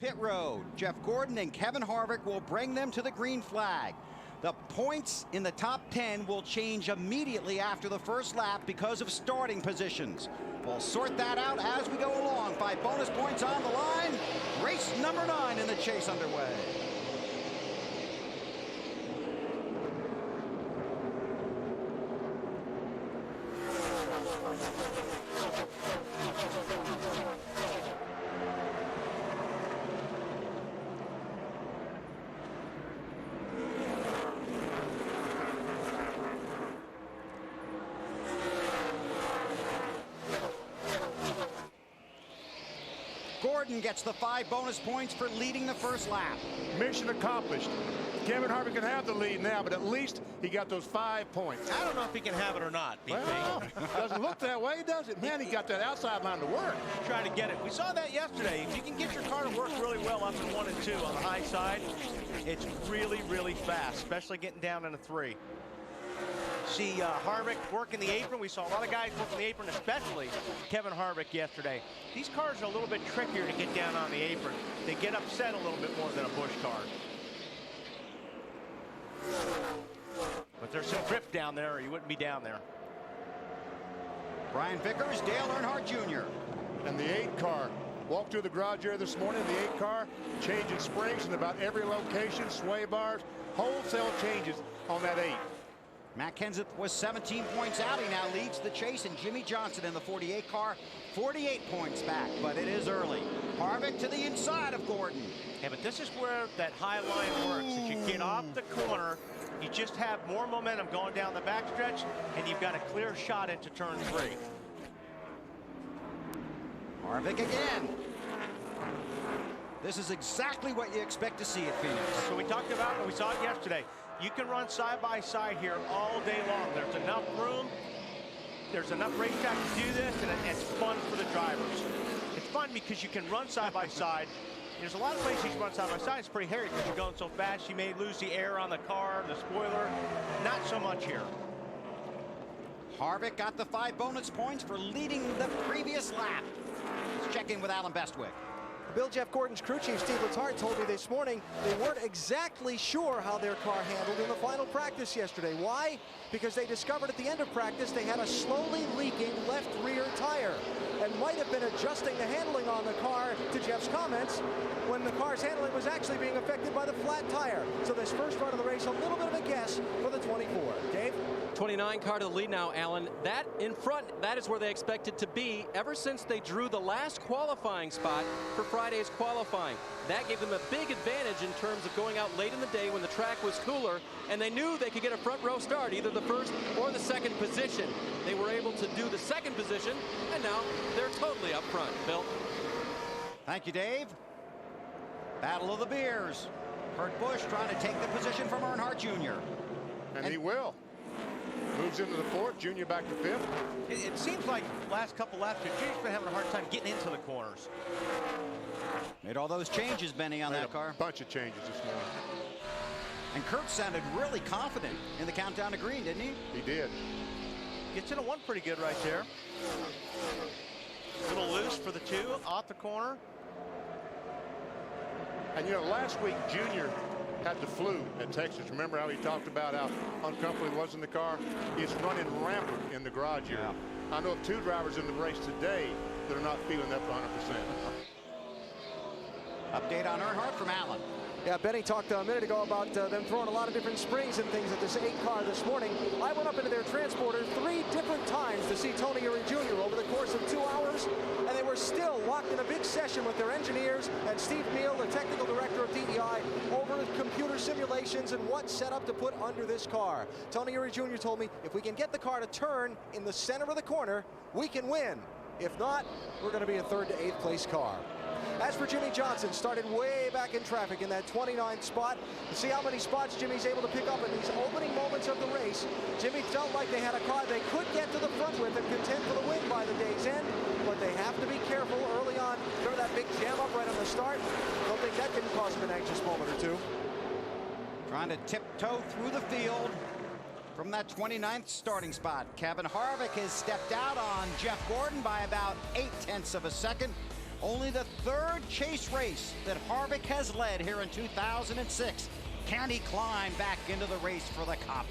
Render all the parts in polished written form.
Pit road. Jeff Gordon and Kevin Harvick will bring them to the green flag. The points in the top 10 will change immediately after the first lap because of starting positions. We'll sort that out as we go along. 5 bonus points on the line. Race number 9 in the chase underway. Gordon gets the 5 bonus points for leading the first lap. Mission accomplished. Kevin Harvick can have the lead now, but at least he got those 5 points. I don't know if he can have it or not, BP. Well, doesn't look that way, does it? Man, he got that outside line to work. Trying to get it. We saw that yesterday. If you can get your car to work really well up in 1 and 2 on the high side, it's really, really fast, especially getting down into 3. See Harvick working the apron. We saw a lot of guys working the apron, especially Kevin Harvick yesterday. These cars are a little bit trickier to get down on the apron. They get upset a little bit more than a Busch car. But there's some grip down there or you wouldn't be down there. Brian Vickers, Dale Earnhardt Jr. And the 8 car walked through the garage area this morning. The 8 car changing springs in about every location, sway bars, wholesale changes on that 8. Matt Kenseth was 17 points out. He now leads the chase, and Jimmy Johnson in the 48 car, 48 points back, but it is early. Harvick to the inside of Gordon. Yeah, but this is where that high line works. If you get off the corner, you just have more momentum going down the backstretch, and you've got a clear shot into turn 3. Harvick again. This is exactly what you expect to see at Phoenix. So we talked about it, we saw it yesterday. You can run side by side here all day long. There's enough room. There's enough racetrack to do this, and it's fun for the drivers. It's fun because you can run side by side. There's a lot of places you can run side by side. It's pretty hairy because you're going so fast. You may lose the air on the car, the spoiler. Not so much here. Harvick got the 5 bonus points for leading the previous lap. Let's check in with Alan Bestwick. Bill, Jeff Gordon's crew chief Steve Letarte told me this morning they weren't exactly sure how their car handled in the final practice yesterday. Why? Because they discovered at the end of practice they had a slowly leaking left rear tire and might have been adjusting the handling on the car, to Jeff's comments, when the car's handling was actually being affected by the flat tire. So this first run of the race, a little bit of a guess for the 24. Dave? 29 car to the lead now, Alan. That in front, that is where they expected to be ever since they drew the last qualifying spot for Friday's qualifying. That gave them a big advantage in terms of going out late in the day when the track was cooler, and they knew they could get a front row start, either the first or the second position. They were able to do the second position, and now they're totally up front. Bill? Thank you, Dave. Battle of the Beers. Kurt Busch trying to take the position from Earnhardt Jr. And he will. Moves into the 4th, Junior back to 5th. It seems like the last couple laps, Junior's been having a hard time getting into the corners. Made all those changes, Benny, on that car. A bunch of changes this morning. And Kurt sounded really confident in the countdown to green, didn't he? He did. Gets into 1 pretty good right there. A little loose for the 2, off the corner. And you know, last week Junior had the flu at Texas. Remember how he talked about how uncomfortable he was in the car? He's running rampant in the garage here. Yeah. I know of 2 drivers in the race today that are not feeling up to 100%. Update on Earnhardt from Allen. Yeah, Benny talked a minute ago about them throwing a lot of different springs and things at this 8 car this morning. I went up into their transporter 3 different times to see Tony Eury Jr. over the course of 2 hours, and they were still locked in a big session with their engineers and Steve Neal, the technical director of DEI, over computer simulations and what setup to put under this car. Tony Eury Jr. told me if we can get the car to turn in the center of the corner, we can win. If not, we're going to be a 3rd to 8th place car. As for Jimmy Johnson, started way back in traffic in that 29th spot. See how many spots Jimmy's able to pick up in these opening moments of the race. Jimmy felt like they had a car they could get to the front with and contend for the win by the day's end, but they have to be careful early on. Remember that big jam up right on the start? Don't think that didn't cause him an anxious moment or 2. Trying to tiptoe through the field from that 29th starting spot. Kevin Harvick has stepped out on Jeff Gordon by about 0.8 of a second. Only the third chase race that Harvick has led here in 2006. Can he climb back into the race for the Cup?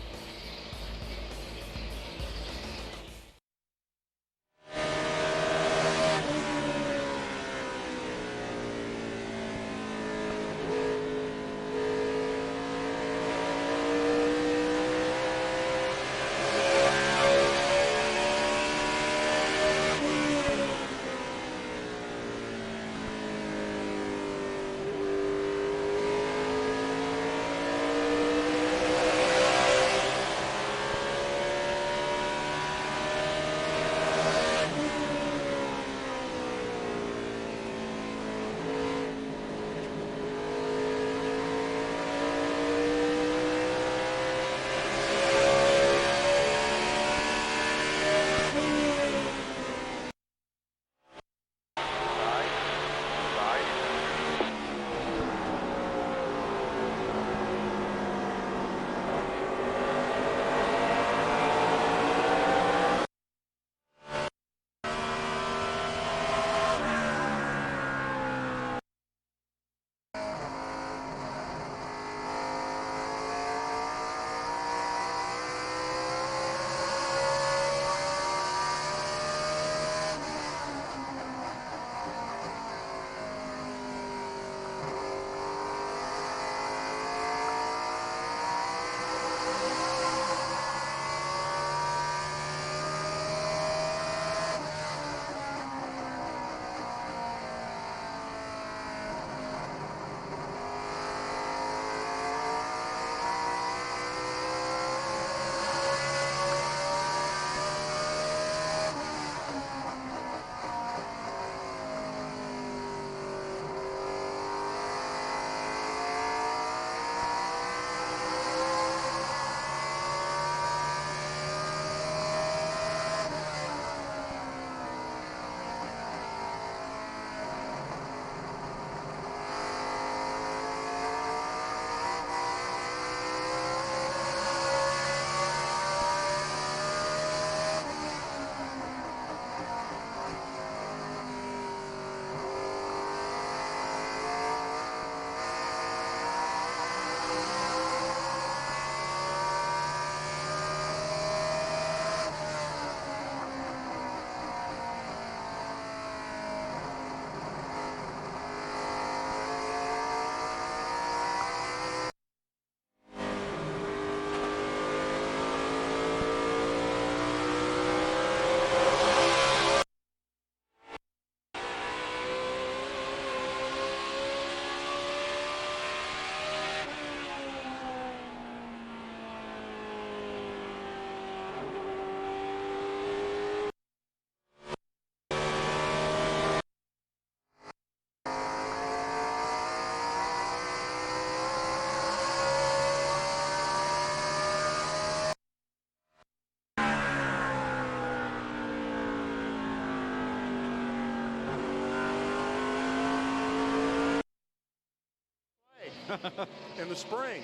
In the spring.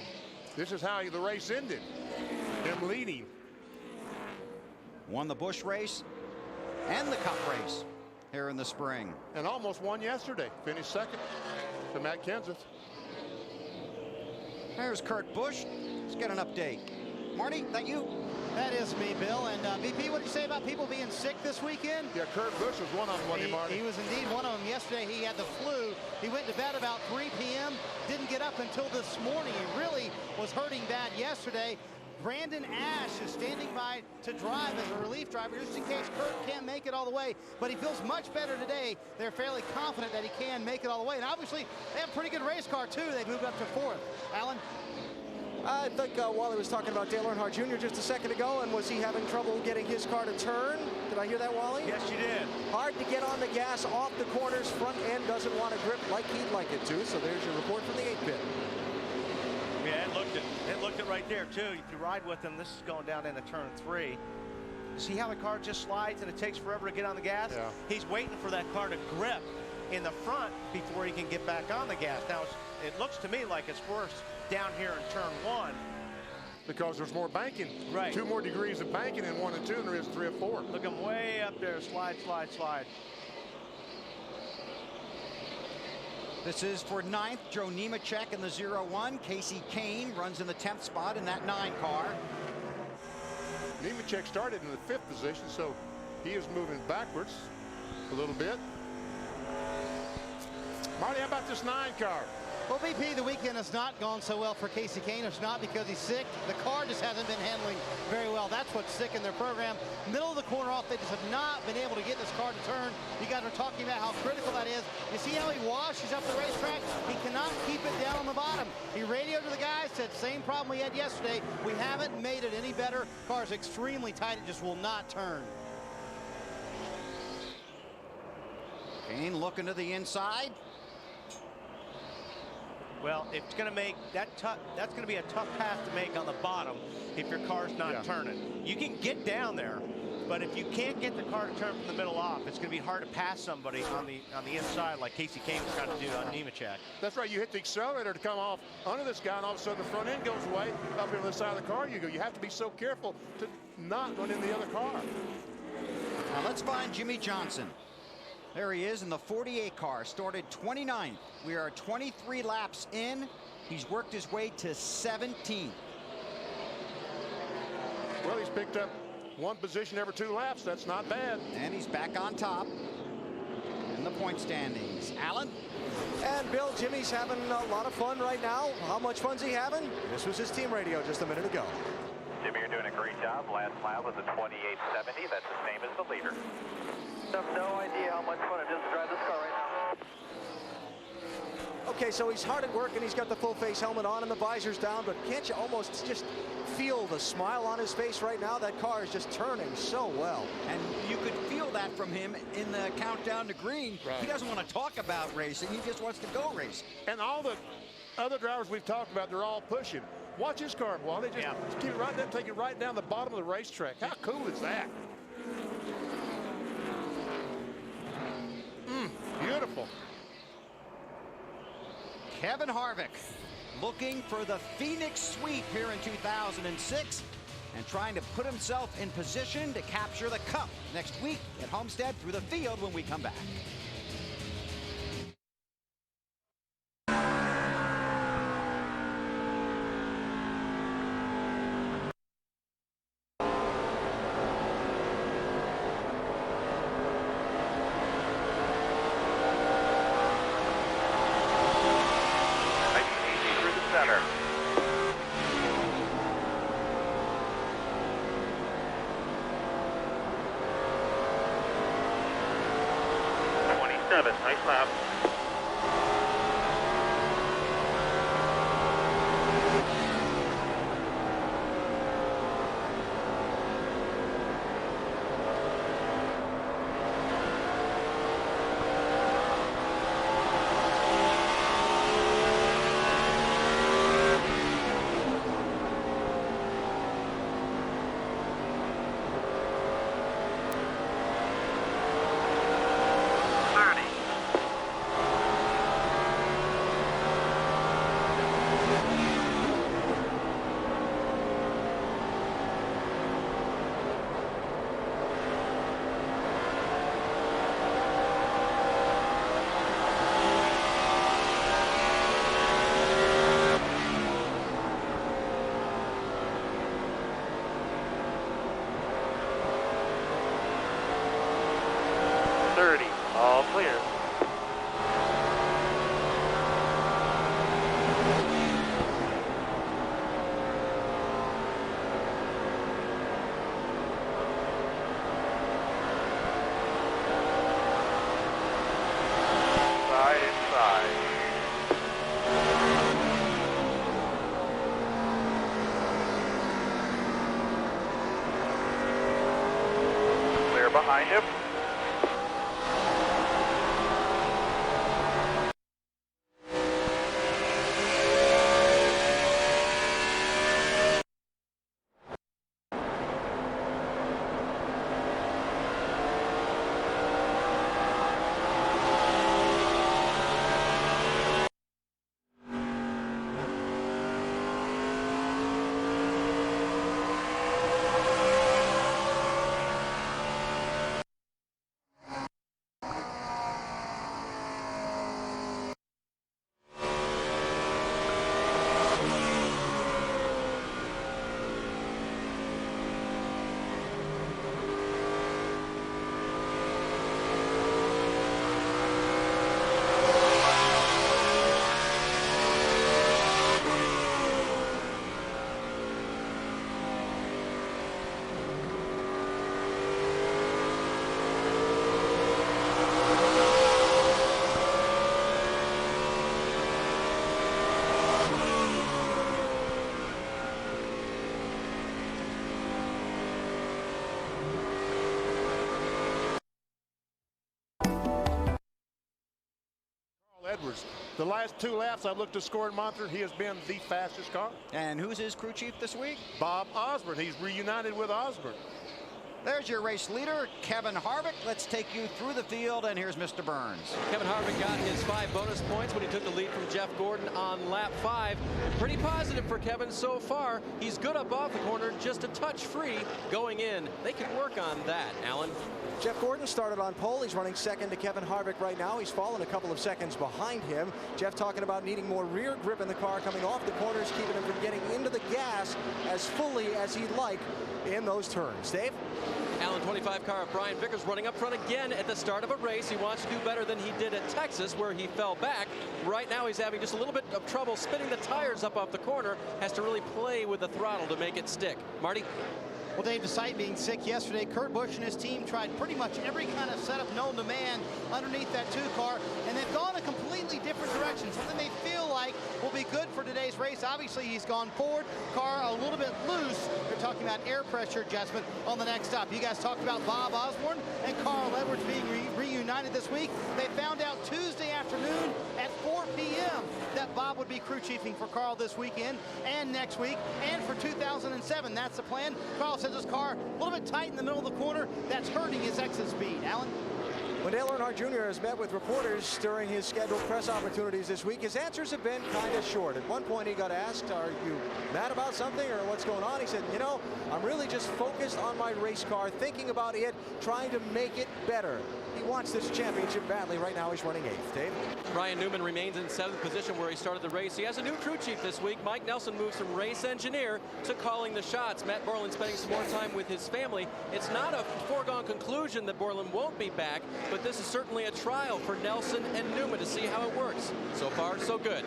This is how the race ended. Him leading. Won the Busch race and the Cup race here in the spring. And almost won yesterday. Finished second to Matt Kenseth. There's Kurt Busch. Let's get an update. Marty, that you? That is me, Bill. And VP, what do you say about people being sick this weekend? Yeah, Kurt Busch was one of them, wasn't he, Marty? He was indeed one of them. Yesterday, he had the flu. He went to bed about 3 p.m., didn't get up until this morning. He really was hurting bad yesterday. Brandon Ash is standing by to drive as a relief driver, just in case Kurt can't make it all the way. But he feels much better today. They're fairly confident that he can make it all the way. And obviously, they have a pretty good race car, too. They've moved up to 4th. Alan? I think Wally was talking about Dale Earnhardt Jr. just a second ago, and was he having trouble getting his car to turn? Did I hear that, Wally? Yes, you did. Hard to get on the gas off the corners. Front end doesn't want to grip like he'd like it to. So there's your report from the 8 pit. Yeah, it looked it right there, too. If you ride with him, this is going down into turn 3. See how the car just slides and it takes forever to get on the gas? Yeah. He's waiting for that car to grip in the front before he can get back on the gas. Now, it looks to me like it's worse down here in turn 1. Because there's more banking. Right. 2 more degrees of banking in 1 and 2 than there is 3 and 4. Look, I'm way up there. Slide, slide, slide. This is for 9th, Joe Nemechek in the 0-1. Casey Kane runs in the 10th spot in that 9 car. Nemechek started in the 5th position, so he is moving backwards a little bit. Marty, how about this 9 car? Well, BP, the weekend has not gone so well for Casey Kane. It's not because he's sick. The car just hasn't been handling very well. That's what's sick in their program. Middle of the corner off, they just have not been able to get this car to turn. You guys are talking about how critical that is. You see how he washes up the racetrack? He cannot keep it down on the bottom. He radioed to the guys, said same problem we had yesterday. We haven't made it any better. Car's extremely tight. It just will not turn. Kane looking to the inside. Well, it's going to make that's going to be a tough pass to make on the bottom if your car's not turning. You can get down there, but if you can't get the car to turn from the middle off, it's going to be hard to pass somebody on the inside like Casey Kane was trying to do on Nemechek. That's right. You hit the accelerator to come off under this guy, and all of a sudden the front end goes away. Up here on the side of the car you go. You have to be so careful to not run in the other car. Now let's find Jimmy Johnson. There he is in the 48 car, started 29th. We are 23 laps in. He's worked his way to 17th. Well, he's picked up 1 position every 2 laps. That's not bad. And he's back on top in the point standings. Alan? And Bill, Jimmy's having a lot of fun right now. How much fun's he having? This was his team radio just a minute ago. Jimmy, you're doing a great job. Last lap was a 28.70. That's the same as the leader. I have no idea how much fun it is to drive this car right now. Okay, so he's hard at work and he's got the full face helmet on and the visor's down, but can't you almost just feel the smile on his face right now? That car is just turning so well. And you could feel that from him in the countdown to green. Right. He doesn't want to talk about racing. He just wants to go racing. And all the other drivers we've talked about, they're all pushing. Watch his car, Wally. They just keep it right there, take it right down the bottom of the racetrack. How cool is that? Beautiful. Kevin Harvick looking for the Phoenix sweep here in 2006 and trying to put himself in position to capture the cup next week at Homestead through the field when we come back. Center. 27, nice lap. All clear. Inside. Clear behind him. last 2 laps, I've looked at score and monitor. He has been the fastest car. And who's his crew chief this week? Bob Osborne. He's reunited with Osborne. There's your race leader, Kevin Harvick. Let's take you through the field, and here's Mr. Burns. Kevin Harvick got his 5 bonus points when he took the lead from Jeff Gordon on lap 5. Pretty positive for Kevin so far. He's good up off the corner, just a touch free going in. They can work on that, Alan. Jeff Gordon started on pole. He's running second to Kevin Harvick right now. He's fallen a couple of seconds behind him. Jeff talking about needing more rear grip in the car coming off the corners, keeping him from getting into the gas as fully as he'd like in those turns. Dave? Allen 25 car of Brian Vickers running up front again at the start of a race. He wants to do better than he did at Texas, where he fell back. Right now he's having just a little bit of trouble spinning the tires up off the corner. Has to really play with the throttle to make it stick. Marty? Well, Dave, despite being sick yesterday, Kurt Busch and his team tried pretty much every kind of setup known to man underneath that 2 car, and they've gone a completely different direction, something they feel like will be good for today's race. Obviously, he's gone forward, car a little bit loose. They're talking about air pressure adjustment on the next stop. You guys talked about Bob Osborne and Carl Edwards being reunited this week. They found out Tuesday afternoon at 4 p.m. that Bob would be crew chiefing for Carl this weekend and next week and for 2007. That's the plan. Carl says his car a little bit tight in the middle of the corner. That's hurting his exit speed. Alan? When Dale Earnhardt Jr. has met with reporters during his scheduled press opportunities this week, his answers have been kind of short. At one point he got asked, are you mad about something or what's going on? He said, you know, I'm really just focused on my race car, thinking about it, trying to make it better. He wants this championship badly. Right now he's running 8th. Dave? Ryan Newman remains in 7th position where he started the race. He has a new crew chief this week. Mike Nelson moves from race engineer to calling the shots. Matt Borland spending some more time with his family. It's not a foregone conclusion that Borland won't be back, but this is certainly a trial for Nelson and Newman to see how it works. So far, so good.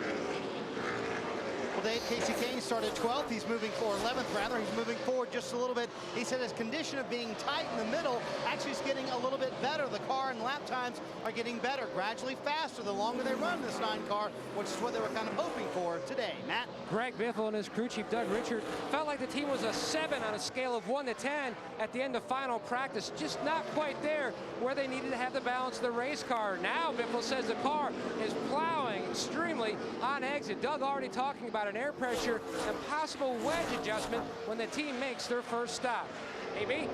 Well, Dave, Casey Kane started 12th. He's moving forward, 11th rather. He's moving forward just a little bit. He said his condition of being tight in the middle actually is getting a little bit better. The car and lap times are getting better, gradually faster the longer they run this 9 car, which is what they were kind of hoping for today. Matt? Greg Biffle and his crew chief Doug Richard felt like the team was a 7 on a scale of 1 to 10 at the end of final practice. Just not quite there where they needed to have the balance of the race car. Now Biffle says the car is plowing extremely on exit. Doug already talking about an air pressure and possible wedge adjustment when the team makes their first stop. AB?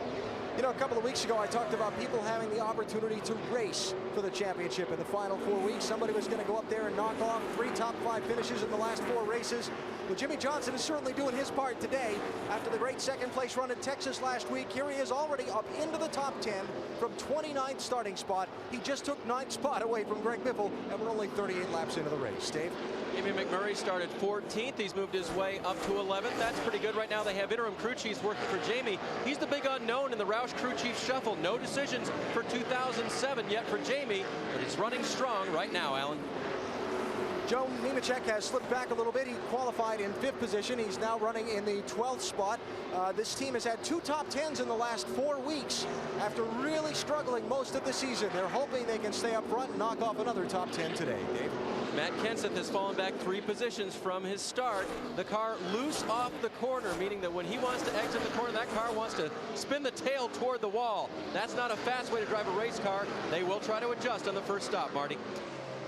You know, a couple of weeks ago, I talked about people having the opportunity to race for the championship in the final 4 weeks. Somebody was going to go up there and knock off 3 top 5 finishes in the last 4 races. Well, Jimmy Johnson is certainly doing his part today. After the great second-place run in Texas last week, here he is already up into the top 10 from 29th starting spot. He just took 9th spot away from Greg Biffle, and we're only 38 laps into the race. Dave? Jamie McMurray started 14th. He's moved his way up to 11th. That's pretty good. Right now they have interim crew chiefs working for Jamie. He's the big unknown in the Roush crew chief shuffle. No decisions for 2007 yet for Jamie, but he's running strong right now, Alan. Joe Nemechek has slipped back a little bit. He qualified in 5th position. He's now running in the 12th spot. This team has had 2 top 10s in the last 4 weeks after really struggling most of the season. They're hoping they can stay up front and knock off another top 10 today. Dave? Matt Kenseth has fallen back 3 positions from his start. The car loose off the corner, meaning that when he wants to exit the corner, that car wants to spin the tail toward the wall. That's not a fast way to drive a race car. They will try to adjust on the first stop, Marty.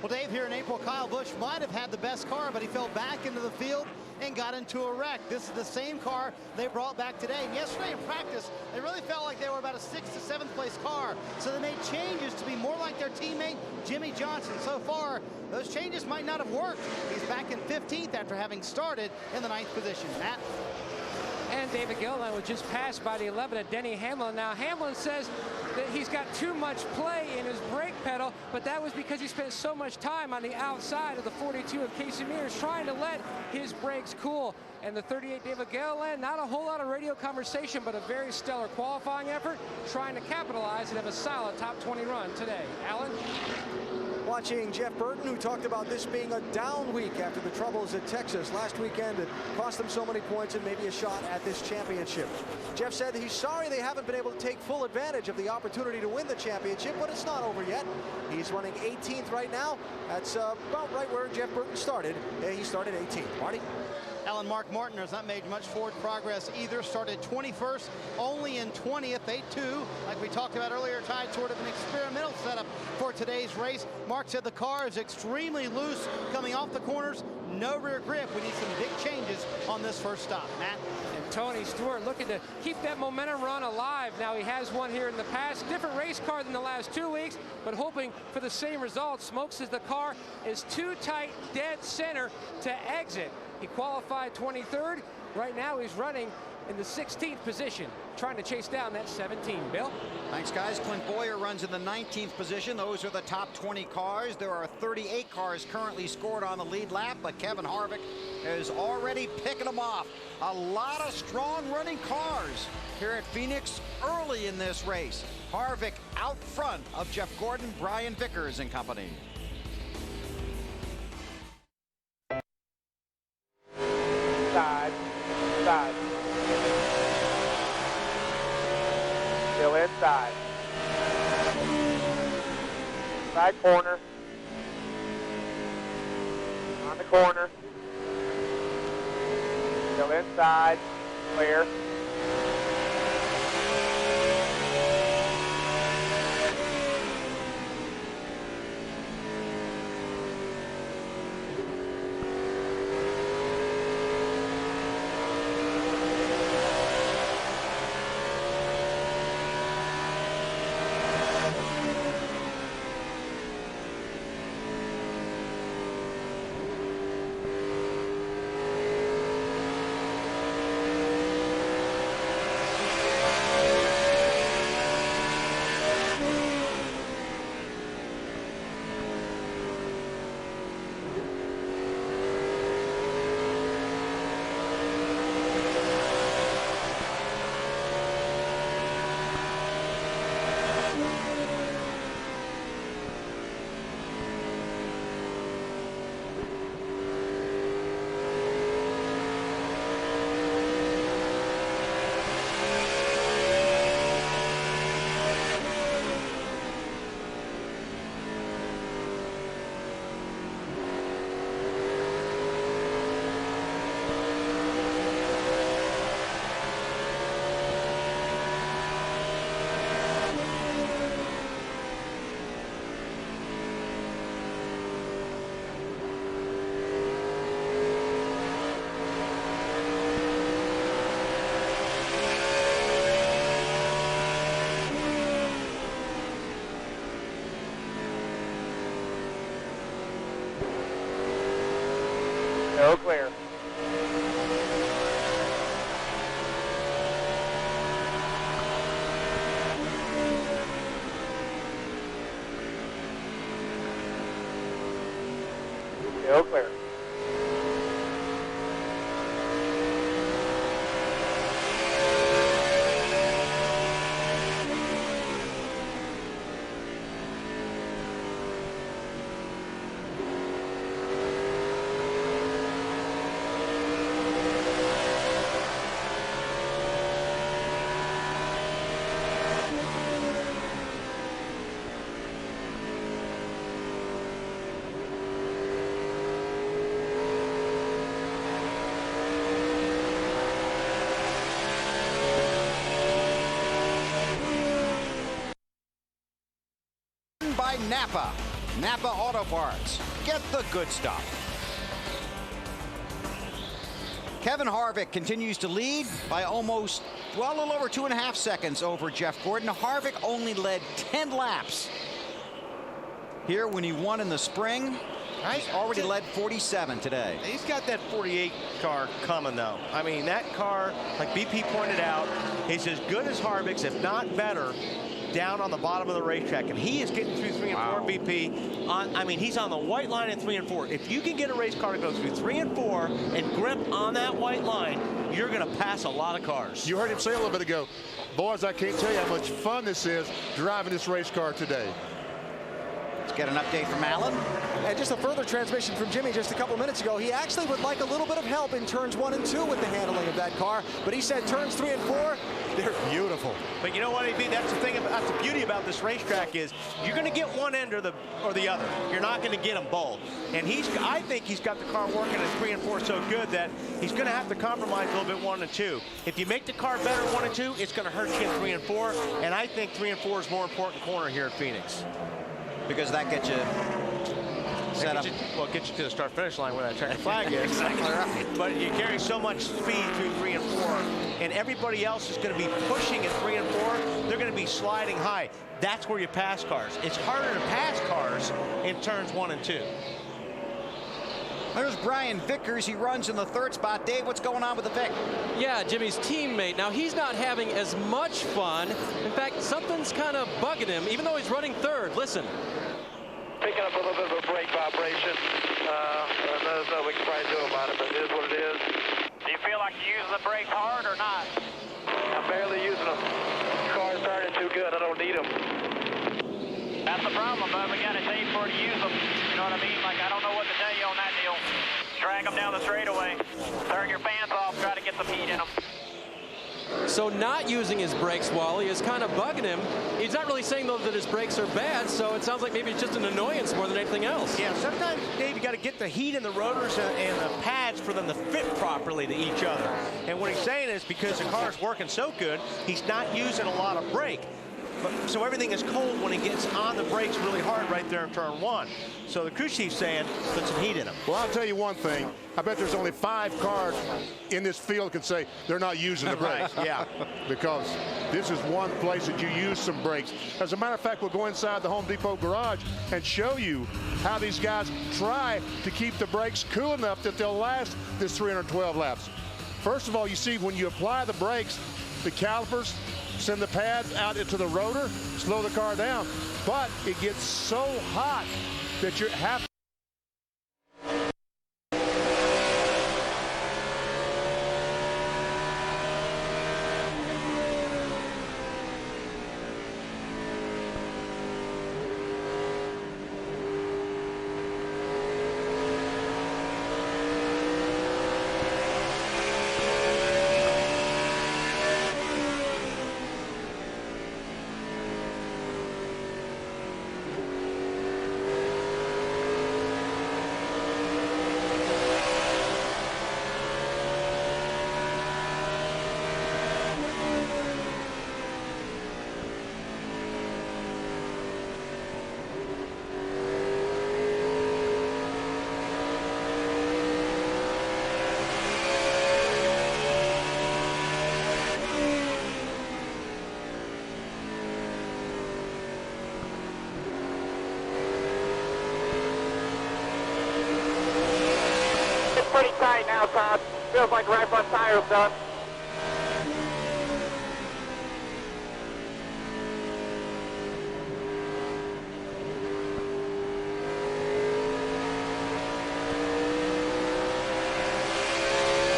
Well, Dave, here in April, Kyle Busch might have had the best car, but he fell back into the field and got into a wreck. This is the same car they brought back today. And yesterday in practice, they really felt like they were about a 6th to 7th place car. So they made changes to be more like their teammate, Jimmy Johnson. So far, those changes might not have worked. He's back in 15th after having started in the 9th position. Matt? And David Gilliland was just passed by the 11 of Denny Hamlin. Now Hamlin says that he's got too much play in his brake pedal, but that was because he spent so much time on the outside of the 42 of Casey Mears trying to let his brakes cool. And the 38 David Gilliland, not a whole lot of radio conversation, but a very stellar qualifying effort, trying to capitalize and have a solid top 20 run today. Alan? Watching Jeff Burton, who talked about this being a down week after the troubles at Texas last weekend. It cost them so many points and maybe a shot at this championship. Jeff said that he's sorry they haven't been able to take full advantage of the opportunity to win the championship, but it's not over yet. He's running 18th right now. That's about right where Jeff Burton started. He started 18th. Marty? Alan, Mark Martin has not made much forward progress either. Started 21st, only in 20th. They too, like we talked about earlier, tied sort of an experimental setup for today's race. Mark said the car is extremely loose coming off the corners. No rear grip. We need some big changes on this first stop. Matt? And Tony Stewart looking to keep that momentum run alive. Now he has one here in the past. Different race car than the last 2 weeks, but hoping for the same result. Smoke says the car is too tight, dead center to exit. He qualified 23rd. Right now he's running in the 16th position, trying to chase down that 17. Bill? Thanks, guys. Clint Boyer runs in the 19th position. Those are the top 20 cars. There are 38 cars currently scored on the lead lap, but Kevin Harvick is already picking them off. A lot of strong running cars here at Phoenix early in this race. Harvick out front of Jeff Gordon, Brian Vickers and company. Side. Still inside. Side corner. On the corner. Still inside. Clear. No clear. No clear. By Napa Auto Parts. Get the good stuff. Kevin Harvick continues to lead by almost, well, a little over 2.5 seconds over Jeff Gordon. Harvick only led 10 laps here when he won in the spring. He's already led 47 today. He's got that 48 car coming, though. I mean, that car, like BP pointed out, is as good as Harvick's, if not better, down on the bottom of the racetrack, and he is getting through 3 and 4 BP. I mean, he's on the white line in 3 and 4. If you can get a race car to go through 3 and 4 and grip on that white line, you're going to pass a lot of cars. You heard him say a little bit ago, boys, I can't tell you how much fun this is driving this race car today. Let's get an update from Alan. And just a further transmission from Jimmy just a couple minutes ago. He actually would like a little bit of help in turns 1 and 2 with the handling of that car, but he said turns 3 and 4, they're beautiful. But you know what, AB? That's the thing. That's the beauty about this racetrack is you're going to get one end or the other. You're not going to get them both. And I think he's got the car working at 3 and 4 so good that he's going to have to compromise a little bit 1 and 2. If you make the car better 1 and 2, it's going to hurt you in 3 and 4. And I think 3 and 4 is more important corner here at Phoenix. Because that gets you set up. Well, get you to the start-finish line where that checkered flag is. Exactly right. But you carry so much speed through 3 and 4, and everybody else is going to be pushing at 3 and 4. They're going to be sliding high. That's where you pass cars. It's harder to pass cars in turns 1 and 2. There's Brian Vickers. He runs in the 3rd spot. Dave, what's going on with the Vic? Yeah, Jimmy's teammate. Now, he's not having as much fun. In fact, something's kind of bugging him, even though he's running 3rd. Listen. Picking up a little bit of a brake vibration. There's nothing we can probably do about it, but it is what it is. Do you feel like you're using the brakes hard or not? I'm barely using them. The car's turning too good. I don't need them. That's the problem, bud. We got to pay for it to use them. You know what I mean? Like, I don't know what to tell you on that deal. Drag them down the straightaway. Turn your fans off. Try to get some heat in them. So not using his brakes, Wally, is kind of bugging him. He's not really saying, though, that his brakes are bad, so it sounds like maybe it's just an annoyance more than anything else. Yeah, sometimes, Dave, you got to get the heat in the rotors and the pads for them to fit properly to each other. And what he's saying is because the car's working so good, he's not using a lot of brake. So everything is cold when he gets on the brakes really hard right there in turn 1. So the crew chief's saying, put some heat in them. Well, I'll tell you one thing. I bet there's only 5 cars in this field can say they're not using the brakes. Right, yeah. Because this is one place that you use some brakes. As a matter of fact, we'll go inside the Home Depot garage and show you how these guys try to keep the brakes cool enough that they'll last this 312 laps. First of all, you see when you apply the brakes, the calipers send the pads out into the rotor, slow the car down. But it gets so hot that you have to. Pretty tight now, Todd. Feels like right front tire's done.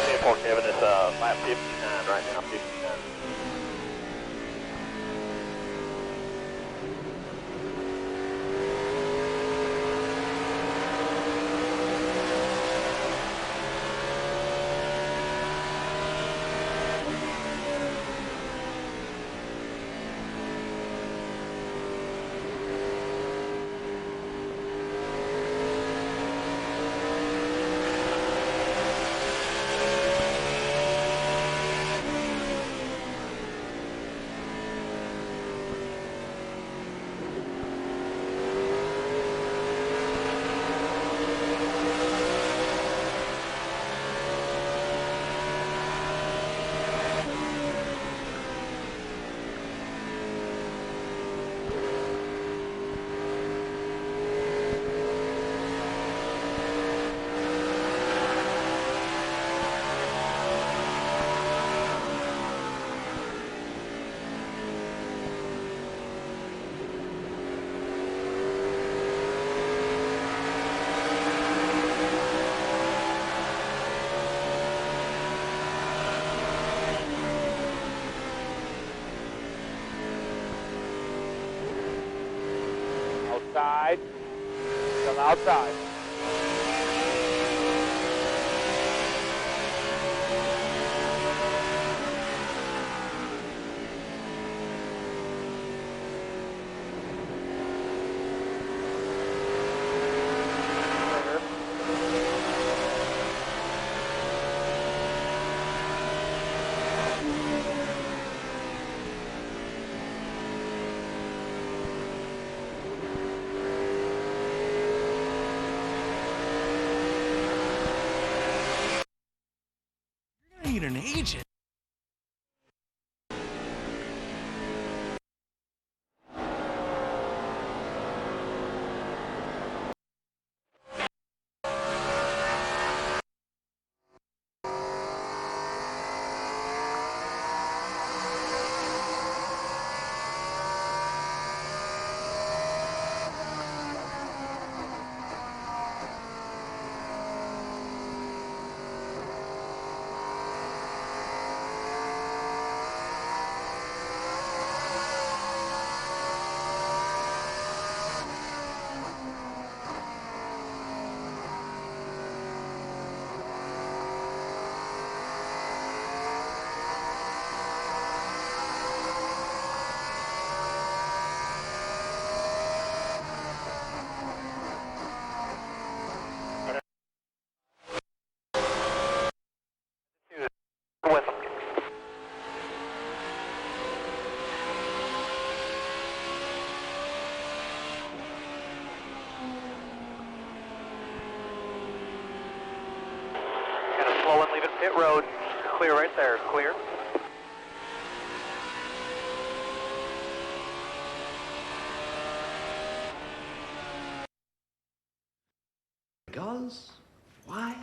Airport Kevin, it's lap 59 right now, 59. Outside. outside. Need an agent. Slow and leave it pit road. Clear right there. Clear. Because? Why?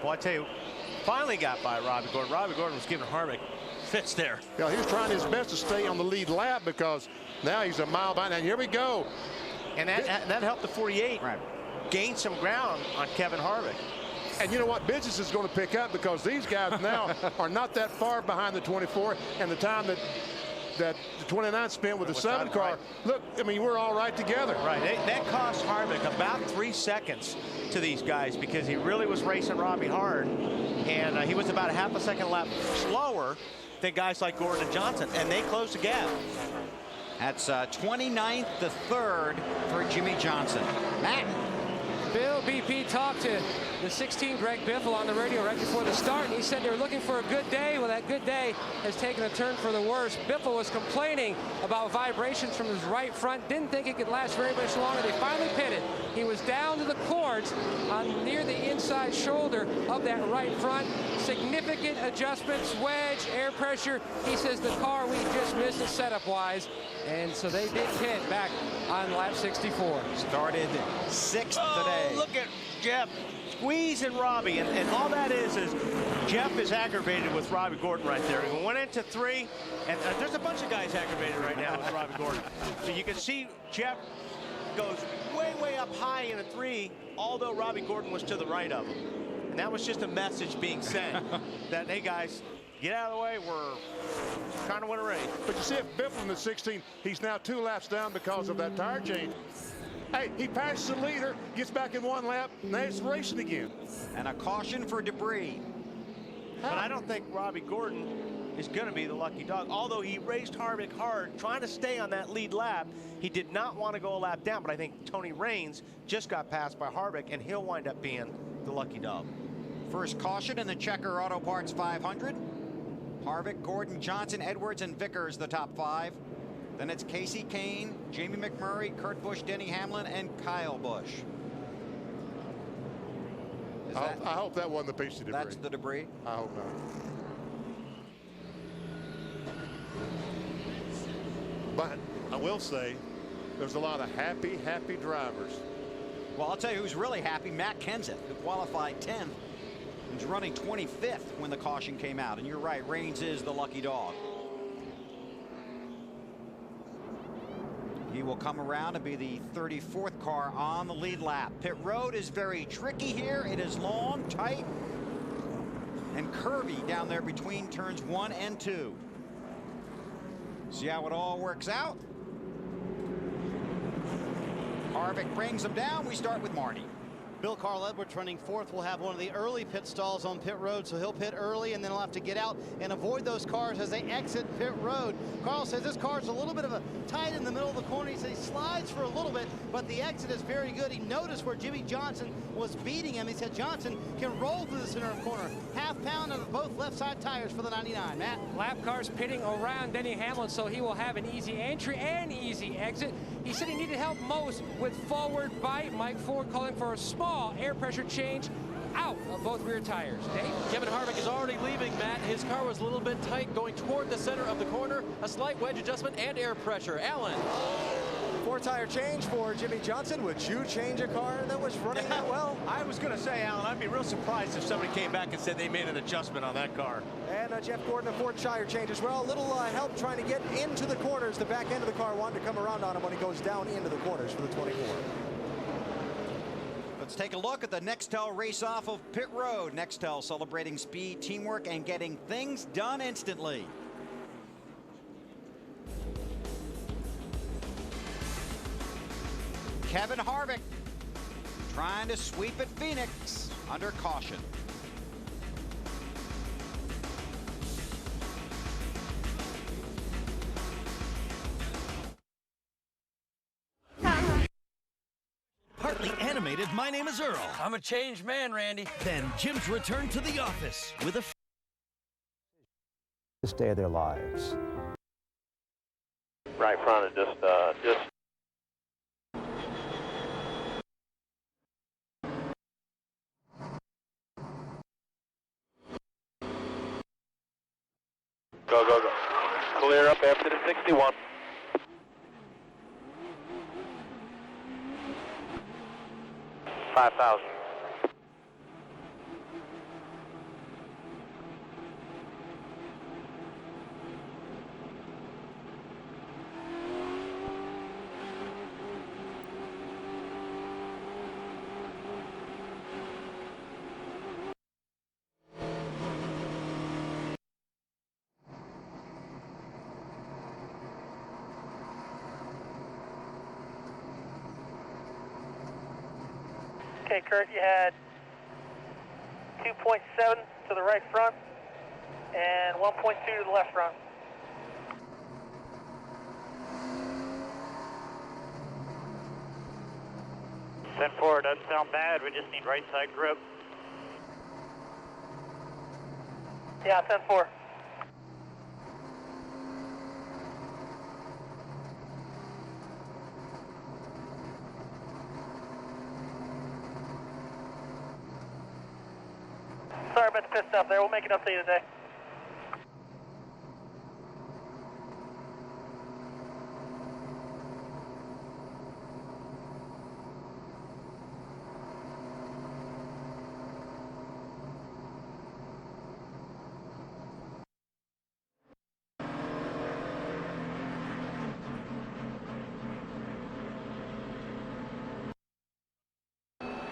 Well, I tell you, finally got by Robbie Gordon. Robbie Gordon was giving Harvick fits there. Yeah, he was trying his best to stay on the lead lap because now he's a mile behind. And here we go. And that helped the 48 gain some ground on Kevin Harvick. And you know what? Business is going to pick up because these guys now are not that far behind the 24, and the time that the 29 spent with the 7 car. Right. Look, I mean, we're all right together. Right. That cost Harvick about 3 seconds to these guys because he really was racing Robbie hard, and he was about a half a second lap slower than guys like Gordon and Johnson, and they closed the gap. That's 29th to 3rd for Jimmy Johnson. Matt. Bill BP talked to the 16 Greg Biffle on the radio right before the start, and he said they were looking for a good day. Well, that good day has taken a turn for the worse. Biffle was complaining about vibrations from his right front, didn't think it could last very much longer. They finally pitted. He was down to the cords on near the inside shoulder of that right front. Significant adjustments, wedge, air pressure. He says the car we just missed it setup-wise, and so they did pit back on lap 64. Started 6th today. Look at Jeff squeezing Robbie, and all that is Jeff is aggravated with Robbie Gordon right there. He went into 3, and there's a bunch of guys aggravated right now with Robbie Gordon. So you can see Jeff goes way up high in a 3, although Robbie Gordon was to the right of him. And that was just a message being sent that, hey guys, get out of the way, we're trying to win a race. But you see if Biffle in the 16, he's now 2 laps down because of that tire change. Hey, he passes the leader, gets back in 1 lap, now it's racing again. And a caution for debris. But I don't think Robbie Gordon is going to be the lucky dog. Although he raced Harvick hard, trying to stay on that lead lap, he did not want to go a lap down. But I think Tony Raines just got passed by Harvick, and he'll wind up being the lucky dog. First caution in the Checker Auto Parts 500. Harvick, Gordon, Johnson, Edwards, and Vickers, the top 5. Then it's Casey Kane, Jamie McMurray, Kurt Busch, Denny Hamlin, and Kyle Busch. I hope that wasn't the piece of debris. That's the debris? I hope not. But I will say, there's a lot of happy drivers. Well, I'll tell you who's really happy. Matt Kenseth, who qualified 10th. He's running 25th when the caution came out. And you're right, Raines is the lucky dog. He will come around and be the 34th car on the lead lap. Pit road is very tricky here. It is long, tight, and curvy down there between turns 1 and 2. See how it all works out. Harvick brings them down. We start with Marty. Bill Carl Edwards running fourth will have one of the early pit stalls on pit road, so he'll pit early and then he'll have to get out and avoid those cars as they exit pit road. Carl says this car's a little bit of a tight in the middle of the corner. He said he slides for a little bit, but the exit is very good. He noticed where Jimmy Johnson was beating him. He said Johnson can roll through the center of the corner. Half pound of both left side tires for the 99. Matt? Lap cars pitting around Denny Hamlin, so he will have an easy entry and easy exit. He said he needed help most with forward bite. Mike Ford calling for a small air pressure change out of both rear tires. Dave? Kevin Harvick is already leaving, Matt. His car was a little bit tight going toward the center of the corner. A slight wedge adjustment and air pressure. Alan. 4-tire change for Jimmy Johnson. Would you change a car that was running that well? I was going to say, Alan, I'd be real surprised if somebody came back and said they made an adjustment on that car. And Jeff Gordon, a 4-tire change as well. A little help trying to get into the corners. The back end of the car wanted to come around on him when he goes down into the corners for the 24. Let's take a look at the Nextel race off of pit road. Nextel celebrating speed, teamwork, and getting things done instantly. Kevin Harvick trying to sweep at Phoenix under caution. Partly animated, my name is Earl. I'm a changed man, Randy. Then Jim's returned to the office with a This day of their lives. Right front of just go. Clear up after the 61. $5,000. Okay, Kurt, you had 2.7 to the right front and 1.2 to the left front. Send forward, doesn't sound bad, we just need right side grip. Yeah, 10-4. Sorry about the pit stop there. We'll make it up to you today.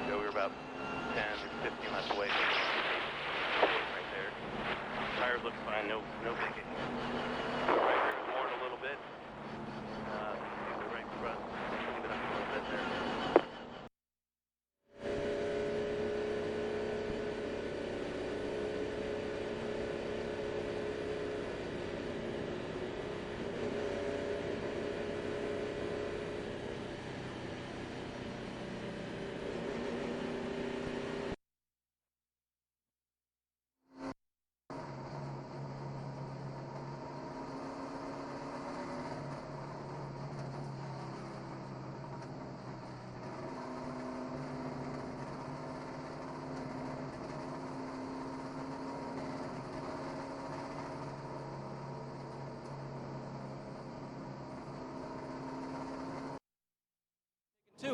Yeah, we were about 10 or 15 laps away. Right there. Tires look fine, no biggie. Right rear forward a little bit. The right front, leave it up a little bit there.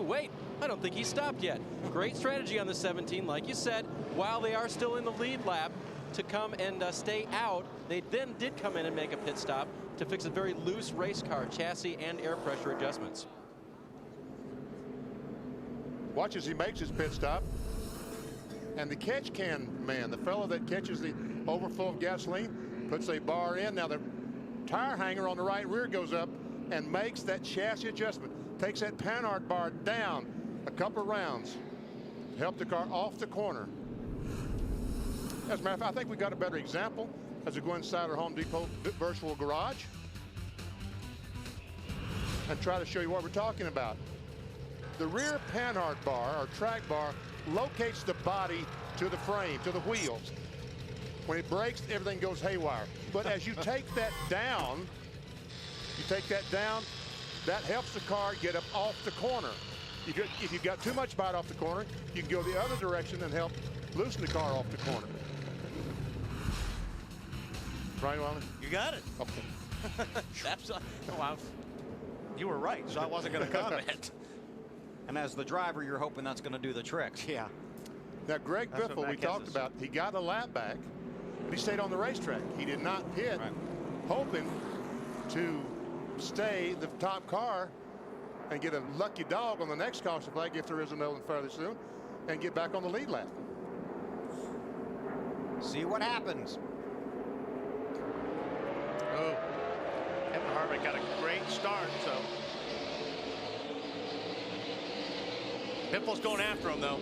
Wait, I don't think he stopped yet. Great strategy on the 17, like you said, while they are still in the lead lap, to come and stay out. They then did come in and make a pit stop to fix a very loose race car, chassis and air pressure adjustments. Watch as he makes his pit stop. And the catch can man, the fellow that catches the overflow of gasoline, puts a bar in. Now the tire hanger on the right rear goes up and makes that chassis adjustment, takes that Panhard bar down a couple of rounds to help the car off the corner. As a matter of fact, I think we got a better example as we go inside our Home Depot virtual garage and try to show you what we're talking about. The rear Panhard bar or track bar locates the body to the frame, to the wheels. When it breaks, everything goes haywire. But as you take that down, that helps the car get up off the corner. If you've got too much bite off the corner, you can go the other direction and help loosen the car off the corner. Right, Wally? You got it. Okay. That's, wow. You were right, so I wasn't going to comment. And as the driver, you're hoping that's going to do the trick. Yeah. Now, Greg That's what Biffle, we Matt talked Kenseth about, he got a lap back, but he stayed on the racetrack. He did not pit, hoping to stay the top car and get a lucky dog on the next caution flag, if there is another one fairly soon, and get back on the lead lap. See what happens. Oh, Kevin Harvick got a great start, so. Biffle's going after him, though.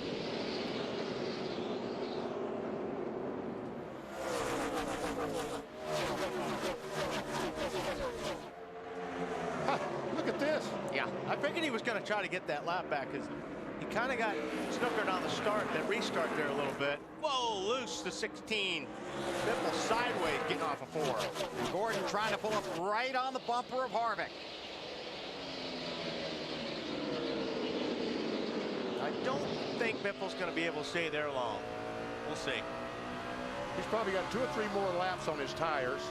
Look at this. Yeah, I figured he was going to try to get that lap back because he kind of got snookered on the start, that restart there a little bit. Whoa, loose to 16. Biffle sideways getting off of 4. Gordon trying to pull up right on the bumper of Harvick. I don't think Biffle's going to be able to stay there long. We'll see. He's probably got 2 or 3 more laps on his tires,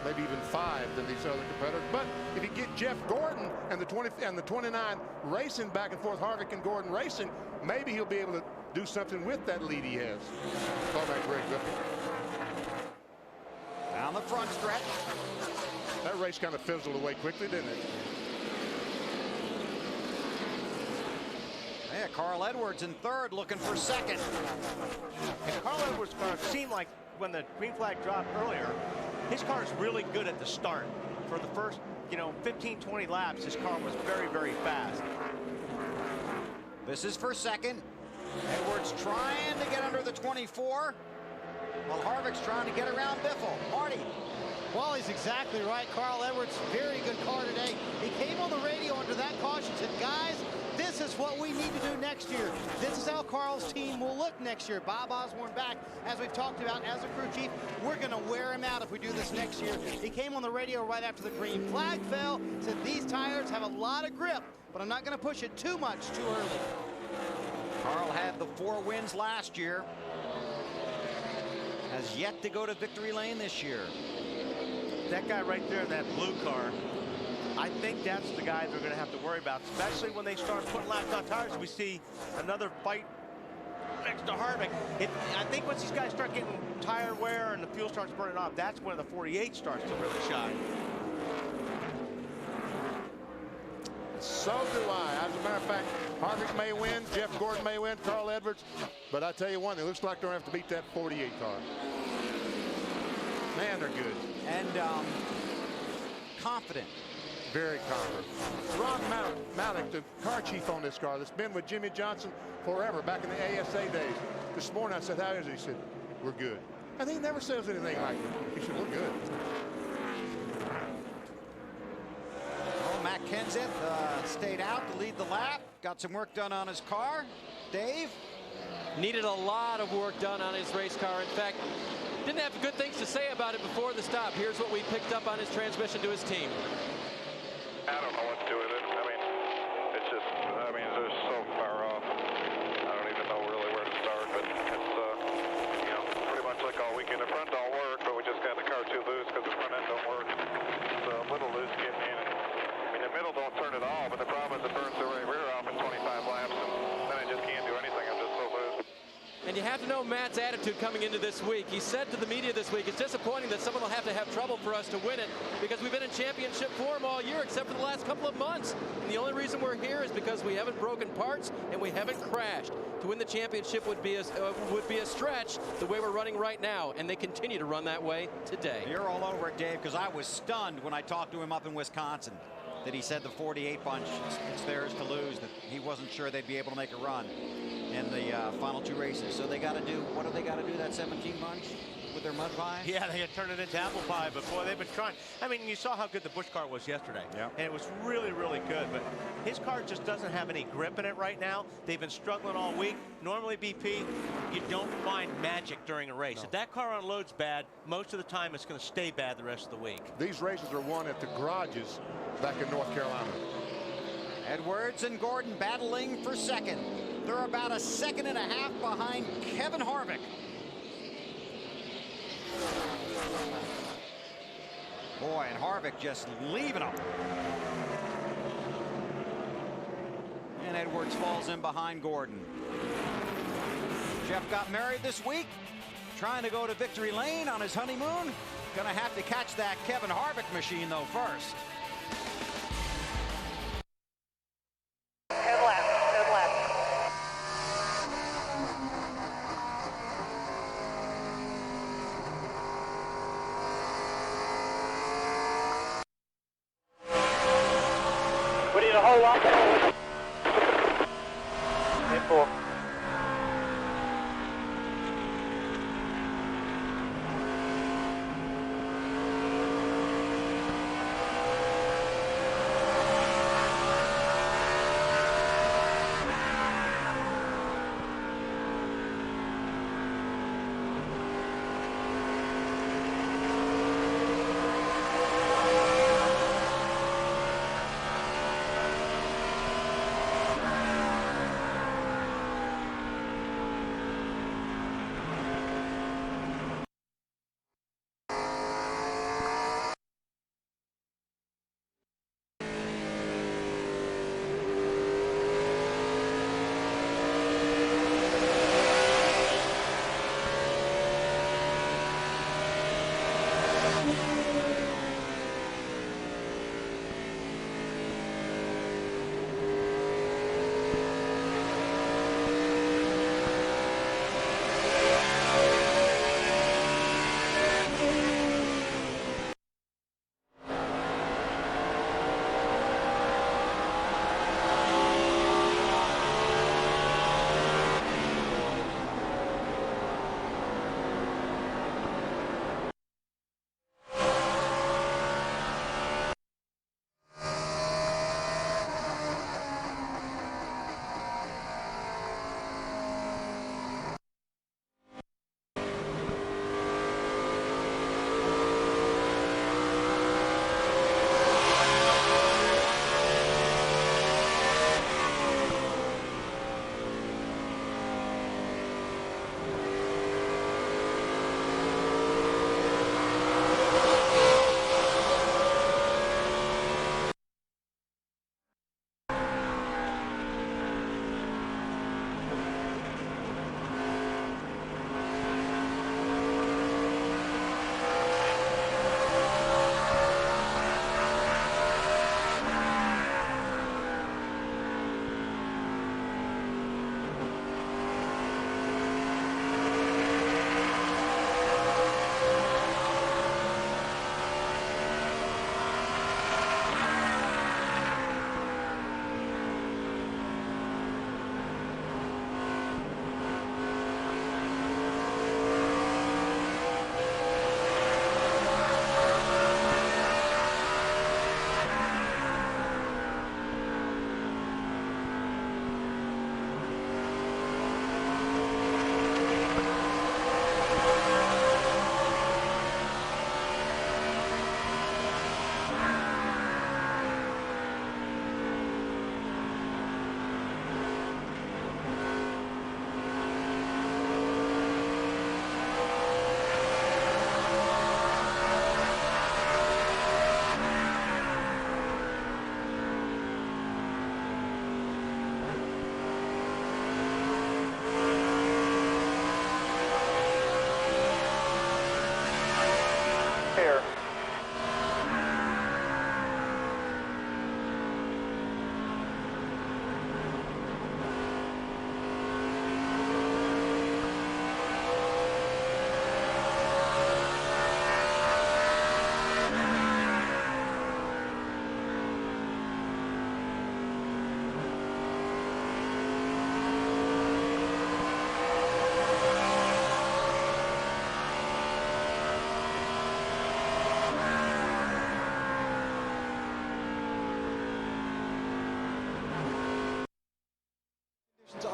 maybe even 5 than these other competitors. But if you get Jeff Gordon and the 29 racing back and forth, Harvick and Gordon racing, maybe he'll be able to do something with that lead he has. Call that Greg Biffle. Down the front stretch. That race kind of fizzled away quickly, didn't it? Yeah, Carl Edwards in third, looking for second. And Carl Edwards' car seemed like when the green flag dropped earlier, his car is really good at the start. For the first, 15, 20 laps, his car was very, very fast. This is for second. Edwards trying to get under the 24, while Harvick's trying to get around Biffle. Marty. Wally's exactly right. Carl Edwards, very good car today. He came on the radio under that caution, said, guys, this is what we need to do next year. This is how Carl's team will look next year. Bob Osborne back, as we've talked about as a crew chief. We're going to wear him out if we do this next year. He came on the radio right after the green flag fell, said these tires have a lot of grip, but I'm not going to push it too much too early. Carl had the 4 wins last year. Has yet to go to victory lane this year. That guy right there in that blue car, I think that's the guy they're going to have to worry about, especially when they start putting laps on tires. We see another fight next to Harvick. I think once these guys start getting tire wear and the fuel starts burning off, that's when the 48 starts to really shine. So do I. As a matter of fact, Harvick may win, Jeff Gordon may win, Carl Edwards. But I tell you one, it looks like they're going to have to beat that 48 car. Man, they're good. And confident. Very confident. Ron Malek, the car chief on this car, that's been with Jimmy Johnson forever, back in the ASA days. This morning I said, how is it? He said, we're good. And he never says anything like that. He said, we're good. Well, Matt Kenseth stayed out to lead the lap. Got some work done on his car. Dave? Needed a lot of work done on his race car. In fact, didn't have good things to say about it before the stop. Here's what we picked up on his transmission to his team. I don't know what to do with it. It's just, they're so far off. I don't even know really where to start, but it's, pretty much like all weekend. The front don't work, but we just got the car too loose because the front end don't work. It's a little loose getting in. The middle don't turn at all, but the problem is it burns the right rear off in 25 laps, and then I just can't do anything. I'm just so loose. And you have to know Matt's attitude coming into this week. He said to the media this week, it's disappointing that someone will have to have trouble for us to win it because we've been in championship form all year except for the last couple of months. And the only reason we're here is because we haven't broken parts and we haven't crashed. To win the championship would be a stretch the way we're running right now, and they continue to run that way today. You're all over it, Dave, because I was stunned when I talked to him up in Wisconsin that he said the 48 bunch, it's theirs to lose, that he wasn't sure they'd be able to make a run in the final 2 races. So they got to do, what do they got to do, that 17 bunch with their mud pie? Yeah, they had turned it into apple pie, but boy, they've been trying. I mean, you saw how good the Busch car was yesterday. Yeah. And it was really, really good, but his car just doesn't have any grip in it right now. They've been struggling all week. Normally, BP, you don't find magic during a race. No. If that car unloads bad, most of the time it's going to stay bad the rest of the week. These races are won at the garages back in North Carolina. Edwards and Gordon battling for second. They're about a 1.5 seconds behind Kevin Harvick. Boy, and Harvick just leaving them. And Edwards falls in behind Gordon. Jeff got married this week, trying to go to victory lane on his honeymoon. Gonna have to catch that Kevin Harvick machine though first. Head left, head left. We need to hold on. Hit 4.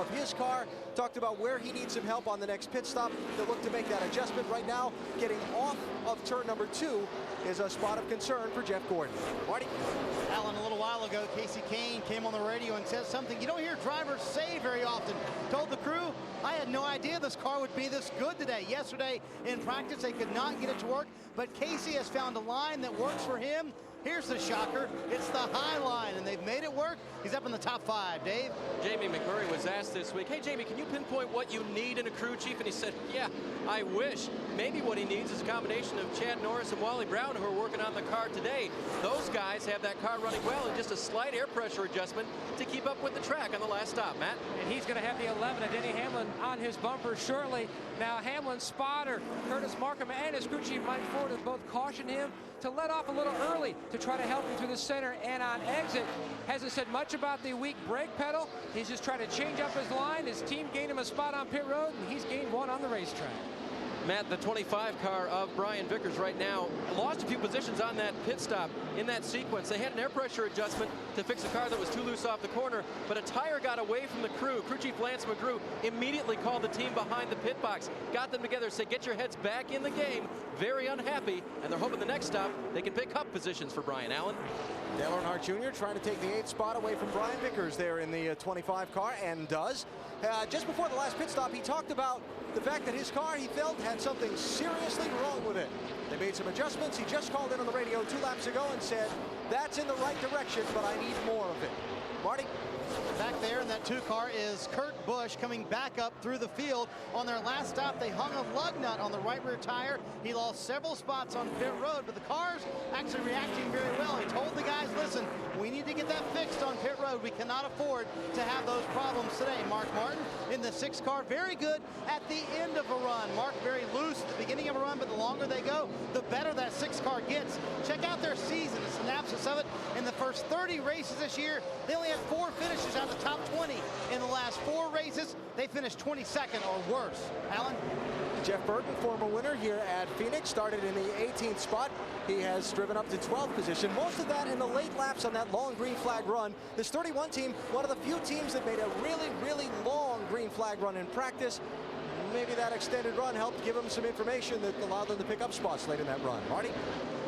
of his car, talked about where he needs some help on the next pit stop. They'll look to make that adjustment. Right now, getting off of turn number 2 is a spot of concern for Jeff Gordon. Marty? Alan, a little while ago, Casey Kane came on the radio and said something you don't hear drivers say very often. Told the crew, I had no idea this car would be this good today. Yesterday in practice, they could not get it to work, but Casey has found a line that works for him. Here's the shocker. It's the high line, and they've made it work. He's up in the top 5. Dave? Jamie McMurray was asked this week, hey, Jamie, can you pinpoint what you need in a crew chief? And he said, yeah, I wish. Maybe what he needs is a combination of Chad Norris and Wally Brown, who are working on the car today. Those guys have that car running well, and just a slight air pressure adjustment to keep up with the track on the last stop, Matt. And he's going to have the 11 of Denny Hamlin on his bumper shortly. Now, Hamlin's spotter, Curtis Markham, and his crew chief, Mike Ford, have both cautioned him to let off a little early to try to help him through the center and on exit. Hasn't said much about the weak brake pedal. He's just trying to change up his line. His team gained him a spot on pit road, and he's gained one on the racetrack. Matt, the 25 car of Brian Vickers right now lost a few positions on that pit stop in that sequence. They had an air pressure adjustment to fix a car that was too loose off the corner, but a tire got away from the crew. Crew chief Lance McGrew immediately called the team behind the pit box, got them together, said, get your heads back in the game. Very unhappy, and they're hoping the next stop they can pick up positions for Brian Allen. Dale Earnhardt Jr. trying to take the 8th spot away from Brian Vickers there in the 25 car, and does. Just before the last pit stop, he talked about the fact that his car, he felt, had something seriously wrong with it. They made some adjustments. He just called in on the radio 2 laps ago and said, that's in the right direction, but I need more of it. Marty? Back there in that 2 car is Kurt Busch coming back up through the field. On their last stop, they hung a lug nut on the right rear tire. He lost several spots on pit road, but the car's actually reacting very well. He told the guys, listen, we need to get that fixed on pit road. We cannot afford to have those problems today. Mark Martin in the 6 car, very good at the end of a run. Mark very loose at the beginning of a run, but the longer they go, the better that 6 car gets. Check out their season, a synopsis of it. In the first 30 races this year, they only had 4 finishes out of the top 20. In the last 4 races, they finished 22nd or worse. Alan? Jeff Burton, former winner here at Phoenix, started in the 18th spot. He has driven up to 12th position, most of that in the late laps on that long green flag run. This 31 team, one of the few teams that made a really, really long green flag run in practice. Maybe that extended run helped give them some information that allowed them to pick up spots late in that run. Marty?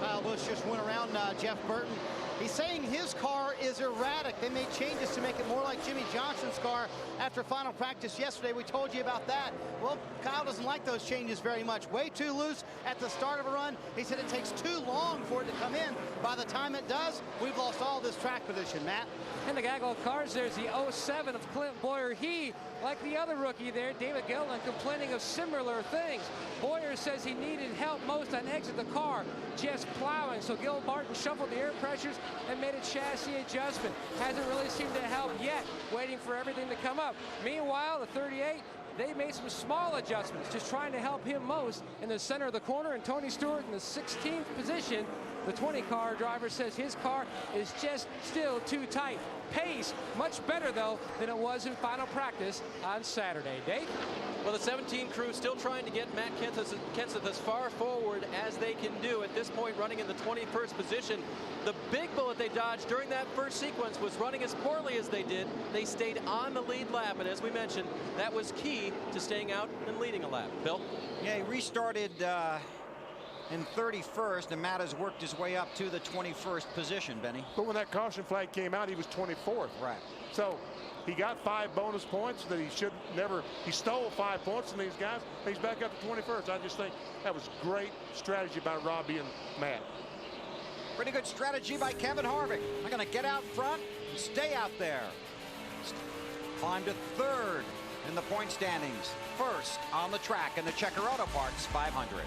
Kyle Busch just went around Jeff Burton. He's saying his car is erratic. They made changes to make it more like Jimmy Johnson's car after final practice yesterday. We told you about that. Well, Kyle doesn't like those changes very much. Way too loose at the start of a run. He said it takes too long for it to come in. By the time it does, we've lost all this track position. Matt? In the gaggle of cars, there's the 07 of Clint Boyer. He, like the other rookie there, David Gilliland, complaining of similar things. Boyer says he needed help most on exit the car, just plowing. So Gil Martin shuffled the air pressures and made a chassis adjustment. Hasn't really seemed to help yet, waiting for everything to come up. Meanwhile, the 38, they made some small adjustments, just trying to help him most in the center of the corner, and Tony Stewart in the 16th position. The 20-car driver says his car is just still too tight. Pace, much better, though, than it was in final practice on Saturday. Dave? Well, the 17 crew still trying to get Matt Kenseth as far forward as they can do at this point, running in the 21st position. The big bullet they dodged during that first sequence was running as poorly as they did. They stayed on the lead lap, and as we mentioned, that was key to staying out and leading a lap. Bill? Yeah, he restarted in 31st, and Matt has worked his way up to the 21st position, Benny. But when that caution flag came out, he was 24th. Right. So he got 5 bonus points that he should never. He stole 5 points from these guys. He's back up to 21st. I just think that was great strategy by Robbie and Matt. Pretty good strategy by Kevin Harvick. I'm going to get out front and stay out there. Climb to 3rd in the point standings. 1st on the track in the Checker Auto Parts 500.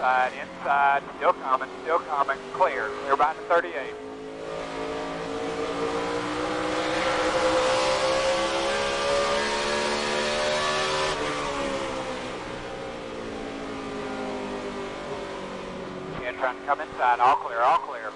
inside, still coming, clear by the 38. Yeah, trying to come inside, all clear, all clear.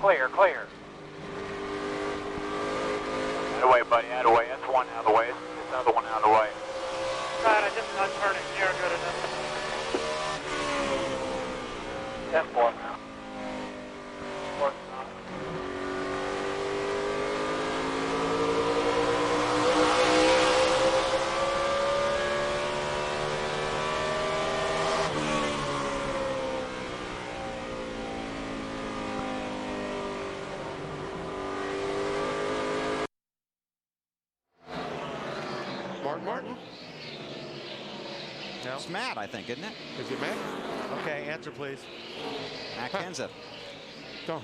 Clear, clear. Out of the way, buddy, out of the way. That's one out of the way. It's another one out of the way. Right, I just not turning. You're good enough. 10-4 now. 4 Martin? No. It's Matt, I think, isn't it? Is it Matt? Okay, answer please. Matt Kenseth. Don't.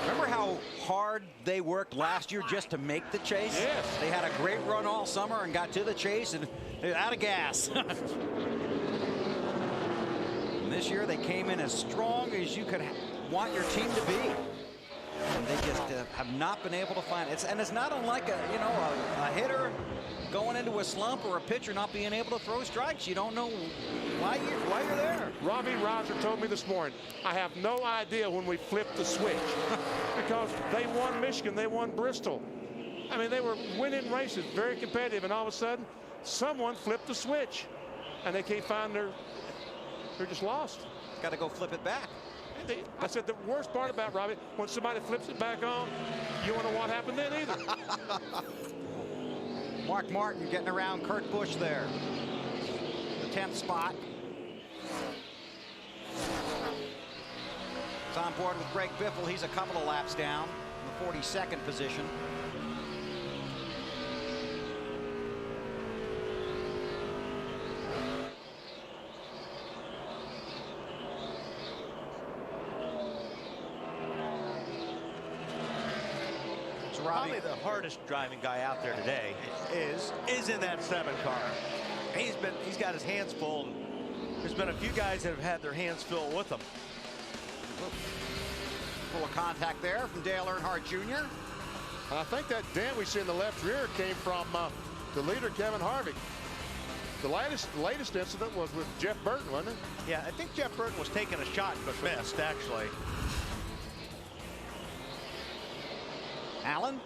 Remember how hard they worked last year just to make the chase? Yes. They had a great run all summer and got to the chase and they're out of gas. And this year they came in as strong as you could want your team to be. And they just have not been able to find it. And it's not unlike a hitter going into a slump or a pitcher not being able to throw strikes. You don't know why you're there. Robbie Roger told me this morning, I have no idea when we flipped the switch. Because they won Michigan, they won Bristol. I mean, they were winning races, very competitive, and all of a sudden, someone flipped the switch. And they can't find they're just lost. Got to go flip it back. I said the worst part about Robbie, when somebody flips it back on, you wonder what happened then either. Mark Martin getting around Kurt Busch there. The 10th spot. It's on board with Greg Biffle. He's a couple of laps down in the 42nd position. Probably the hardest driving guy out there today is in that 7 car. He's got his hands full. There's been a few guys that have had their hands full with him. Full of contact there from Dale Earnhardt Jr. And I think that dent we see in the left rear came from the leader, Kevin Harvick. The latest incident was with Jeff Burton, wasn't it? Yeah, I think Jeff Burton was taking a shot but missed, actually. Allen?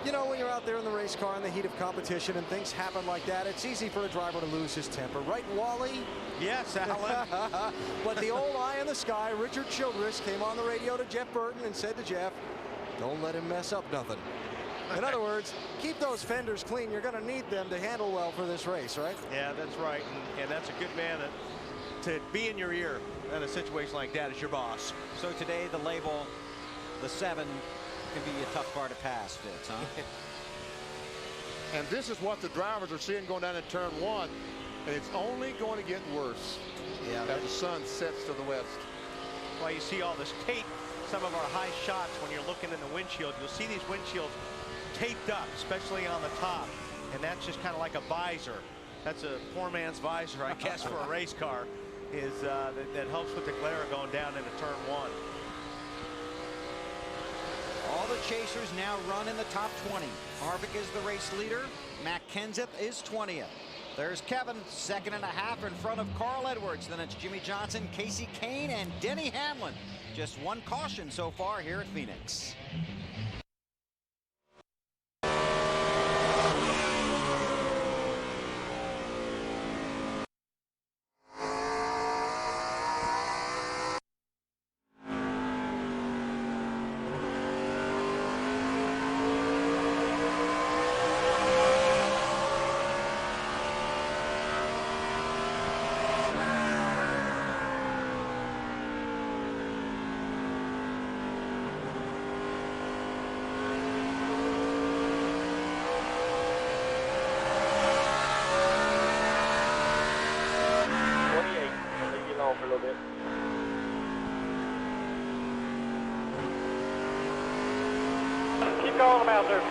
You know, when you're out there in the race car in the heat of competition and things happen like that, it's easy for a driver to lose his temper. Right, Wally? Yes, Alan. But the old eye in the sky, Richard Childress, came on the radio to Jeff Burton and said to Jeff, don't let him mess up nothing. In other words, keep those fenders clean. You're going to need them to handle well for this race, right? Yeah, that's right. And that's a good man to be in your ear in a situation like that as your boss. So today the label the 7 can be a tough car to pass, Fitz, huh? And this is what the drivers are seeing going down in turn 1, and it's only going to get worse as the sun sets to the west. Well, you see all this tape, some of our high shots when you're looking in the windshield, you'll see these windshields taped up, especially on the top, and that's just kind of like a visor. That's a poor man's visor, I guess, for a race car, is that helps with the glare going down into turn 1. All the chasers now run in the top 20. Harvick is the race leader. Matt Kenseth is 20th. There's Kevin, 2.5 in front of Carl Edwards. Then it's Jimmy Johnson, Casey Kane, and Denny Hamlin. Just one caution so far here at Phoenix. For a little bit. Keep calling them out there.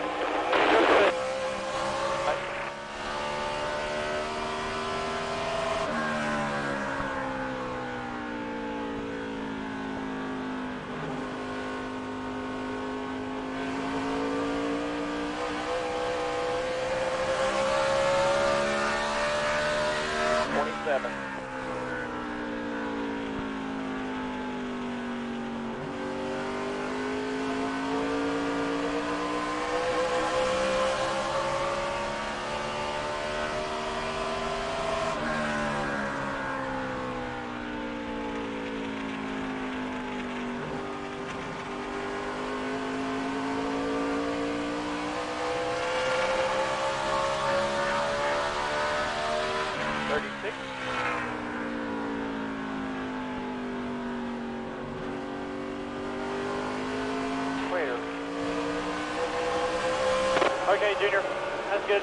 Okay, Junior, that's good.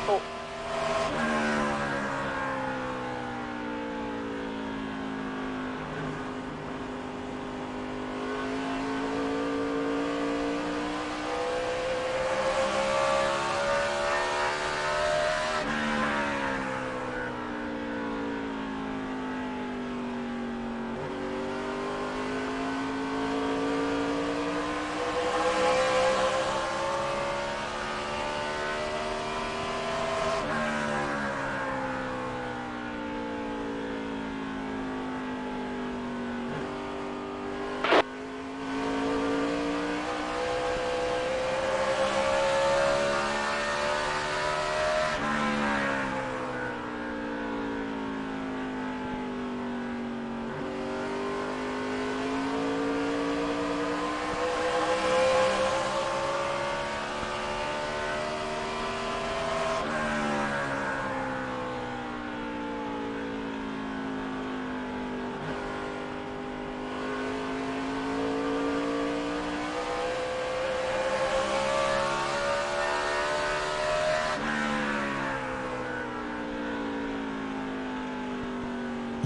Cool.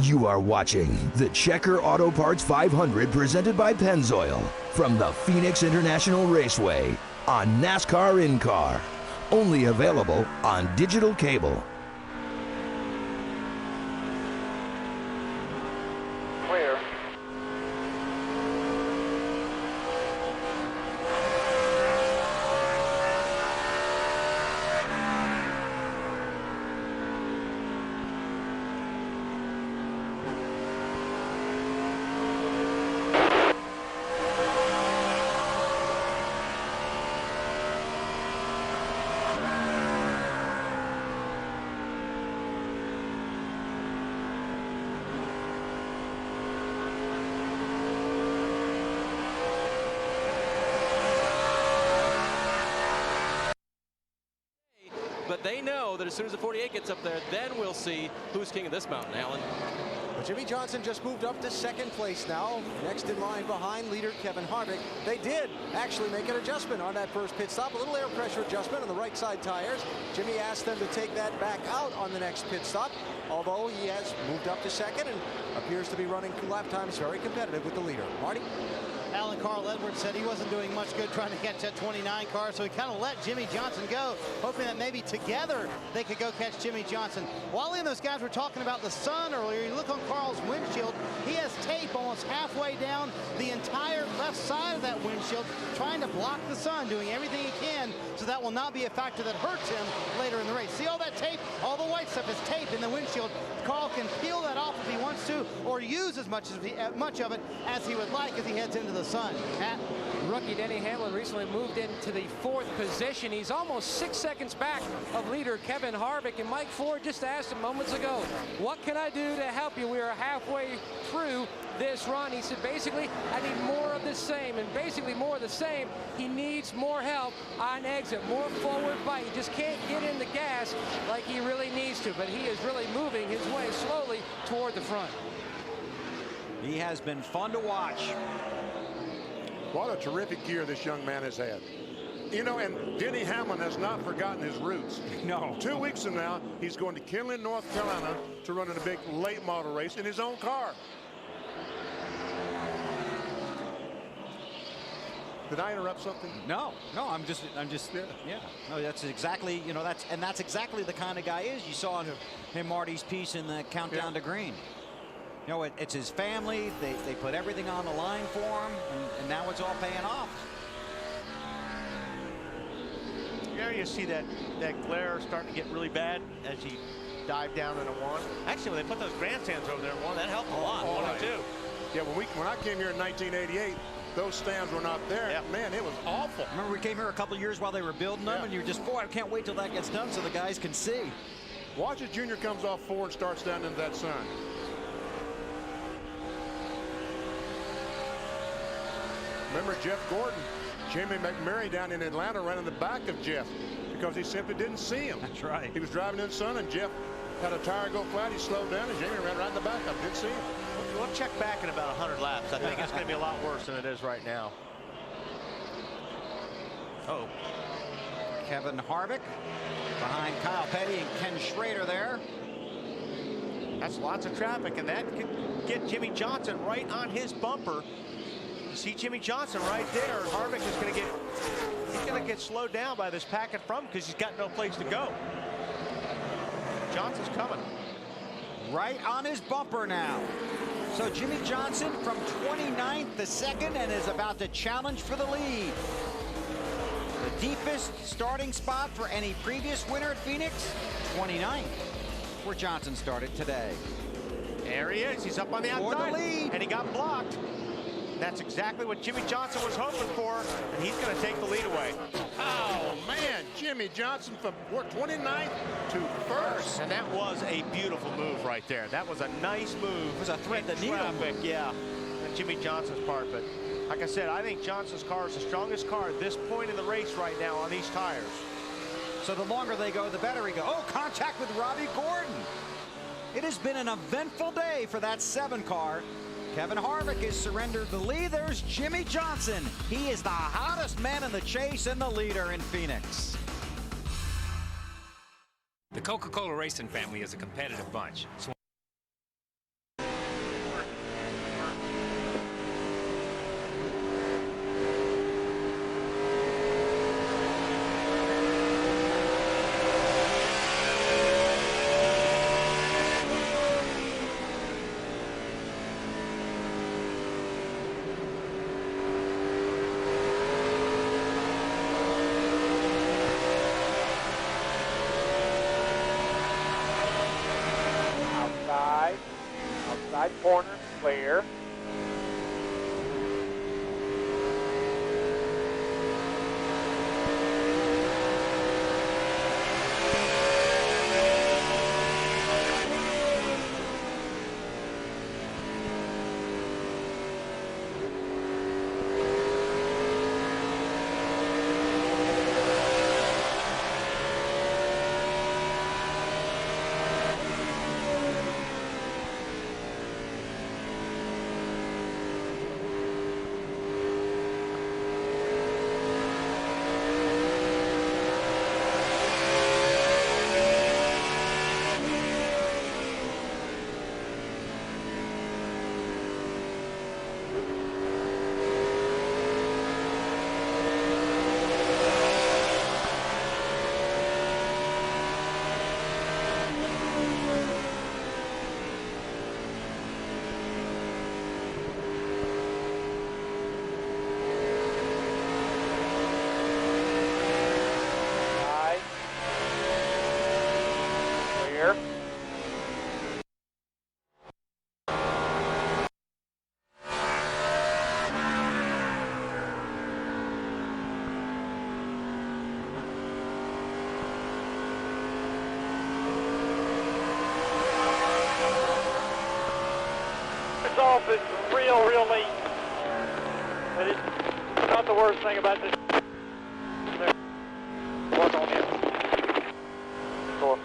You are watching the Checker Auto Parts 500 presented by Pennzoil from the Phoenix International Raceway on NASCAR In-Car. Only available on digital cable. Clear. But they know that as soon as the 48 gets up there, then we'll see who's king of this mountain, Alan. But Jimmy Johnson just moved up to second place now. Next in line behind leader Kevin Harvick. They did actually make an adjustment on that first pit stop. A little air pressure adjustment on the right side tires. Jimmy asked them to take that back out on the next pit stop. Although he has moved up to second and appears to be running lap times very competitive with the leader. Marty? Alan Carl Edwards said he wasn't doing much good trying to catch that 29 car, so he kind of let Jimmy Johnson go, hoping that maybe together they could go catch Jimmy Johnson. Wally and those guys were talking about the sun earlier. You look on Carl's windshield, he has tape almost halfway down the entire left side of that windshield, trying to block the sun, doing everything he can so that will not be a factor that hurts him later in the race. See all that tape? All the white stuff is tape in the windshield. Carl can peel that off if he wants to, or use as much of it as he would like as he heads into the sun. Pat? Rookie Denny Hamlin recently moved into the 4th position. He's almost 6 seconds back of leader Kevin Harvick. And Mike Ford just asked him moments ago, what can I do to help you? We are halfway through this run. He said, basically, I need more of the same. And basically more of the same, he needs more help on exit, more forward bite. He just can't get in the gas like he really needs to. But he is really moving his way slowly toward the front. He has been fun to watch. What a terrific year this young man has had. You know, and Denny Hamlin has not forgotten his roots. No. 2 weeks from now, he's going to Kinlan, North Carolina to run in a big late model race in his own car. Did I interrupt something? No, I'm just, yeah. No, that's exactly, you know, that's exactly the kind of guy he is. You saw him Marty's piece in the Countdown to Green. You know, it's his family. They put everything on the line for him, and now it's all paying off. There you see that glare starting to get really bad as he dived down into one. Actually, when they put those grandstands over there in one, that helped a lot. 1 and 2. Yeah, when I came here in 1988, those stands were not there. Yeah. Man, it was awful. Remember, we came here a couple of years while they were building them, and you're just, boy, I can't wait till that gets done so the guys can see. Watch as Junior comes off forward and starts down into that sun. Remember Jeff Gordon, Jamie McMurray down in Atlanta ran in the back of Jeff because he simply didn't see him. That's right. He was driving in the sun, and Jeff had a tire go flat. He slowed down, and Jamie ran right in the back of him. Didn't see him. We'll check back in about 100 laps. I think it's going to be a lot worse than it is right now. Oh. Kevin Harvick behind Kyle Petty and Ken Schrader there. That's lots of traffic, and that could get Jimmy Johnson right on his bumper. You see Jimmy Johnson right there. Harvick is going to get slowed down by this pack in front because he's got no place to go. Johnson's coming. Right on his bumper now. So Jimmy Johnson from 29th to 2nd and is about to challenge for the lead. The deepest starting spot for any previous winner at Phoenix, 29th, where Johnson started today. There he is. He's up on the outside, and he got blocked. That's exactly what Jimmy Johnson was hoping for, and he's going to take the lead away. Oh, man, Jimmy Johnson from 29th to 1st. And that was a beautiful move right there. That was a nice move. It was a thread the needle move. Yeah, on Jimmy Johnson's part. But like I said, I think Johnson's car is the strongest car at this point in the race right now on these tires. So the longer they go, the better he goes. Oh, contact with Robbie Gordon. It has been an eventful day for that 7 car. Kevin Harvick has surrendered the lead. There's Jimmy Johnson. He is the hottest man in the chase and the leader in Phoenix. The Coca-Cola Racing family is a competitive bunch. So corner clear. Clear. It's off. It's real late. But it's not the worst thing about this. Work on it. Cool.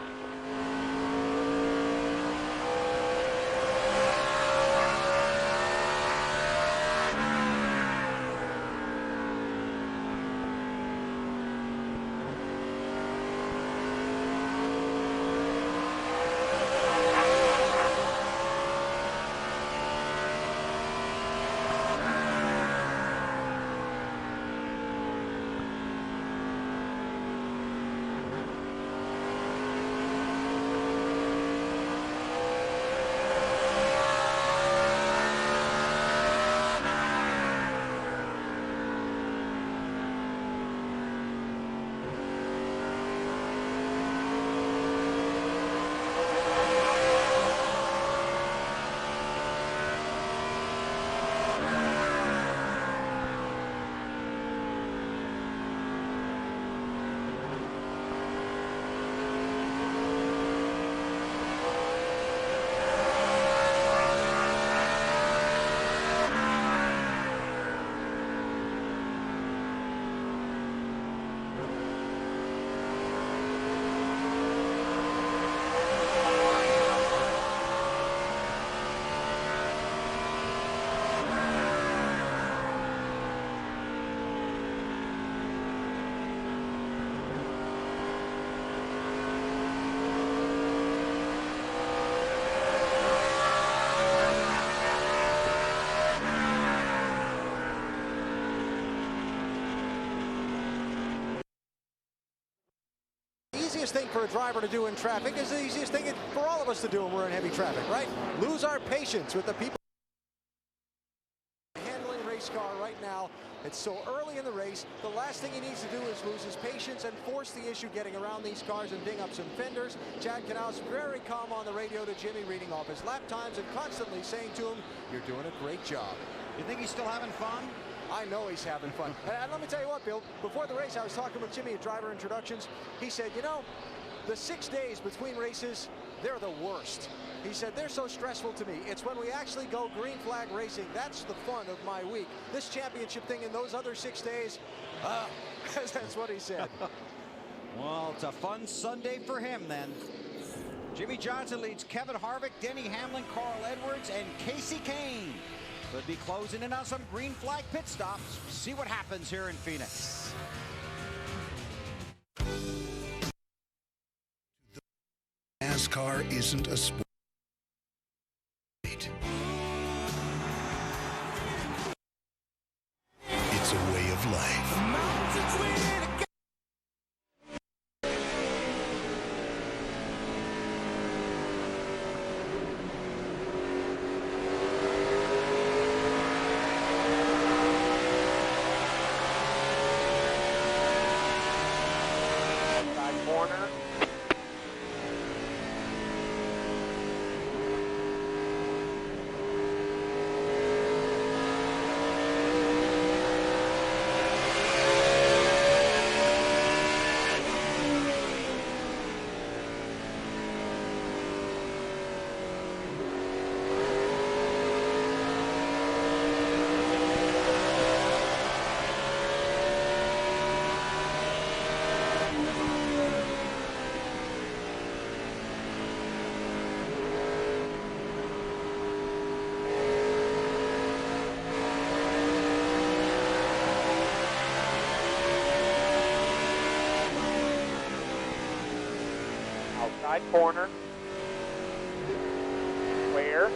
Easiest thing for a driver to do in traffic is the easiest thing for all of us to do when we're in heavy traffic, right? Lose our patience with the people handling race car right now. It's so early in the race. The last thing he needs to do is lose his patience and force the issue getting around these cars and ding up some fenders. Chad Canals very calm on the radio to Jimmy, reading off his lap times and constantly saying to him, "You're doing a great job." You think he's still having fun? I know he's having fun. And let me tell you what, Bill, before the race, I was talking with Jimmy at driver introductions. He said, you know, the 6 days between races, they're the worst. He said, they're so stressful to me. It's when we actually go green flag racing. That's the fun of my week. This championship thing in those other 6 days, that's what he said. Well, it's a fun Sunday for him then. Jimmy Johnson leads Kevin Harvick, Denny Hamlin, Carl Edwards, and Casey Kane. Could be closing in on some green flag pit stops. See what happens here in Phoenix. NASCAR isn't a sport. It's a way of life. Outside corner. Clear.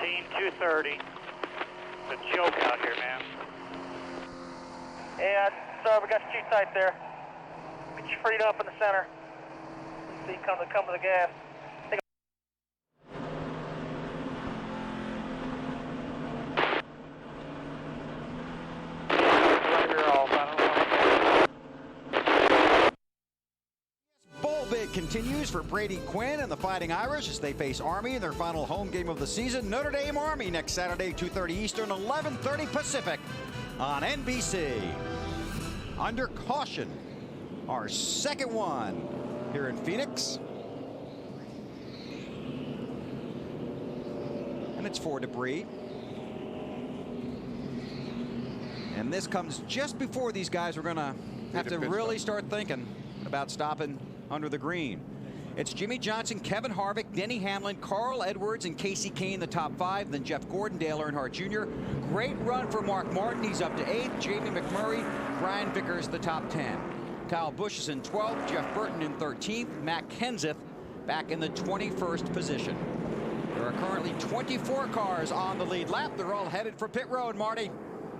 230. It's a joke out here, man. Yeah, sorry, we got you too tight there. Get you freed up in the center. See you come to the gas. Bowl bid continues for Brady Quinn and the Fighting Irish as they face Army in their final home game of the season. Notre Dame Army next Saturday, 2:30 Eastern, 11:30 Pacific on NBC. Under caution, our second one here in Phoenix. And it's for debris. And this comes just before these guys are going to have to really start thinking about stopping under the green. It's Jimmy Johnson, Kevin Harvick, Denny Hamlin, Carl Edwards, and Casey Kane, the top 5. Then Jeff Gordon, Dale Earnhardt Jr. Great run for Mark Martin. He's up to 8th. Jamie McMurray, Brian Vickers, the top 10. Kyle Busch is in 12th. Jeff Burton in 13th. Matt Kenseth back in the 21st position. There are currently 24 cars on the lead lap. They're all headed for pit road, Marty.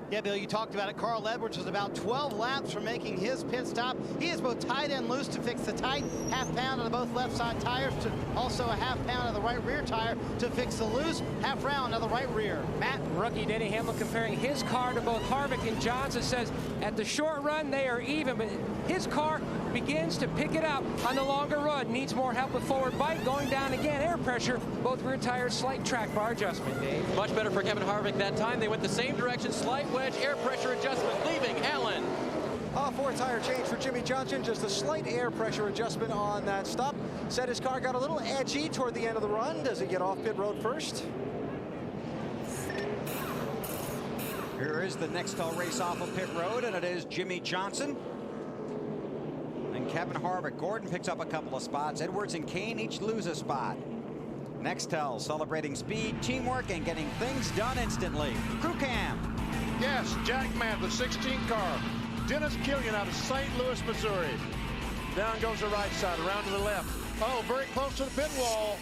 Yeah, Bill, you talked about it. Carl Edwards was about 12 laps from making his pit stop. He is both tight and loose to fix the tight, half pound on both left side tires, to also a half pound on the right rear tire to fix the loose, half round on the right rear. Matt, rookie Denny Hamlin comparing his car to both Harvick and Johnson, says at the short run they are even, but his car begins to pick it up on the longer run. Needs more help with forward bite, going down again, air pressure, both rear tires, slight track bar adjustment, Dave. Much better for Kevin Harvick that time. They went the same direction, slight wedge, air pressure adjustment, leaving Allen. Fourth tire change for Jimmy Johnson, just a slight air pressure adjustment on that stop. Said his car got a little edgy toward the end of the run. Does he get off pit road first? Here is the next race off of pit road, and it is Jimmy Johnson and Kevin Harvick. Gordon picks up a couple of spots. Edwards and Kane each lose a spot. Nextel celebrating speed, teamwork, and getting things done instantly. Crew cam. Yes, Jack Matt, the 16 car. Dennis Killian out of St. Louis, Missouri. Down goes the right side, around to the left. Oh, very close to the pit wall.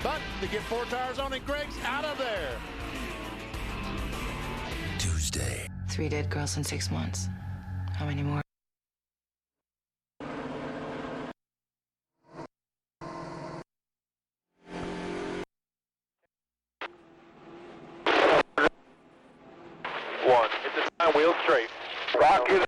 But to get 4 tires on it, Greg's out of there. Tuesday. 3 dead girls in 6 months. How many more? Wheel straight. Rocket.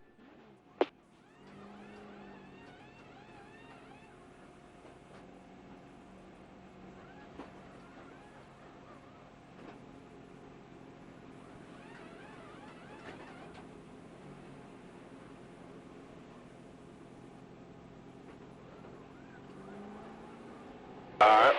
All right.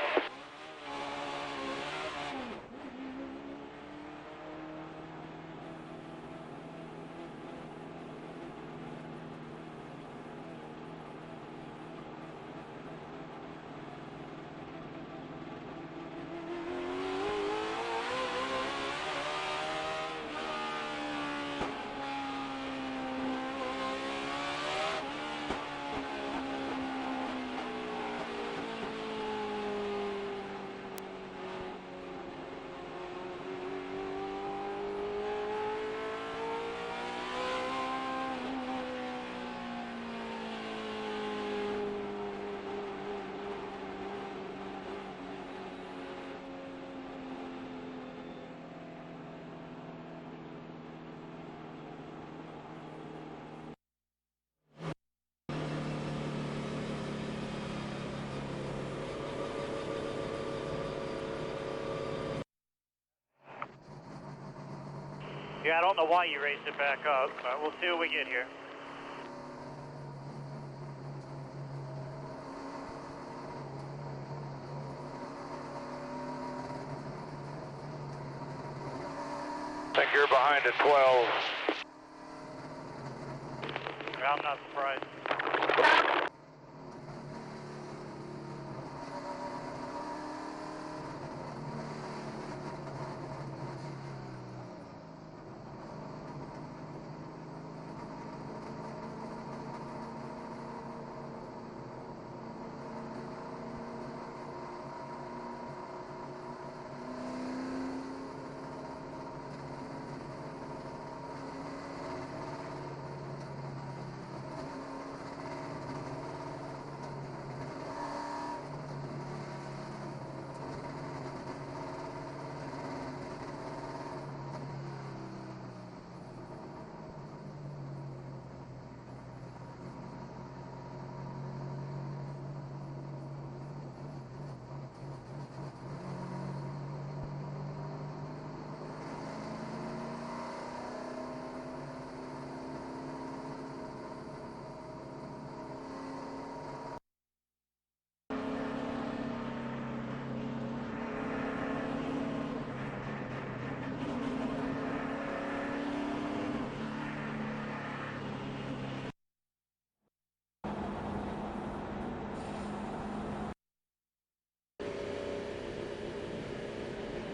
Yeah, I don't know why you raised it back up, but we'll see what we get here. I think you're behind at 12. I'm not surprised.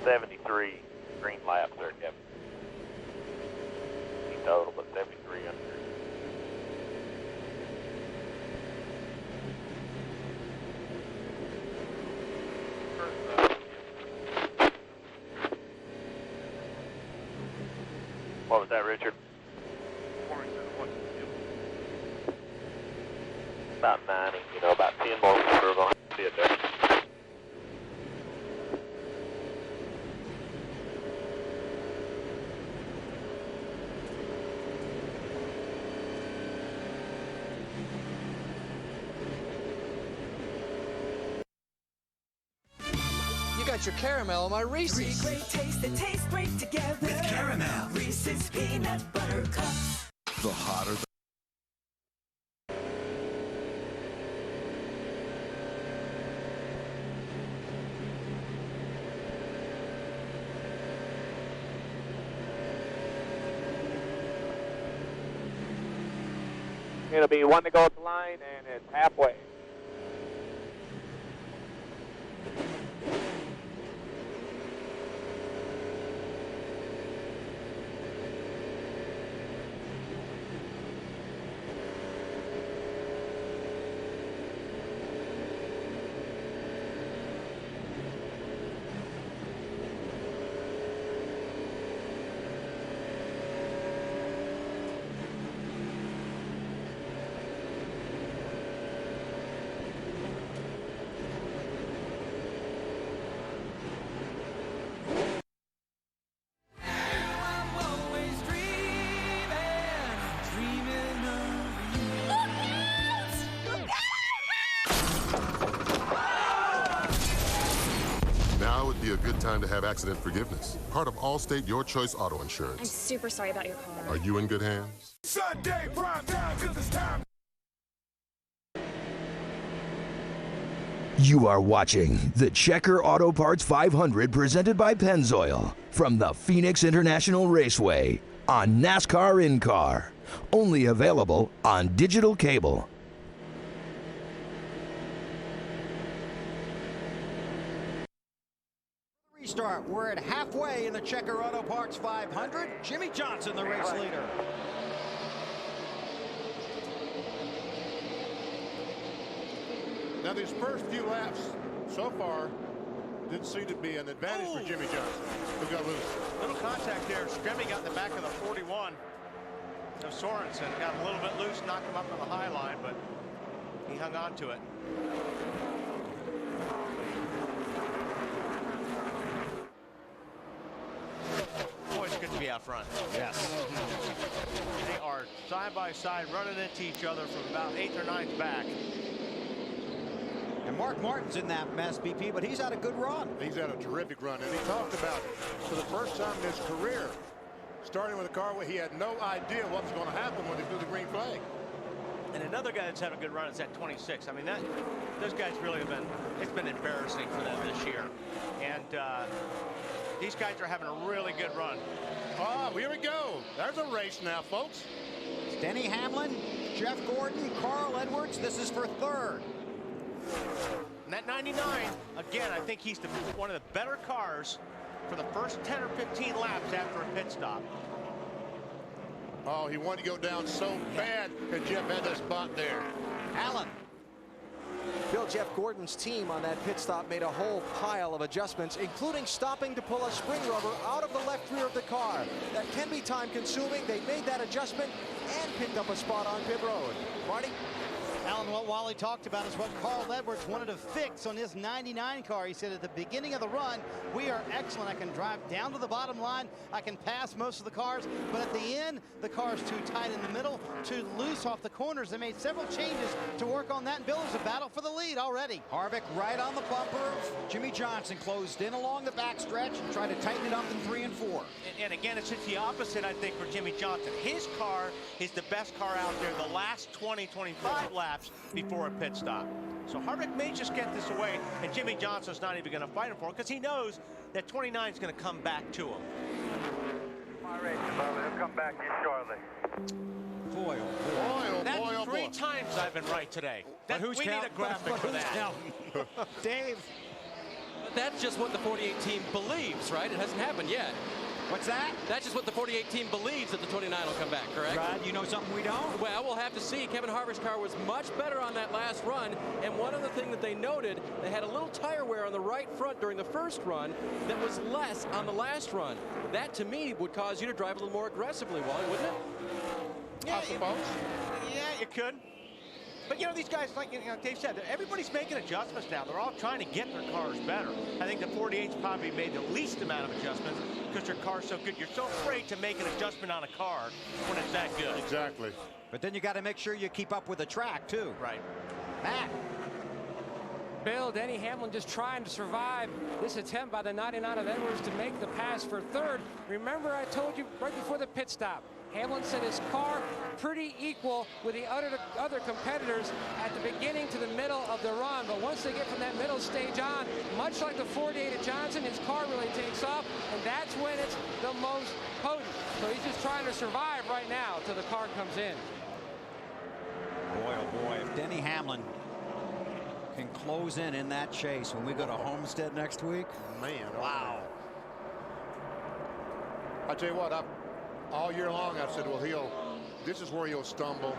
73 green laps there, Kevin. He total, but 73 under. What was that, Richard? About 90, you know, about 10 more quarters on it there. You got your caramel on my Reese's. Three great tastes that taste great together. With caramel. Reese's Peanut Butter Cups. The hotter the It'll be one to go at the line, and it's halfway. Now would be a good time to have accident forgiveness. Part of Allstate Your Choice Auto Insurance. I'm super sorry about your car. Are you in good hands? Sunday prime time, 'cause it's time. You are watching the Checker Auto Parts 500 presented by Pennzoil from the Phoenix International Raceway on NASCAR In-Car. Only available on digital cable. Restart. We're at halfway in the Checker Auto Parts 500. Jimmy Johnson, the race leader. Now, these first few laps so far didn't seem to be an advantage for Jimmy Johnson, who got loose. Little contact there. Stremme got in the back of the 41 of Sorensen. Got a little bit loose, knocked him up on the high line, but he hung on to it. Boy, it's good to be out front. Yes. They are side by side running into each other from about 8th or 9th back. And Mark Martin's in that mess, BP, but he's had a good run. He's had a terrific run, and he talked about it. For the first time in his career, starting with a car where he had no idea what was going to happen when they threw the green flag. And another guy that's had a good run is at 26. I mean, those guys really have been, it's been embarrassing for them this year. And these guys are having a really good run. Oh, here we go. There's a race now, folks. It's Denny Hamlin, Jeff Gordon, Carl Edwards. This is for third. And that 99, again, I think he's one of the better cars for the first 10 or 15 laps after a pit stop. Oh, he wanted to go down so bad that Jeff had that spot there. Allen. Bill, Jeff Gordon's team on that pit stop made a whole pile of adjustments, including stopping to pull a spring rubber out of the left rear of the car. That can be time consuming. They made that adjustment and picked up a spot on pit road. Marty? Alan, what Wally talked about is what Carl Edwards wanted to fix on his 99 car. He said at the beginning of the run, we are excellent. I can drive down to the bottom line. I can pass most of the cars. But at the end, the car is too tight in the middle, too loose off the corners. They made several changes to work on that. And Bill, is a battle for the lead already. Harvick right on the bumper. Jimmy Johnson closed in along the backstretch and tried to tighten it up in 3 and 4. And again, it's just the opposite, I think, for Jimmy Johnson. His car is the best car out there the last 20, 25 laps before a pit stop. So Harvick may just get this away, and Jimmy Johnson's not even going to fight him for it because he knows that 29 is going to come back to him. My race, Bubba. He'll come back to you shortly. Boy, oh boy. That's 3 times I've been right today. But who's we counting? need a graphic for that. Dave. that's just what the 48 team believes, right? It hasn't happened yet. What's that? That's just what the 48 team believes, that the 29 will come back, correct? Brad, you know something we don't? Well, we'll have to see. Kevin Harvick's car was much better on that last run, and one other thing that they noted, they had a little tire wear on the right front during the first run that was less on the last run. That, to me, would cause you to drive a little more aggressively, Wally, wouldn't it? Yeah, I suppose. Yeah, you could. But, you know, these guys, like Dave said, everybody's making adjustments now. They're all trying to get their cars better. I think the 48's probably made the least amount of adjustments because their car's so good. You're so afraid to make an adjustment on a car when it's that good. Exactly. But then you got to make sure you keep up with the track, too. Right. Matt. Bill, Denny Hamlin just trying to survive this attempt by the 99 of Edwards to make the pass for third. Remember, I told you right before the pit stop, Hamlin said his car pretty equal with the other competitors at the beginning to the middle of the run. But once they get from that middle stage on, much like the 48 at Johnson, his car really takes off, and that's when it's the most potent. So he's just trying to survive right now till the car comes in. Boy, oh boy, if Denny Hamlin can close in that chase when we go to Homestead next week. Man, wow. I tell you what, all year long I said, well, this is where he'll stumble.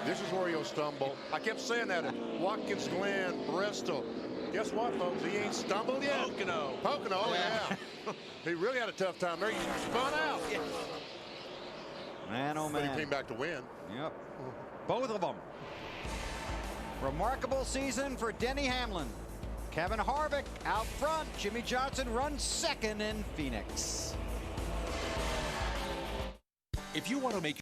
This is where he'll stumble. I kept saying that at Watkins Glen, Bristol. Guess what, folks? He ain't stumbled yet. Pocono. Pocono, yeah. He really had a tough time there. He spun out. Yeah. Man, oh man. But he came back to win. Yep. Both of them. Remarkable season for Denny Hamlin. Kevin Harvick out front. Jimmy Johnson runs second in Phoenix. If you want to make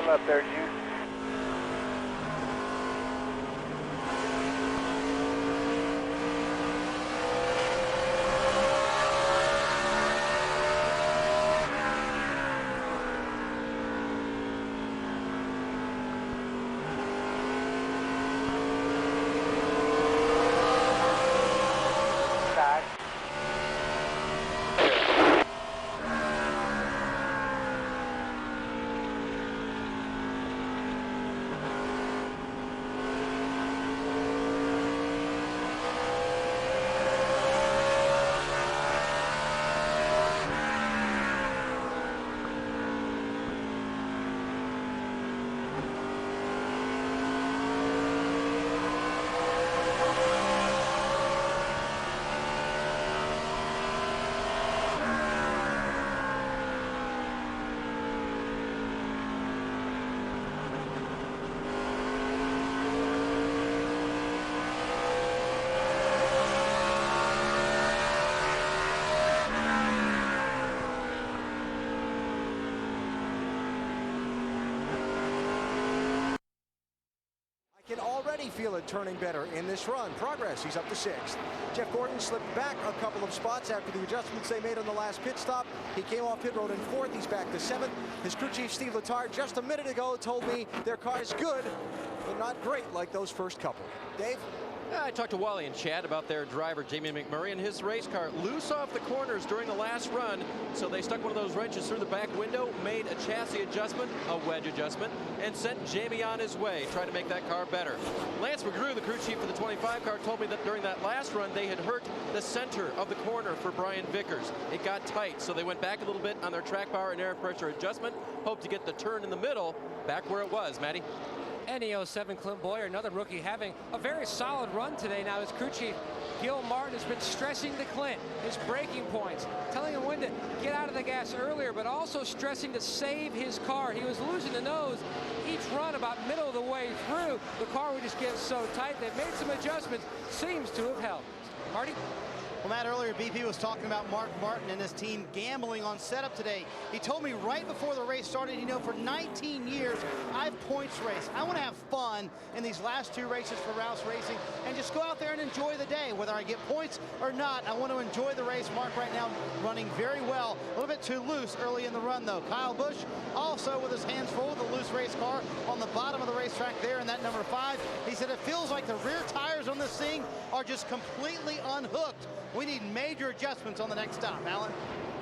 up there, Juice. Can already feel it turning better in this run. Progress, he's up to 6th. Jeff Gordon slipped back a couple of spots after the adjustments they made on the last pit stop. He came off pit road in 4th. He's back to 7th. His crew chief, Steve Letarte, just a minute ago told me their car is good, but not great like those first couple. Dave? I talked to Wally and Chad about their driver, Jamie McMurray, and his race car loose off the corners during the last run. So they stuck one of those wrenches through the back window, made a chassis adjustment, a wedge adjustment, and sent Jamie on his way, trying to make that car better. Lance McGrew, the crew chief for the 25 car, told me that during that last run, they had hurt the center of the corner for Brian Vickers. It got tight, so they went back a little bit on their track power and air pressure adjustment, hoped to get the turn in the middle back where it was. Matty? NE07 Clint Boyer, another rookie, having a very solid run today. Now his crew chief, Gil Martin, has been stressing to Clint his braking points, telling him when to get out of the gas earlier, but also stressing to save his car. He was losing the nose each run about middle of the way through. The car would just get so tight. They've made some adjustments. Seems to have helped. Marty? Well, Matt, earlier BP was talking about Mark Martin and his team gambling on setup today. He told me right before the race started, you know, for 19 years, I've points raced. I want to have fun in these last 2 races for Rouse Racing and just go out there and enjoy the day. Whether I get points or not, I want to enjoy the race. Mark right now running very well. A little bit too loose early in the run, though. Kyle Busch also with his hands full with a loose race car on the bottom of the racetrack there in that number 5. He said it feels like the rear tires on this thing are just completely unhooked. We need major adjustments on the next stop. Alan?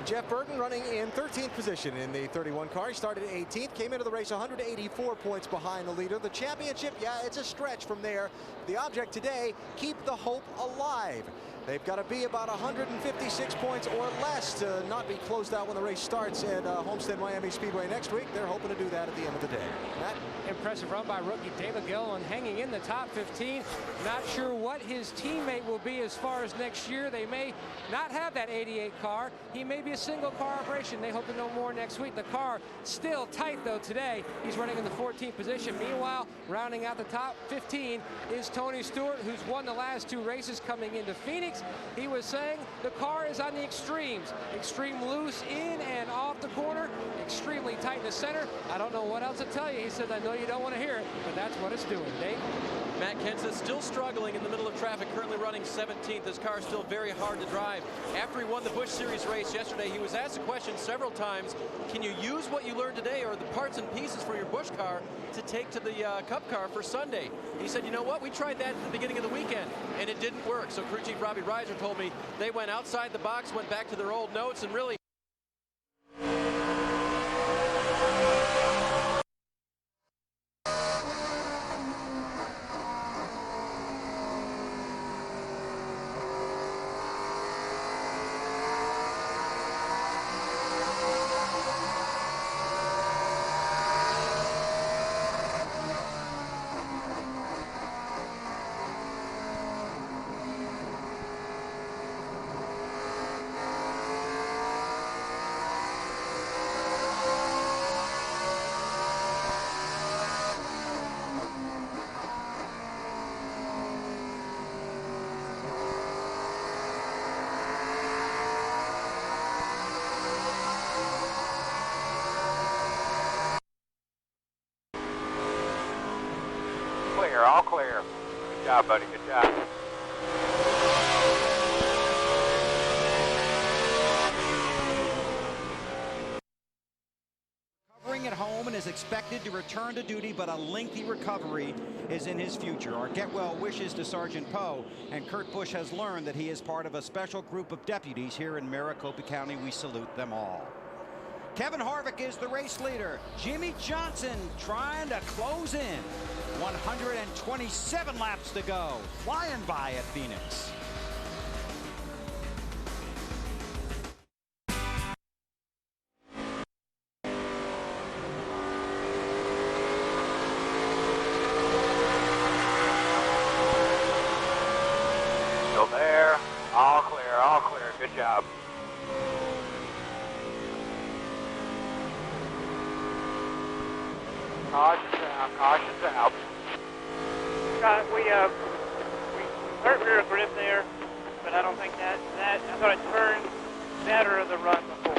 Jeff Burton running in 13th position in the 31 car. He started 18th, came into the race 184 points behind the leader. The championship, yeah, it's a stretch from there. The object today, keep the hope alive. They've got to be about 156 points or less to not be closed out when the race starts at Homestead Miami Speedway next week. They're hoping to do that at the end of the day. Matt? Impressive run by rookie David Gilliland, hanging in the top 15. Not sure what his teammate will be as far as next year. They may not have that 88 car. He may be a single car operation. They hope to know more next week. The car still tight, though, today. He's running in the 14th position. Meanwhile, rounding out the top 15 is Tony Stewart, who's won the last 2 races coming into Phoenix. He was saying the car is on the extremes. Extreme loose in and off the corner, extremely tight in the center. I don't know what else to tell you. He said, I know you don't want to hear it, but that's what it's doing. Dave? Matt Kenseth still struggling in the middle of traffic, currently running 17th. His car is still very hard to drive. After he won the Busch Series race yesterday, he was asked a question several times, can you use what you learned today or the parts and pieces for your Busch car to take to the Cup car for Sunday? He said, you know what, we tried that at the beginning of the weekend, and it didn't work. So crew chief Robbie Reiser told me they went outside the box, went back to their old notes, and really clear, all clear. Good job, buddy, good job. Recovering at home and is expected to return to duty, but a lengthy recovery is in his future. Our get well wishes to Sergeant Poe, and Kurt Busch has learned that he is part of a special group of deputies here in Maricopa County. We salute them all. Kevin Harvick is the race leader. Jimmy Johnson trying to close in. 127 laps to go. Flying by at Phoenix. Still there. All clear, all clear. Good job. Caution's out. Scott, we hurt rear grip there, but I don't think that I thought it turned better the run before.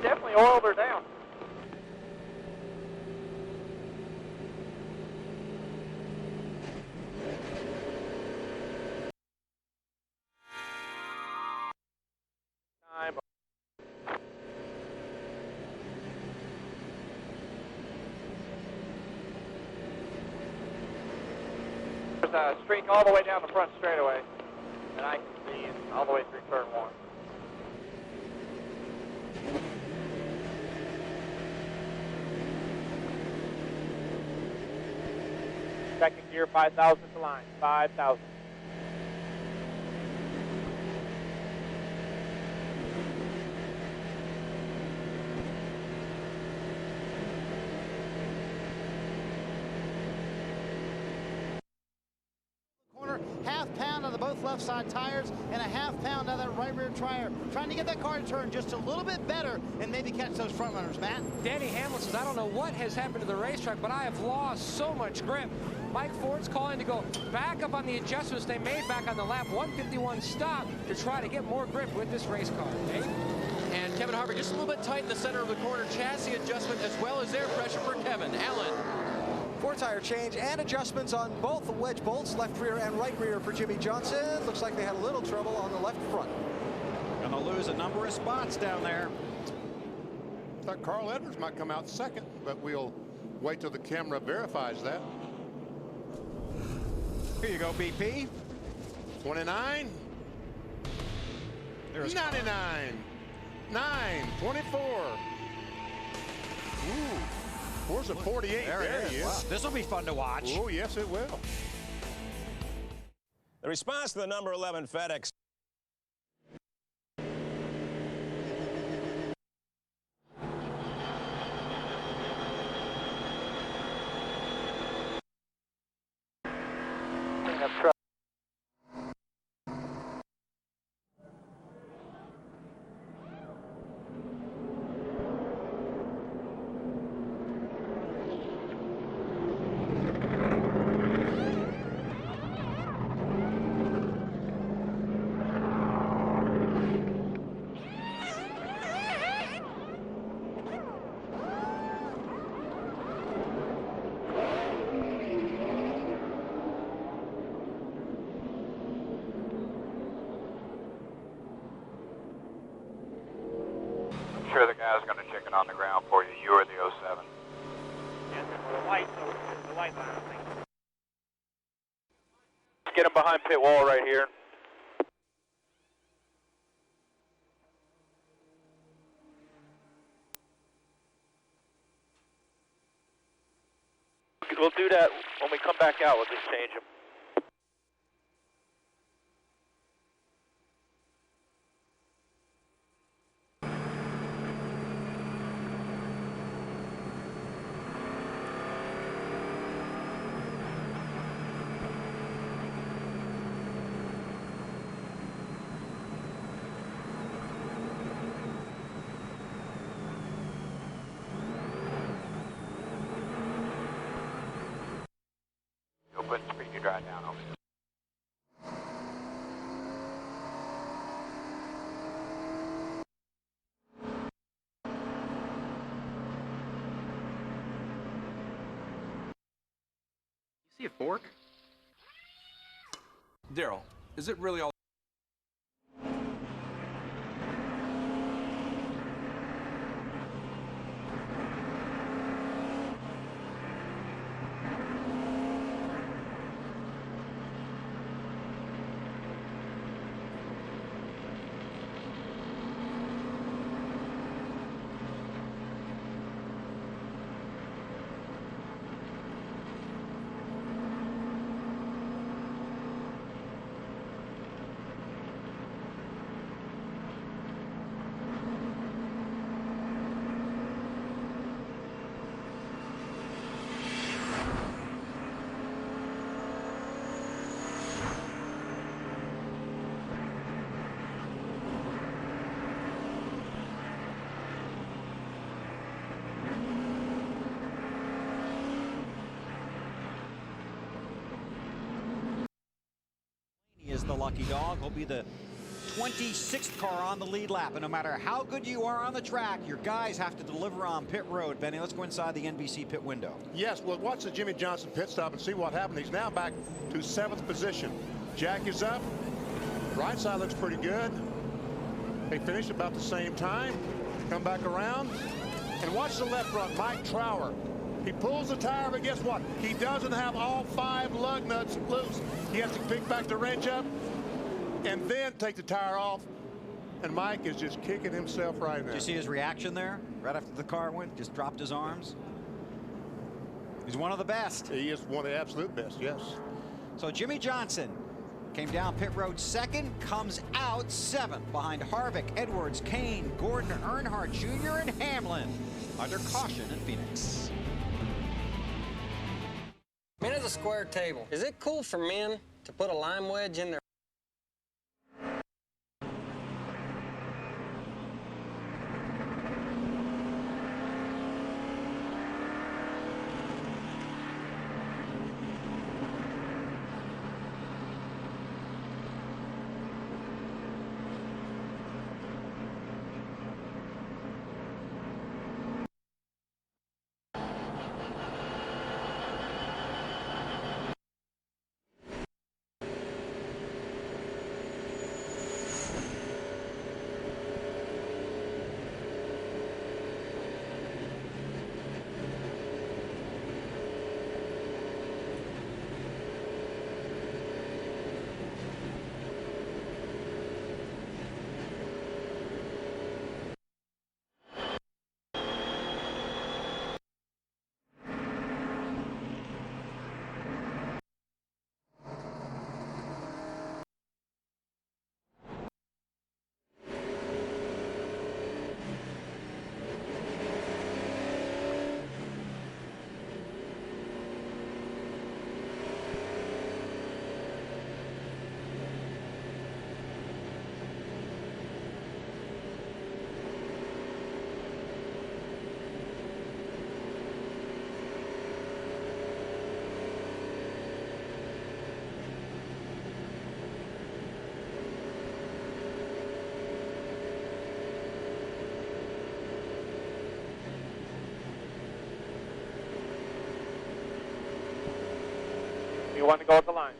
Definitely oiled her down. Time. There's a streak all the way down the front straightaway, and I can see it all the way through turn one. Second gear, 5,000 to line, 5,000. Corner, half pound on the both left side tires and a half pound on that right rear tire. Trying to get that car to turn just a little bit better and maybe catch those front runners, Matt. Danny Hamlin says, I don't know what has happened to the racetrack, but I have lost so much grip. Mike Ford's calling to go back up on the adjustments they made back on the lap 151 stop to try to get more grip with this race car. Dave? And Kevin Harvick just a little bit tight in the center of the corner. Chassis adjustment as well as air pressure for Kevin. Alan. 4-tire change and adjustments on both the wedge bolts, left rear and right rear for Jimmy Johnson. Looks like they had a little trouble on the left front. Gonna lose a number of spots down there. Thought Carl Edwards might come out second, but we'll wait till the camera verifies that. Here you go, BP. 29. There's 99. 9. 24. Ooh. Where's the 48? There he is. Wow. This will be fun to watch. Oh, yes, it will. The response to the number 11 FedEx. Sure the guy's going to chicken on the ground for you. You or the 07. Yeah, the white line, I think. Let's get him behind pit wall right here. We'll do that when we come back out. We'll just change him. dry down, over. You see a fork? Daryl, is it really all? Is the lucky dog. He'll be the 26th car on the lead lap. And no matter how good you are on the track, your guys have to deliver on pit road. Benny, let's go inside the NBC pit window. Yes, well, watch the Jimmy Johnson pit stop and see what happened. He's now back to 7th position. Jack is up. Right side looks pretty good. They finished about the same time. Come back around. And watch the left front, Mike Trower. He pulls the tire, but guess what? He doesn't have all 5 lug nuts loose. He has to pick back the wrench up and then take the tire off. And Mike is just kicking himself right now. Did you see his reaction there? Right after the car went, just dropped his arms. He's one of the best. He is one of the absolute best, yes. So Jimmy Johnson came down pit road 2nd, comes out 7th behind Harvick, Edwards, Kane, Gordon, Earnhardt Jr., and Hamlin under caution in Phoenix. Men is a square table. Is it cool for men to put a lime wedge in their... You want to go at the line.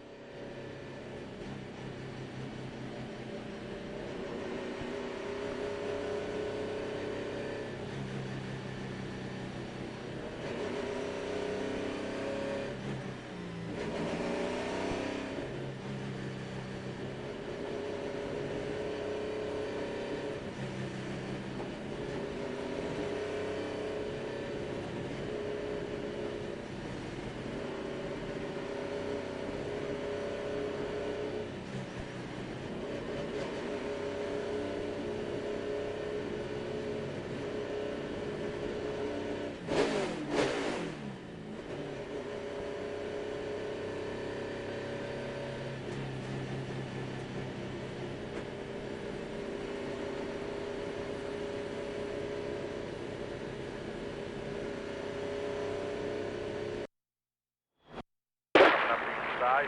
high.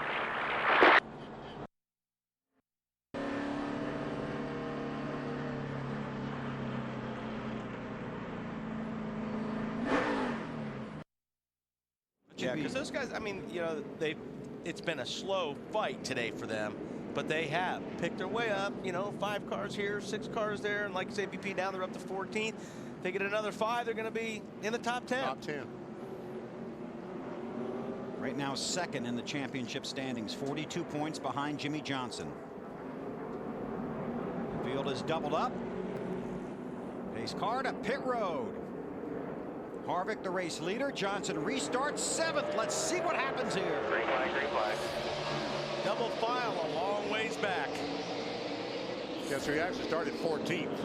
Yeah, because those guys, I mean, you know, it's been a slow fight today for them, but they have picked their way up, you know, 5 cars here, 6 cars there, and like say BP down, they're up to 14th. They get another 5, they're going to be in the top 10. Top 10. Right now, second in the championship standings, 42 points behind Jimmy Johnson. The field is doubled up. Pace car to pit road. Harvick, the race leader. Johnson restarts 7th. Let's see what happens here. Green flag, green flag. Double file a long ways back. Yeah, so he actually started 14th.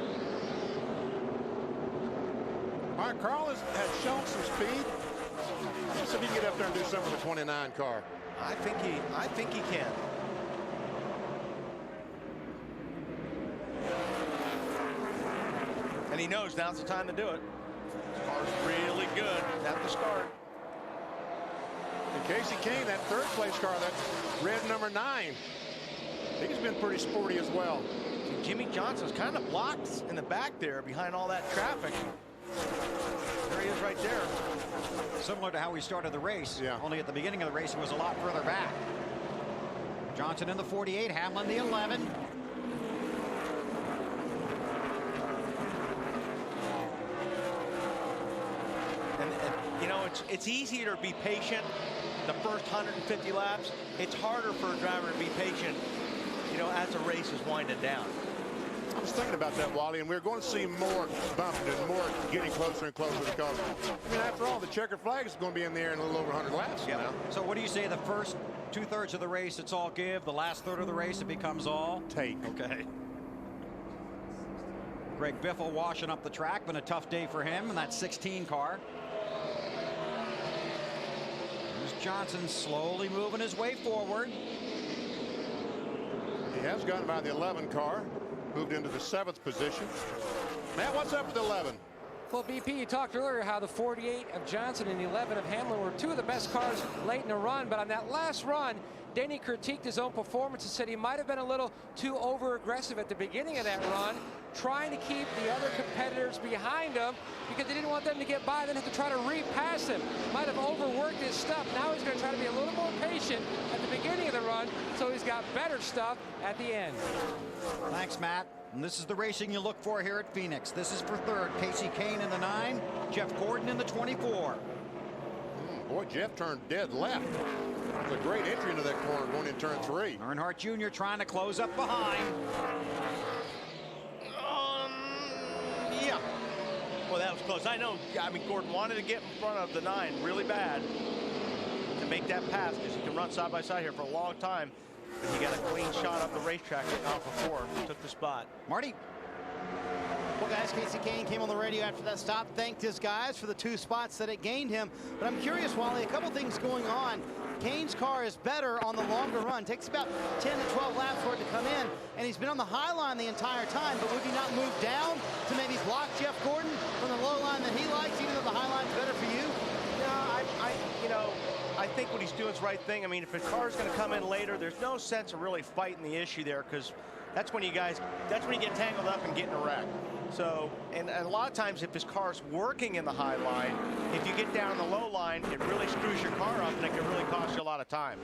All right, Carl has shown some speed. Let's see if he can get up there and do something with the 29 car. I think he can. And he knows now's the time to do it. This car's really good at the start. And Casey Kane, that 3rd place car, that red number 9, he's been pretty sporty as well. Jimmy Johnson's kind of blocked in the back there behind all that traffic. There he is right there. Similar to how we started the race. Yeah. Only at the beginning of the race, it was a lot further back. Johnson in the 48, Hamlin the 11. And you know, it's easier to be patient the first 150 laps. It's harder for a driver to be patient, you know, as the race is winding down. I was thinking about that, Wally, and we're going to see more bumping and more getting closer and closer because, I mean, after all, the checkered flag is going to be in the air in a little over 100 laps. Yeah. You know? So what do you say, the first 2/3 of the race, it's all give. The last third of the race, it becomes all take. Okay. Greg Biffle washing up the track. Been a tough day for him in that 16 car. There's Johnson slowly moving his way forward. He has gotten by the 11 car. Moved into the 7th position. Matt, what's up with 11? Well, BP, you talked earlier how the 48 of Johnson and the 11 of Hamlin were 2 of the best cars late in the run, but on that last run, Denny critiqued his own performance and said he might have been a little too over-aggressive at the beginning of that run, trying to keep the other competitors behind him because he didn't want them to get by, then have to try to repass him. Might have overworked his stuff. Now he's going to try to be a little more patient at the beginning of the run, so he's got better stuff at the end. Thanks, Matt. And this is the racing you look for here at Phoenix. This is for 3rd. Casey Kane in the 9. Jeff Gordon in the 24. Boy, Jeff turned dead left. It was a great entry into that corner going in turn 3. Earnhardt Jr. trying to close up behind. Yeah. Well, that was close. I know. I mean, Gordon wanted to get in front of the 9 really bad to make that pass because he can run side by side here for a long time. But he got a clean shot up the racetrack out before. Took the spot. Marty. Well, guys, Casey Kane came on the radio after that stop, thanked his guys for the 2 spots that it gained him. But I'm curious, Wally, a couple things going on. Kane's car is better on the longer run. Takes about 10 to 12 laps for it to come in, and he's been on the high line the entire time. But would he not move down to maybe block Jeff Gordon from the low line that he likes, even though the high line's better for you? You know, I think what he's doing is the right thing. I mean, if his car's going to come in later, there's no sense of really fighting the issue there because that's when you get tangled up and get in a wreck. So, and a lot of times if his car's working in the high line, if you get down in the low line, it really screws your car up and it can really cost you a lot of time.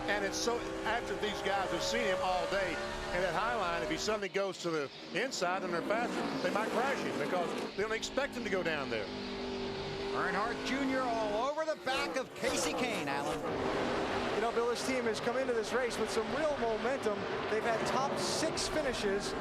And it's so, after these guys have seen him all day in that high line, if he suddenly goes to the inside and they're faster, they might crash him because they don't expect him to go down there. Earnhardt Jr. all over the back of Casey Kane, Alan. You know, Bill, this team has come into this race with some real momentum. They've had top 6 finishes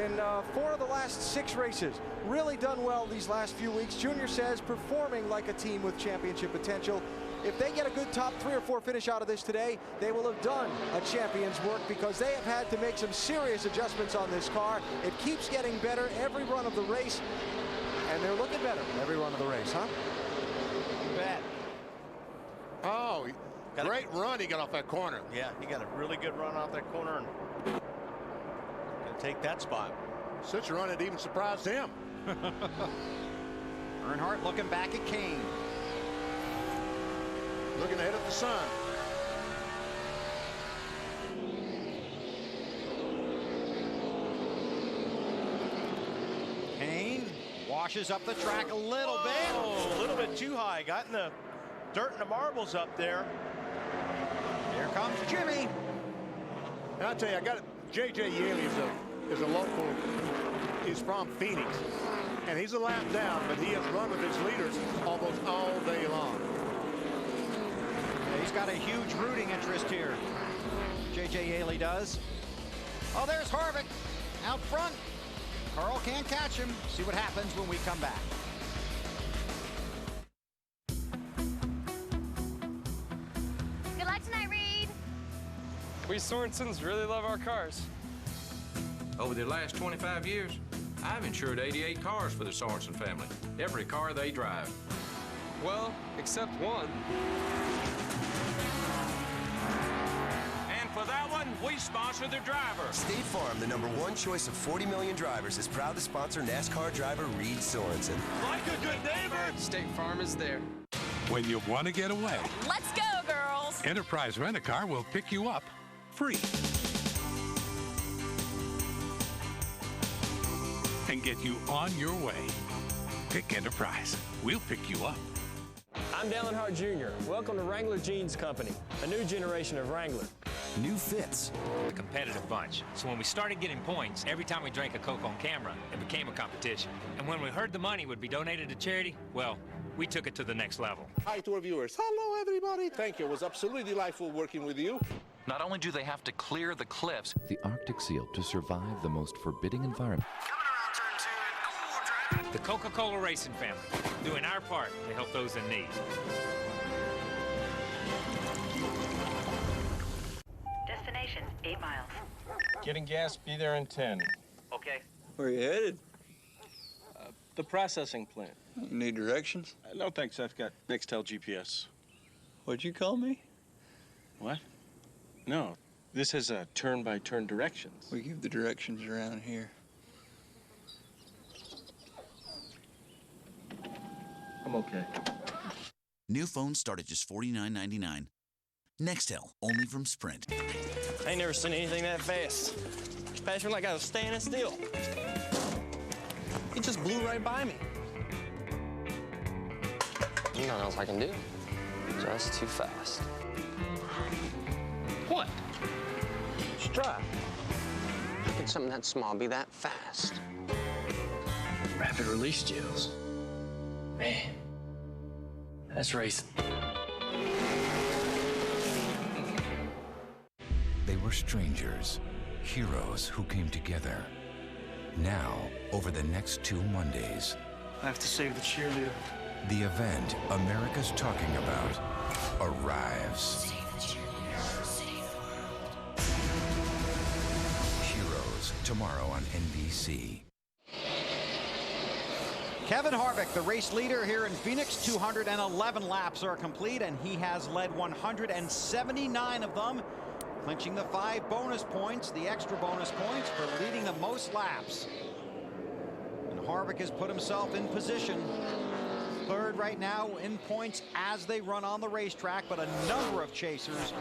in 4 of the last 6 races. Really done well these last few weeks. Junior says performing like a team with championship potential. If they get a good top 3 or 4 finish out of this today, they will have done a champion's work because they have had to make some serious adjustments on this car. It keeps getting better every run of the race, and they're looking better every run of the race, huh? Bad. Oh, great run he got off that corner. Yeah, he got a really good run off that corner and gonna take that spot. Such a run it even surprised him. Earnhardt looking back at Kane. Looking ahead of the sun. Washes up the track a little bit. Oh, a little bit too high. Got in the dirt and the marbles up there. Here comes Jimmy. And I'll tell you, I got it. J.J. Yaley is a local. He's from Phoenix. And he's a lap down, but he has run with his leaders almost all day long. Yeah, he's got a huge rooting interest here. J.J. Yaley does. Oh, there's Harvick out front. Carl can't catch him. See what happens when we come back. Good luck tonight, Reed. We Sorensens really love our cars. Over the last 25 years, I've insured 88 cars for the Sorensen family. Every car they drive. Well, except one. And for that one, we sponsor the driver. State Farm, the #1 choice of 40 million drivers, is proud to sponsor NASCAR driver Reed Sorensen. Like a good neighbor, State Farm is there. When you want to get away, Let's go, girls. Enterprise Rent-A-Car will pick you up free and get you on your way. Pick Enterprise. We'll pick you up. I'm Dallin Hart Jr. Welcome to Wrangler Jeans Company, a new generation of Wrangler. New fits. A competitive bunch. So when we started getting points, every time we drank a Coke on camera, it became a competition. And when we heard the money would be donated to charity, well, we took it to the next level. Hi to our viewers. Hello, everybody. Thank you. It was absolutely delightful working with you. Not only do they have to clear the cliffs, the Arctic seal to survive the most forbidding environment. The Coca-Cola Racing family, doing our part to help those in need. Destination, 8 miles. Getting gas, be there in 10. Okay. Where are you headed? The processing plant. You need directions? No, thanks. I've got Nextel GPS. What'd you call me? What? No, this has turn-by-turn directions. We give the directions around here. I'm okay. New phones start at just $49.99. Nextel, only from Sprint. I ain't never seen anything that fast. Passed me like I was standing still. It just blew right by me. You know what else I can do? Just too fast. What? Just drive. How can something that small be that fast? Rapid release gels. Man, that's racing. They were strangers, heroes who came together. Now, over the next 2 Mondays, I have to save the cheerleader. the event America's talking about arrives. Heroes, tomorrow on NBC. Kevin Harvick, the race leader here in Phoenix. 211 laps are complete, and he has led 179 of them, clinching the 5 bonus points, the extra bonus points for leading the most laps. And Harvick has put himself in position. Third right now in points as they run on the racetrack, but a number of chasers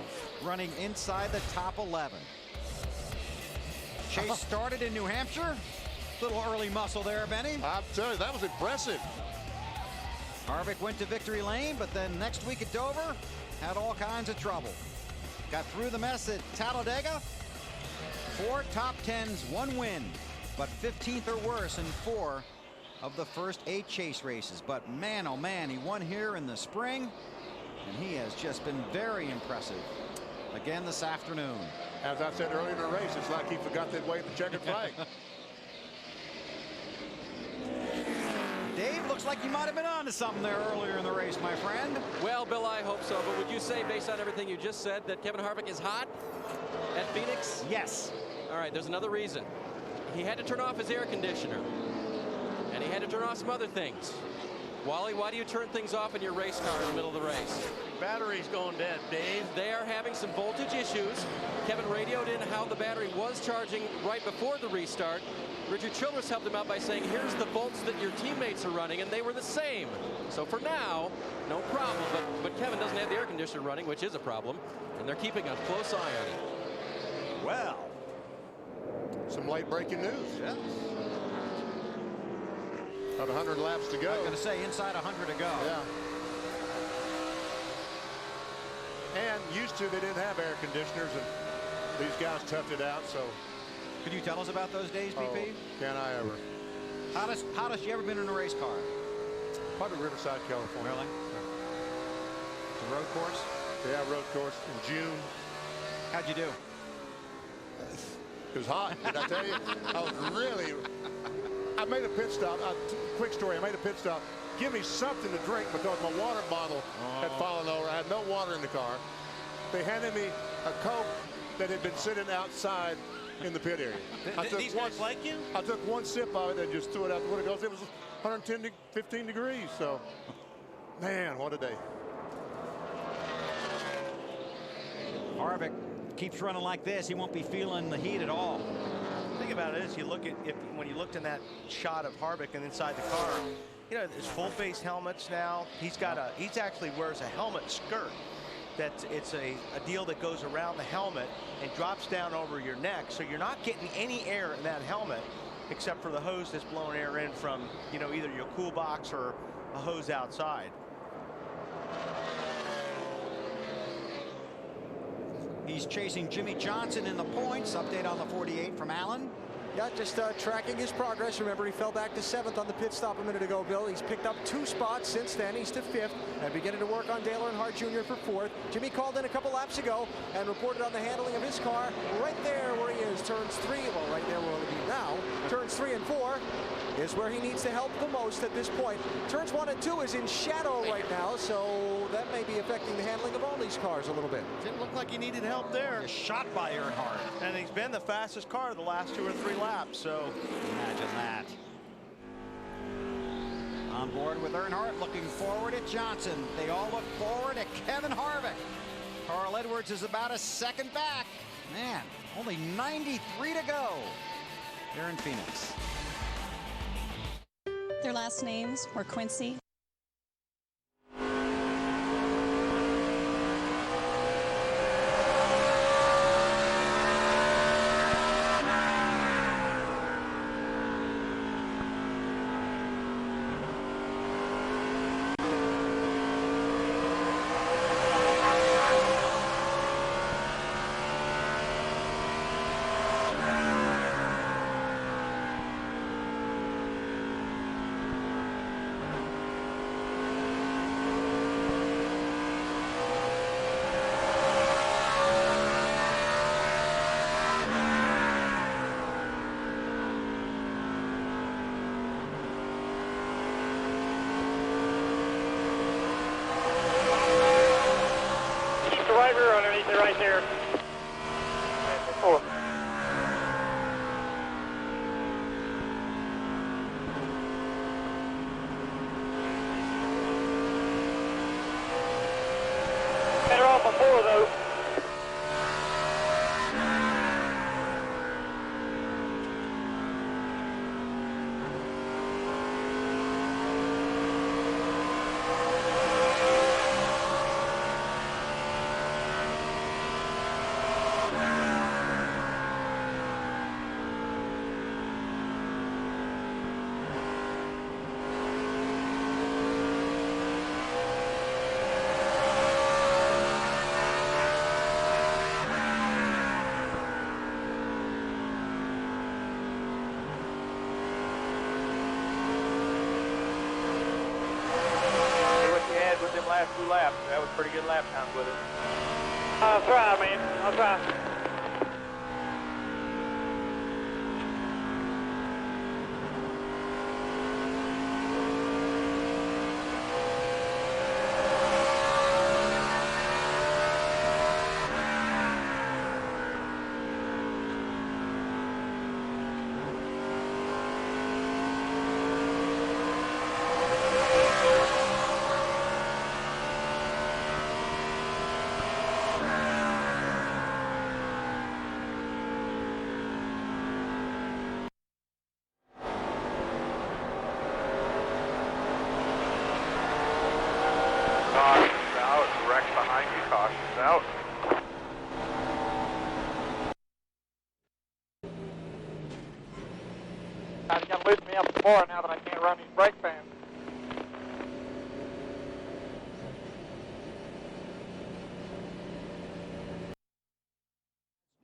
running inside the top 11. Chase started in New Hampshire. Little early muscle there, Benny. I'll tell you, that was impressive. Harvick went to victory lane, but then next week at Dover, had all kinds of trouble. Got through the mess at Talladega. 4 top 10s, 1 win, but 15th or worse in 4 of the first 8 chase races. But man, oh man, he won here in the spring, and he has just been very impressive again this afternoon. As I said earlier in the race, it's like he forgot to wave the checkered flag. Dave, looks like you might have been on to something there earlier in the race, my friend. Well, Bill, I hope so. But would you say, based on everything you just said, that Kevin Harvick is hot at Phoenix? Yes. All right, there's another reason. He had to turn off his air conditioner. And he had to turn off some other things. Wally, why do you turn things off in your race car in the middle of the race? Battery's going dead, Dave. They are having some voltage issues. Kevin radioed in how the battery was charging right before the restart. Richard Childress helped him out by saying, here's the volts that your teammates are running, and they were the same. So for now, no problem. But Kevin doesn't have the air conditioner running, which is a problem, and they're keeping a close eye on him. Well, some late breaking news. Yeah. About 100 laps to go. I was going to say inside 100 to go. Yeah. And used to, they didn't have air conditioners, and these guys toughed it out. So, could you tell us about those days, BP? Oh, can I ever? Hottest you ever been in a race car? Probably Riverside, California. Really? The road course? Yeah, road course in June. How'd you do? It was hot. Did I tell you? I was really. I made a pit stop. Quick story. I made a pit stop. Give me something to drink because my water bottle had fallen over. I had no water in the car. They handed me a Coke that had been sitting outside in the pit area. These guys like you? I took one sip of it and just threw it out the window. It was 110 to 15 degrees. So, man, what a day. Harvick keeps running like this. He won't be feeling the heat at all. The thing about it is, you look at when you looked in that shot of Harvick and inside the car, you know, there's full face helmets now. He's actually wears a helmet skirt. It's a deal that goes around the helmet and drops down over your neck, so you're not getting any air in that helmet except for the hose that's blowing air in from, you know, either your cool box or a hose outside. He's chasing Jimmy Johnson in the points. Update on the 48 from Allen. Yeah, just tracking his progress. Remember, he fell back to 7th on the pit stop a minute ago, Bill. He's picked up 2 spots since then. He's to 5th and beginning to work on Dale Earnhardt Jr. for 4th. Jimmy called in a couple laps ago and reported on the handling of his car right there where he is. Turns 3, well, right there where he'll be now. Turns 3 and 4 is where he needs to help the most at this point. Turns 1 and 2 is in shadow right now, so that may be affecting the handling of all these cars a little bit. Didn't look like he needed help there. Shot by Earnhardt. And he's been the fastest car the last 2 or 3 laps, so. Imagine that. On board with Earnhardt, looking forward at Johnson. They all look forward at Kevin Harvick. Carl Edwards is about a second back. Man, only 93 to go. They're in Phoenix. Their last names were Quincy. Right there. Better off on 4 though. Last 2 laps. That was pretty good lap time with it. I'll try, man. I'll try. Out. Guys, come lift me up. more now that I can't run these brake fans.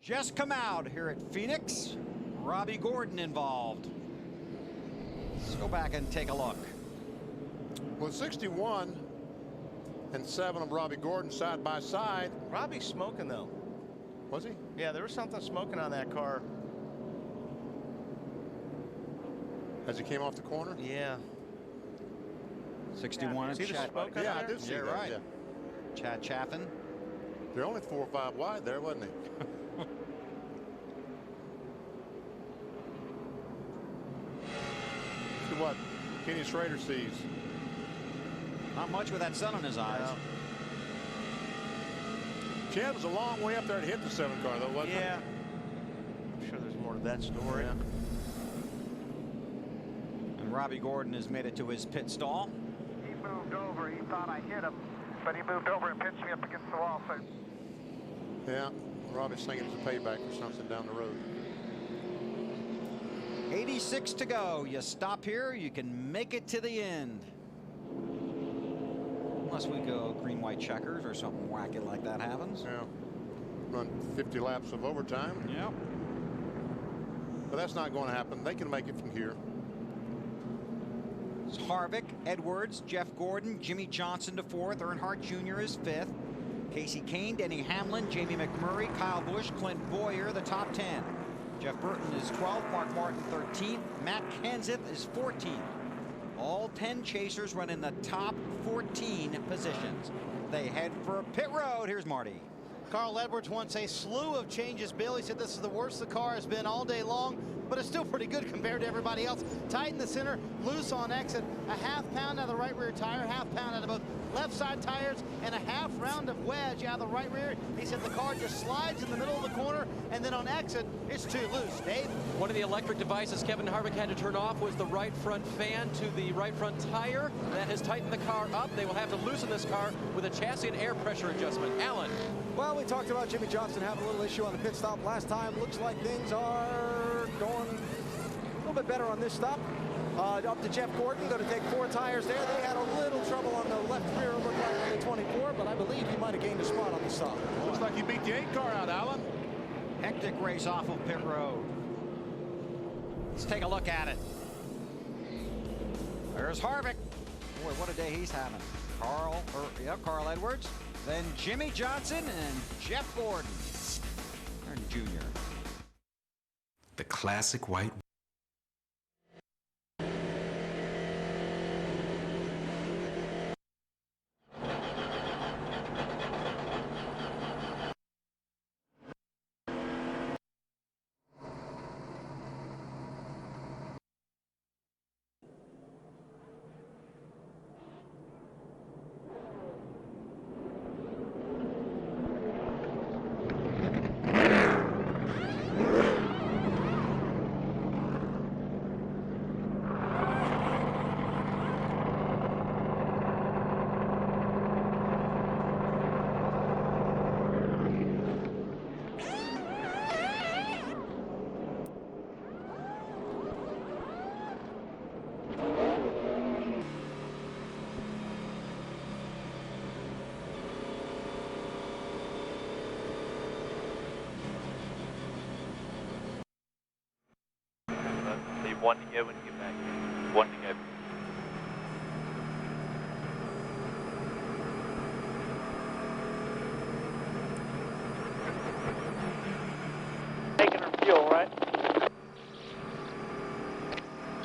Just come out here at Phoenix. Robbie Gordon involved. Let's go back and take a look. With 61 and 7 of Robbie Gordon side by side. Robbie's smoking though. Was he? Yeah, there was something smoking on that car. As he came off the corner? Yeah. 61 See the smoke on Yeah, I there? did see that. right. Yeah. Chad Chaffin. They're only 4 or 5 wide there, wasn't they? See what Kenny Schrader sees. Not much with that sun in his eyes. Chad was a long way up there to hit the 7 car, though, wasn't Yeah. I'm sure there's more to that story. Yeah. And Robbie Gordon has made it to his pit stall. He moved over. He thought I hit him, but he moved over and pitched me up against the wall. So he? Yeah. Robbie's thinking it's a payback for something down the road. 86 to go. You stop here, you can make it to the end. Unless we go green, white checkers or something wacky like that happens. Yeah. Run 50 laps of overtime. Yep. But that's not going to happen. They can make it from here. It's Harvick, Edwards, Jeff Gordon, Jimmy Johnson to 4th. Earnhardt Jr. is 5th. Casey Kane, Denny Hamlin, Jamie McMurray, Kyle Busch, Clint Boyer, the top 10. Jeff Burton is 12th, Mark Martin 13th, Matt Kenseth is 14th. All 10 chasers run in the top 14 positions. They head for pit road. Here's Marty. Carl Edwards wants a slew of changes. Bill, he said this is the worst the car has been all day long, but it's still pretty good compared to everybody else. Tight in the center, loose on exit, a half pound out of the right rear tire, half pound out of both left side tires, and a half round of wedge out of the right rear. He said the car just slides in the middle of the corner, and then on exit, it's too loose. Dave? One of the electric devices Kevin Harvick had to turn off was the right front fan to the right front tire. That has tightened the car up. They will have to loosen this car with a chassis and air pressure adjustment. Alan. Well, we talked about Jimmy Johnson having a little issue on the pit stop last time. Looks like things are going a little bit better on this stop. Up to Jeff Gordon, going to take 4 tires there. They had a little trouble on the left rear, looked like on the 24, but I believe he might have gained a spot on the stop. Looks like he beat the 8 car out, Alan. Hectic race off of pit road. Let's take a look at it. There's Harvick. Boy, what a day he's having. Carl Edwards, then Jimmy Johnson and Jeff Gordon. Jr. The classic white. One to go when you get back. One to go. Taking her fuel, right?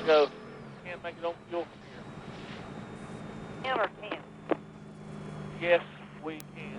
Go. Can't make it on fuel from here. Can or can't? Yes, we can.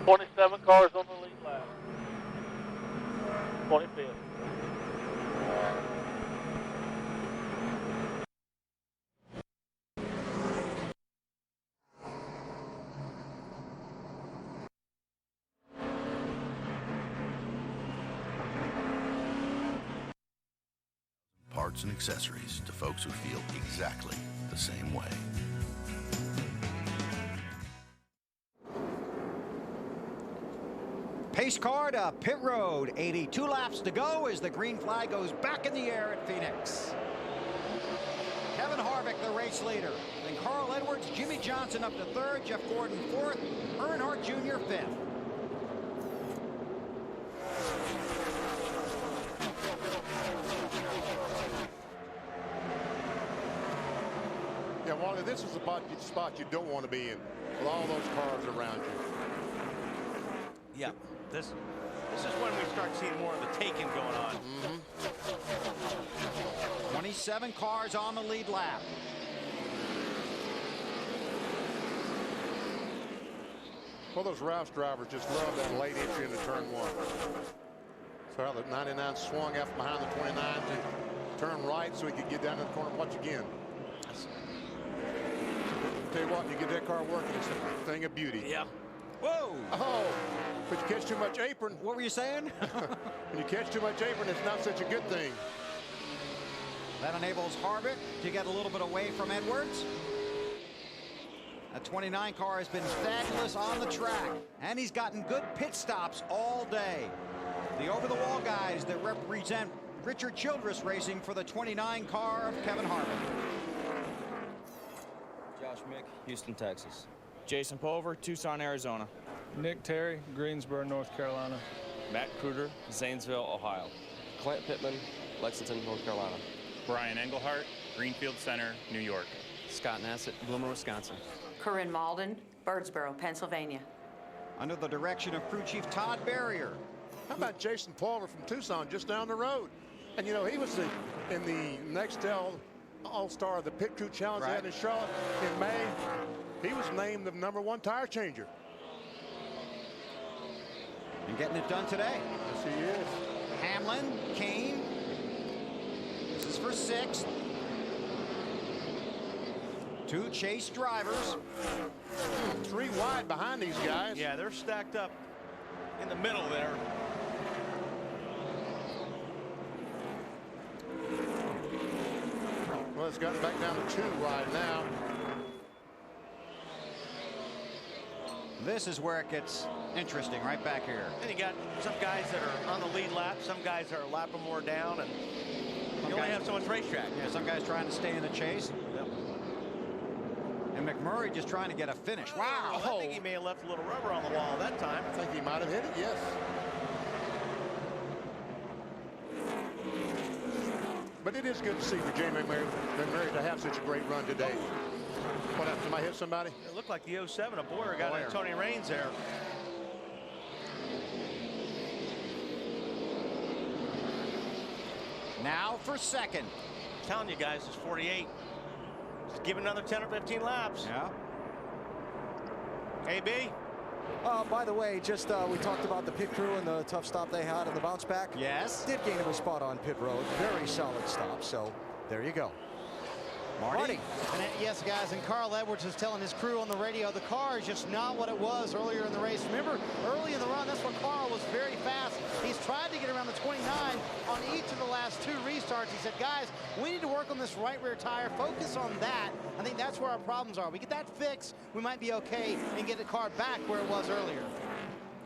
27 cars on the lead lap. 25th. Parts and accessories to folks who feel exactly the same way. Pace car to pit road. 82 laps to go as the green flag goes back in the air at Phoenix. Kevin Harvick, the race leader. Then Carl Edwards, Jimmy Johnson up to third, Jeff Gordon fourth, Earnhardt Jr. fifth. Yeah, Wally, this is a spot you don't want to be in with all those cars around you. Yeah, this is when we start seeing more of the taking going on. 27 cars on the lead lap. Well, those Roush drivers just love that late entry into turn one. So the 99 swung out from behind the 29 to turn right so he could get down to the corner and watch again. Tell you what, you get that car working, it's a thing of beauty. Yeah. Whoa! Oh, but you catch too much apron. What were you saying? When you catch too much apron, it's not such a good thing. That enables Harvick to get a little bit away from Edwards. That 29 car has been fabulous on the track, and he's gotten good pit stops all day. The over-the-wall guys that represent Richard Childress Racing for the 29 car of Kevin Harvick. Josh Mick, Houston, Texas. Jason Pulver, Tucson, Arizona. Nick Terry, Greensboro, North Carolina. Matt Kruger, Zanesville, Ohio. Clint Pittman, Lexington, North Carolina. Brian Engelhart, Greenfield Center, New York. Scott Nassett, Bloomer, Wisconsin. Corinne Malden, Birdsboro, Pennsylvania. Under the direction of crew chief Todd Barrier. How about Jason Pulver from Tucson, just down the road? And you know, he was in the Nextel All-Star of the Pit Crew Challenge they had in Charlotte in May. He was named the #1 tire changer. And getting it done today. Yes, he is. Hamlin, Kane. This is for 6th. 2 chase drivers. 3 wide behind these guys. Yeah, they're stacked up in the middle there. Well, it's gotten back down to 2 wide now. This is where it gets interesting, right back here. And you got some guys that are on the lead lap, some guys that are lapping more down, and you only have so much racetrack. Yeah, some guys trying to stay in the chase. Yep. And McMurray just trying to get a finish. Wow. I think he may have left a little rubber on the wall that time. I think he might have hit it, yes. But it is good to see for Jay McMurray to have such a great run today. What happened? Somebody hit somebody? It looked like the 07. A Boyer got it. Tony Raines there. Now for 2nd. I'm telling you guys, it's 48. Just give another 10 or 15 laps. Yeah. AB. By the way, just we talked about the pit crew and the tough stop they had and the bounce back. Yes. Did gain him a spot on pit road. Very solid stop. So there you go. Marty. And yes, guys, and Carl Edwards is telling his crew on the radio the car is just not what it was earlier in the race. Remember, early in the run, that's when Carl was very fast. He's tried to get around the 29 on each of the last 2 restarts. He said, guys, we need to work on this right rear tire. Focus on that. I think that's where our problems are. We get that fixed, we might be okay and get the car back where it was earlier.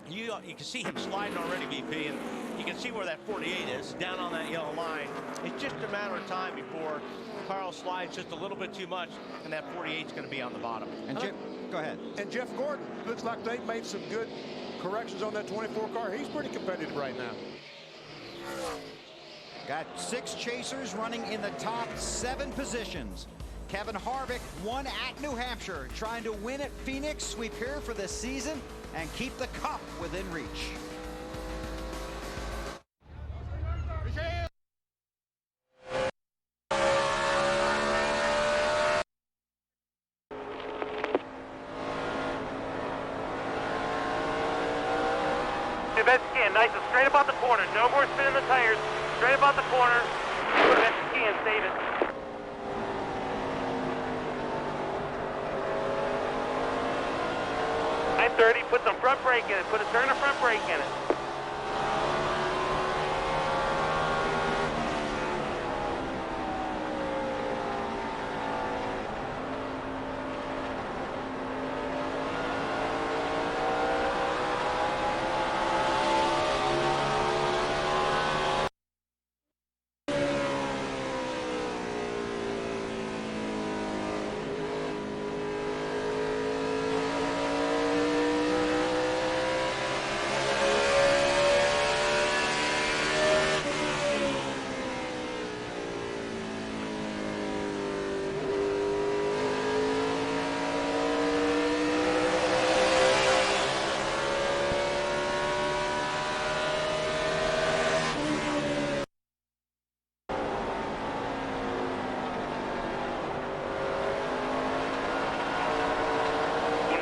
You can see him sliding already, BP, and you can see where that 48 is, down on that yellow line. It's just a matter of time before Carl slides just a little bit too much, and that 48 is going to be on the bottom. And Jim, go ahead. And Jeff Gordon, looks like they've made some good corrections on that 24 car. He's pretty competitive right now. Got 6 chasers running in the top 7 positions. Kevin Harvick won at New Hampshire, trying to win at Phoenix, sweep here for this season, and keep the cup within reach. best you can. Nice and straight about the corner. No more spinning the tires. Straight about the corner. Do the best you can. Save it. .930. Put some front brake in it. Put a turn of front brake in it.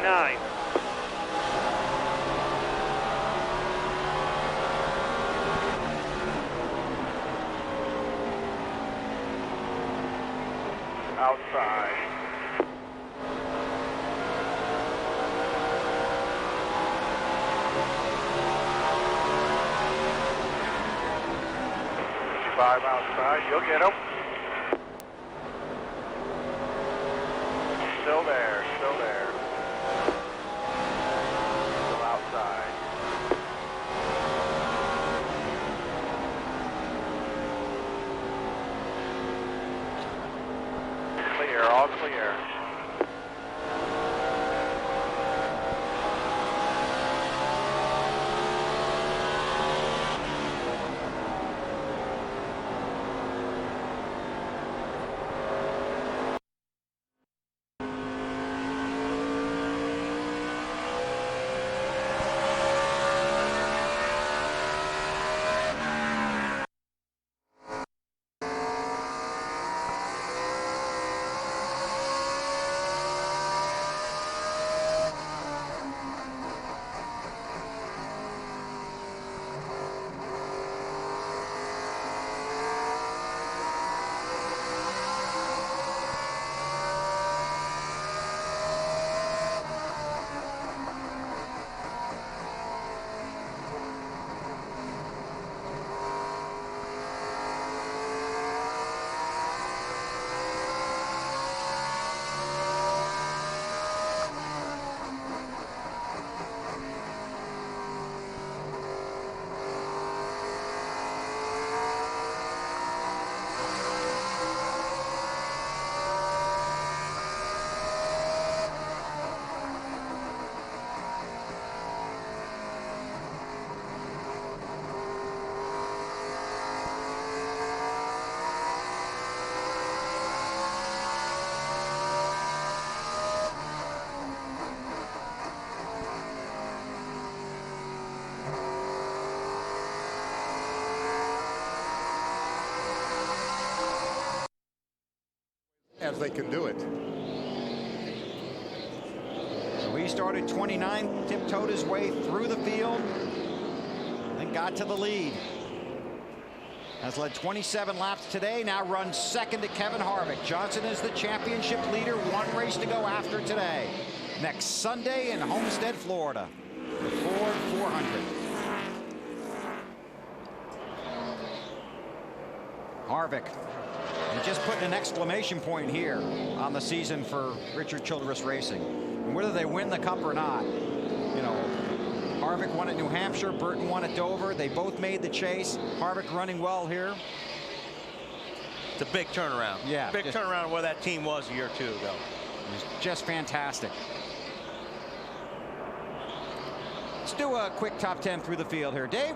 Nine. Outside. Five outside. You'll get him. Still there. Still there. Clear, all clear. As they can do it. So he started 29th, tiptoed his way through the field, then got to the lead. Has led 27 laps today, now runs second to Kevin Harvick. Johnson is the championship leader, one race to go after today. Next Sunday in Homestead, Florida, the Ford 400. Harvick. And just putting an exclamation point here on the season for Richard Childress Racing. And whether they win the Cup or not, you know, Harvick won at New Hampshire, Burton won at Dover. They both made the chase. Harvick running well here. It's a big turnaround. Yeah. Big turnaround where that team was a year or two ago. It was just fantastic. Let's do a quick top 10 through the field here. Dave?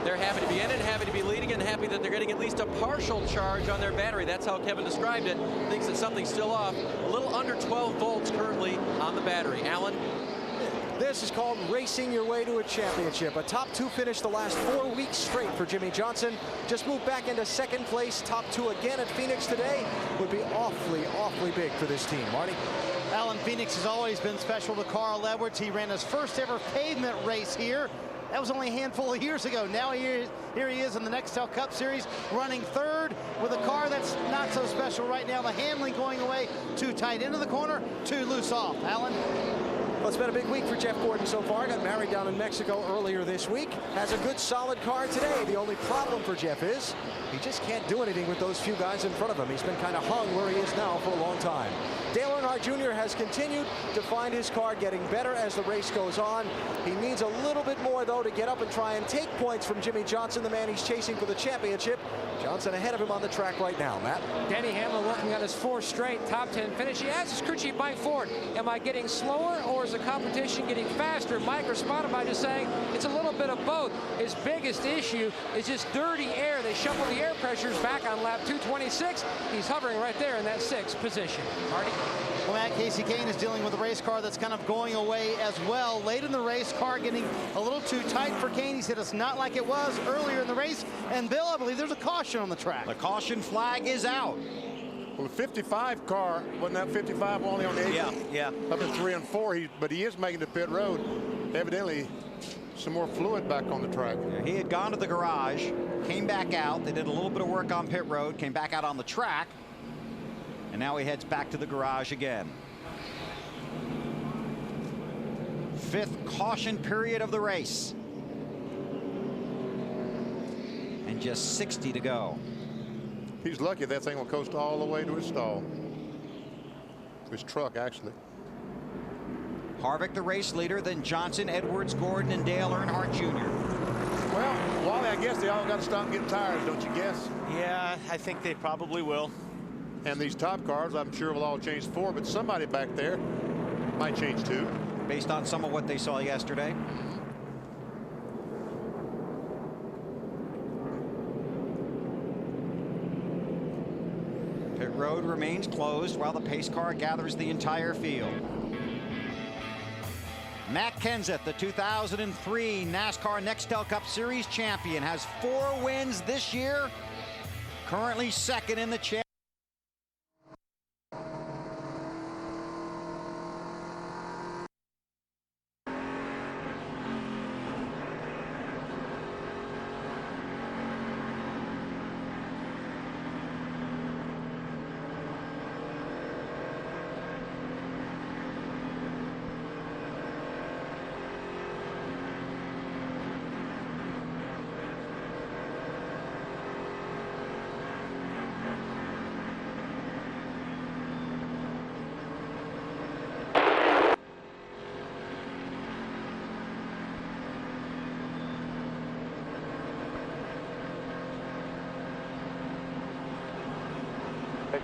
They're happy to be in it, happy to be leading, and happy that they're getting at least a partial charge on their battery. That's how Kevin described it. Thinks that something's still off. A little under 12 volts currently on the battery. Alan? This is called racing your way to a championship. A top two finish the last 4 weeks straight for Jimmie Johnson. Just moved back into second place. Top two again at Phoenix today would be awfully, awfully big for this team. Marty? Alan, Phoenix has always been special to Carl Edwards. He ran his first ever pavement race here That was only a handful of years ago. Now here he is in the Nextel Cup Series, running third with a car that's not so special right now. The handling going away, too tight into the corner, too loose off. Alan? Well, it's been a big week for Jeff Gordon so far. Got married down in Mexico earlier this week. Has a good, solid car today. The only problem for Jeff is he just can't do anything with those few guys in front of him. He's been kind of hung where he is now for a long time. Dale Earnhardt Jr. has continued to find his car getting better as the race goes on. He needs a little bit more, though, to get up and try and take points from Jimmy Johnson, the man he's chasing for the championship. Johnson ahead of him on the track right now. Matt? Denny Hamlin working on his 4th straight top 10 finish. He has his crew chief Mike Ford. Am I getting slower or is the competition getting faster? Mike responded by just saying it's a little bit of both. His biggest issue is just dirty air. They shuffle the air pressures back on lap 226. He's hovering right there in that 6th position. Marty? Well, Matt, Casey Kane is dealing with a race car that's kind of going away as well. Late in the race, car getting a little too tight for Kane. He said it's not like it was earlier in the race. And Bill, I believe there's a caution on the track. The caution flag is out. Well, the 55 car, wasn't that 55 only on the 8? Yeah. Up in 3 and 4, but he is making the pit road. Evidently, some more fluid back on the track. Yeah, he had gone to the garage, came back out. They did a little bit of work on pit road, came back out on the track, and now he heads back to the garage again. 5th caution period of the race. And just 60 to go. He's lucky that thing will coast all the way to his stall. His truck, actually. Harvick, the race leader, then Johnson, Edwards, Gordon, and Dale Earnhardt Jr. Well, Wally, I guess they all got to stop getting tired, don't you guess? Yeah, I think they probably will. And these top cars, I'm sure, will all change 4, but somebody back there might change 2. Based on some of what they saw yesterday. Pit road remains closed while the pace car gathers the entire field. Matt Kenseth, the 2003 NASCAR Nextel Cup Series champion, has 4 wins this year. Currently 2nd in the championship.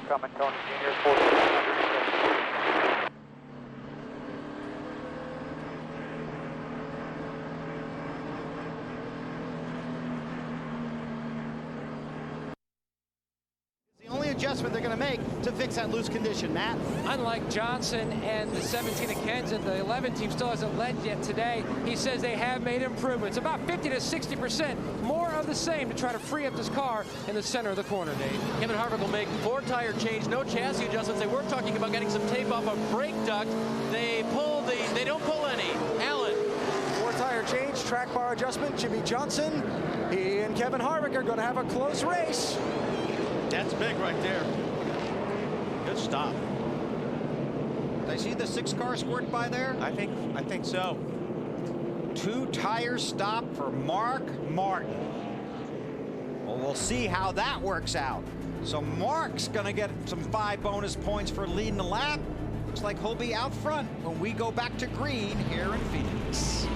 Coming, Tony Jr., 1400. The only adjustment they're going to make to fix that loose condition, Matt. Unlike Johnson and the 17 of Kenseth, the 11 team still hasn't led yet today. He says they have made improvements, about 50 to 60% more of the same to try to free up this car in the center of the corner, Dave. Kevin Harvick will make 4 tire change, no chassis adjustments. They were talking about getting some tape off a brake duct. They don't pull any. Allen. 4 tire change, track bar adjustment. Jimmy Johnson, he and Kevin Harvick are going to have a close race. That's big right there. Good stop. Did I see the 6 car squirt by there? I think so. 2 tire stop for Mark Martin. Well, we'll see how that works out. So Mark's going to get some 5 bonus points for leading the lap. Looks like he'll be out front when we go back to green here in Phoenix.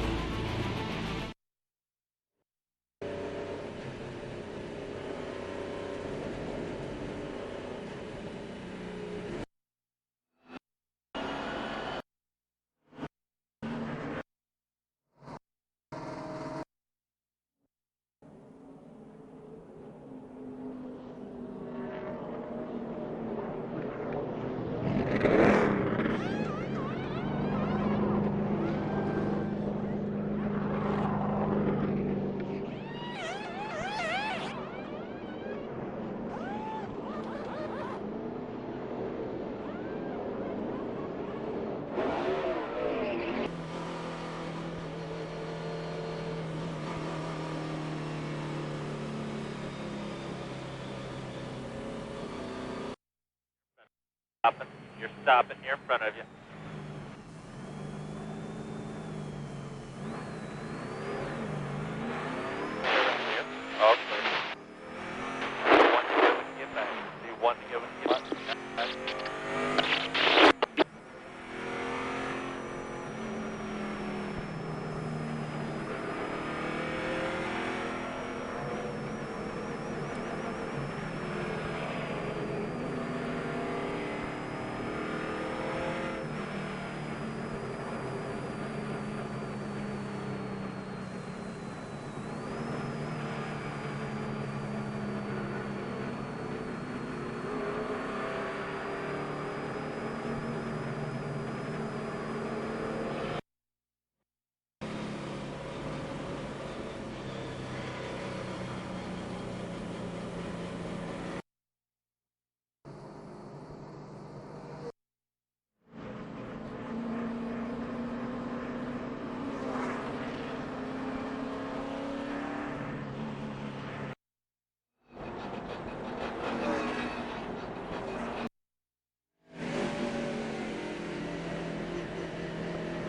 You're stopping here in front of you. Oh, clear. One to go and get back. Do one to go and get back.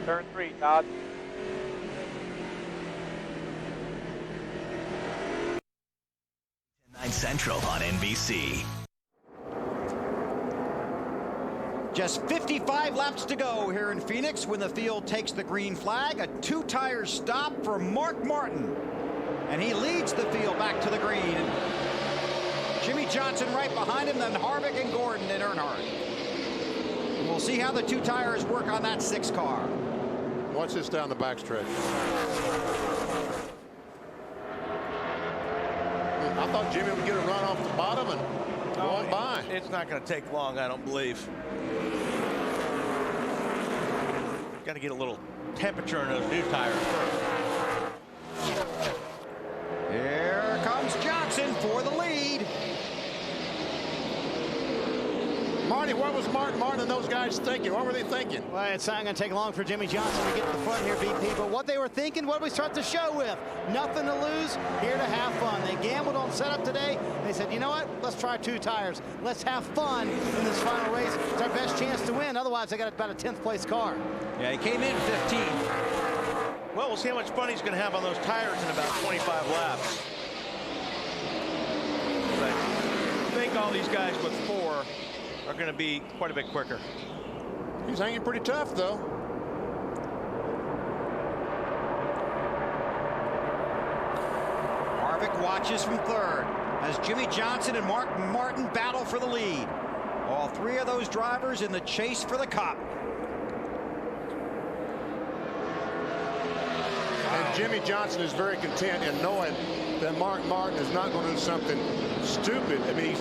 Turn 3, Todd. Central on NBC. Just 55 laps to go here in Phoenix when the field takes the green flag. A two-tire stop for Mark Martin. And he leads the field back to the green. Jimmy Johnson right behind him, then Harvick and Gordon and Earnhardt. And we'll see how the two tires work on that 6 car. Watch this down the backstretch. I thought Jimmy would get a run off the bottom and go on by. It's not going to take long, I don't believe. Got to get a little temperature in those new tires first. Here comes Johnson for the lead. Marty, what was Martin and those guys thinking? What were they thinking? Well, it's not going to take long for Jimmy Johnson to get to the front here, VP. But what they were thinking, what did we start the show with? Nothing to lose, here to have fun. They gambled on setup today. They said, you know what? Let's try 2 tires. Let's have fun in this final race. It's our best chance to win. Otherwise, they got about a 10th place car. Yeah, he came in 15. Well, we'll see how much fun he's going to have on those tires in about 25 laps. But I think all these guys with 4 are going to be quite a bit quicker. He's hanging pretty tough, though. Harvick watches from 3rd as Jimmy Johnson and Mark Martin battle for the lead. All 3 of those drivers in the chase for the cup. And Jimmy Johnson is very content in knowing that Mark Martin is not going to do something stupid. I mean,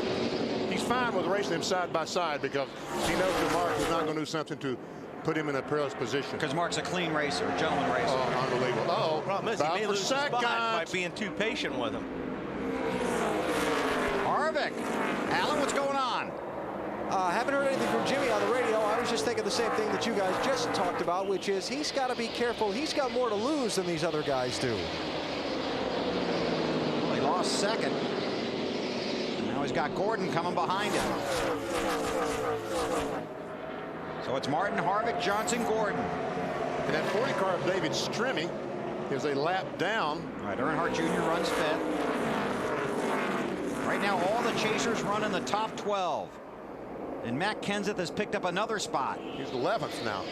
he's fine with racing them side by side because he knows that Mark is not going to do something to put him in a perilous position. Because Mark's a clean racer, a gentleman racer. Oh, unbelievable. Uh-oh. Problem is, he may lose his spot by being too patient with him. Harvick. Alan, what's going on? Haven't heard anything from Jimmy on the radio. I was just thinking the same thing that you guys just talked about, which is he's got to be careful. He's got more to lose than these other guys do. Well, he lost 2nd. And now he's got Gordon coming behind him. So it's Martin, Harvick, Johnson, Gordon. And that 40 car of David Stremme is a lap down. All right, Earnhardt Jr. runs 5th. Right now, all the chasers run in the top 12. And Matt Kenseth has picked up another spot. He's 11th now.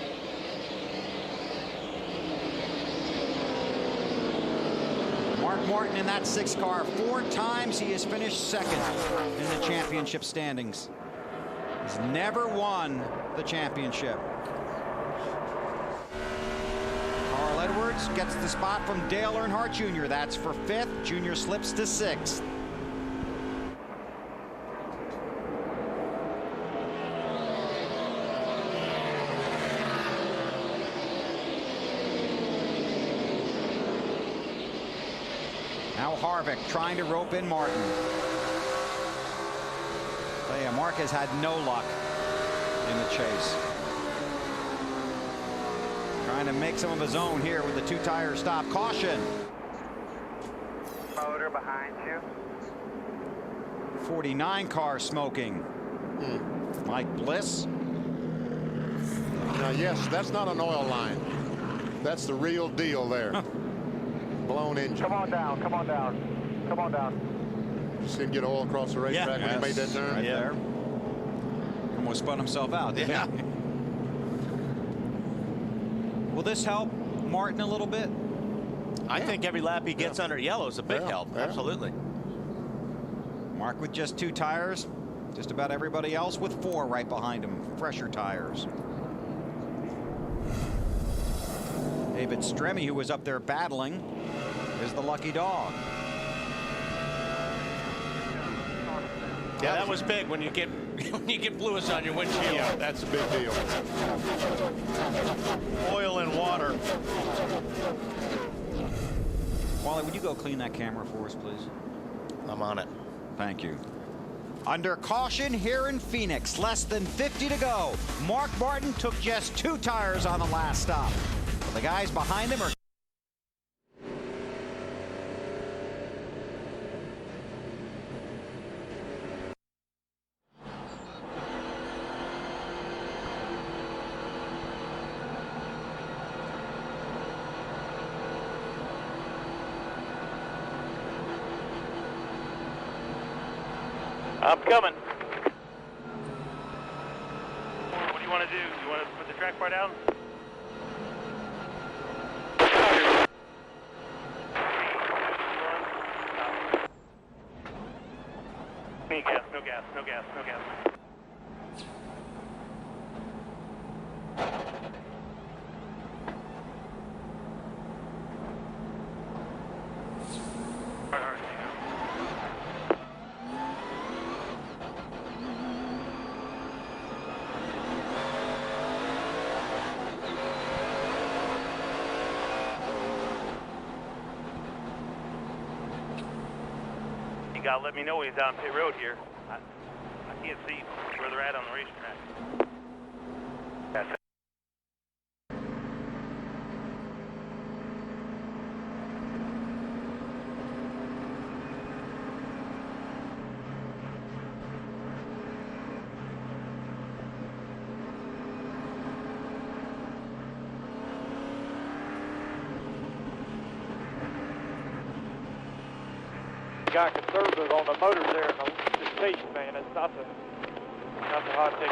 Mark Martin in that 6 car. 4 times he has finished 2nd in the championship standings. He's never won the championship. Carl Edwards gets the spot from Dale Earnhardt Jr. That's for 5th. Jr. slips to 6th. Now Harvick trying to rope in Martin. Tell you, Mark has had no luck in the chase. Trying to make some of his own here with the 2-tire stop. Caution. Motor behind you. 49 car smoking. Mike Bliss. Now, yes, that's not an oil line. That's the real deal there. Blown engine. Come on down, come on down, come on down. See him get oil across the racetrack when he made that turn? Right there. Almost spun himself out, didn't he? Will this help Martin a little bit? I think every lap he gets under yellow is a big help. Absolutely. Mark with just 2 tires. Just about everybody else with 4 right behind him. Fresher tires. David Stremme, who was up there battling, is the lucky dog. Yeah, that was big when you get Lewis on your windshield. Yeah, that's a big deal. Oil and water. Wally, would you go clean that camera for us, please? I'm on it. Thank you. Under caution here in Phoenix, less than 50 to go. Mark Martin took just 2 tires on the last stop. But the guys behind him are I'm coming. What do you want to do? You want to put the track bar down? No gas, no gas, no gas, no gas. You gotta let me know when he's on pit road here. I can't see where they're at on the racetrack. That's it. Got conservative on the motors there in the station, man. It's not the hot thing.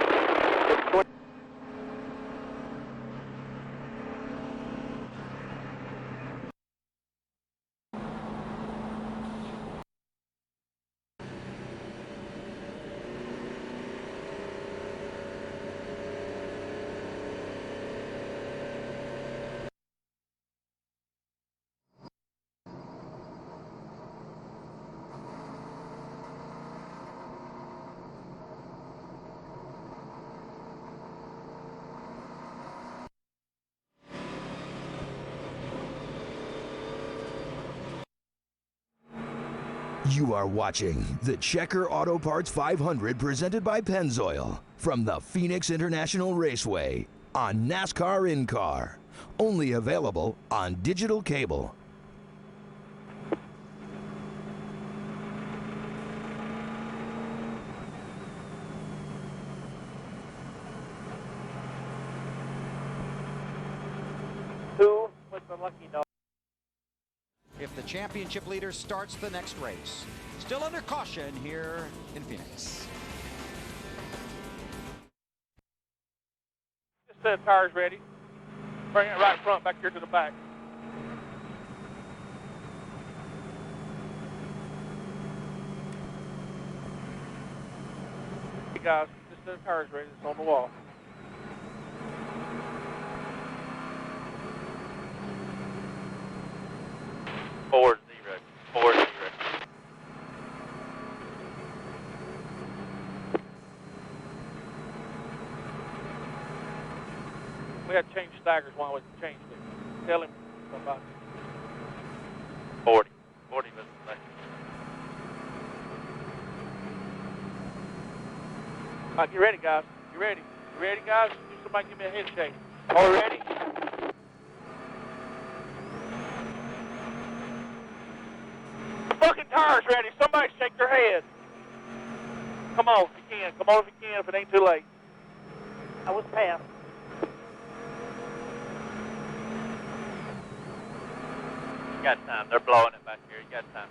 You are watching the Checker Auto Parts 500 presented by Pennzoil from the Phoenix International Raceway on NASCAR In-Car. Only available on digital cable. Who was the lucky dog? if the championship leader starts the next race. Still under caution here in Phoenix. Just set tires ready. Bring it right front back here to the back. Hey guys, just set tires ready. It's on the wall. Forward zero. Forward zero. We had to change staggers while we changed it. Tell him about 40. 40 minutes left. All right, you ready, guys? You ready? You ready, guys? Somebody give me a head shake. All ready? Fucking tires ready. Somebody shake their head. Come on if you can. Come on if you in if it ain't too late. I was passed. You got time. They're blowing it back here. You got time.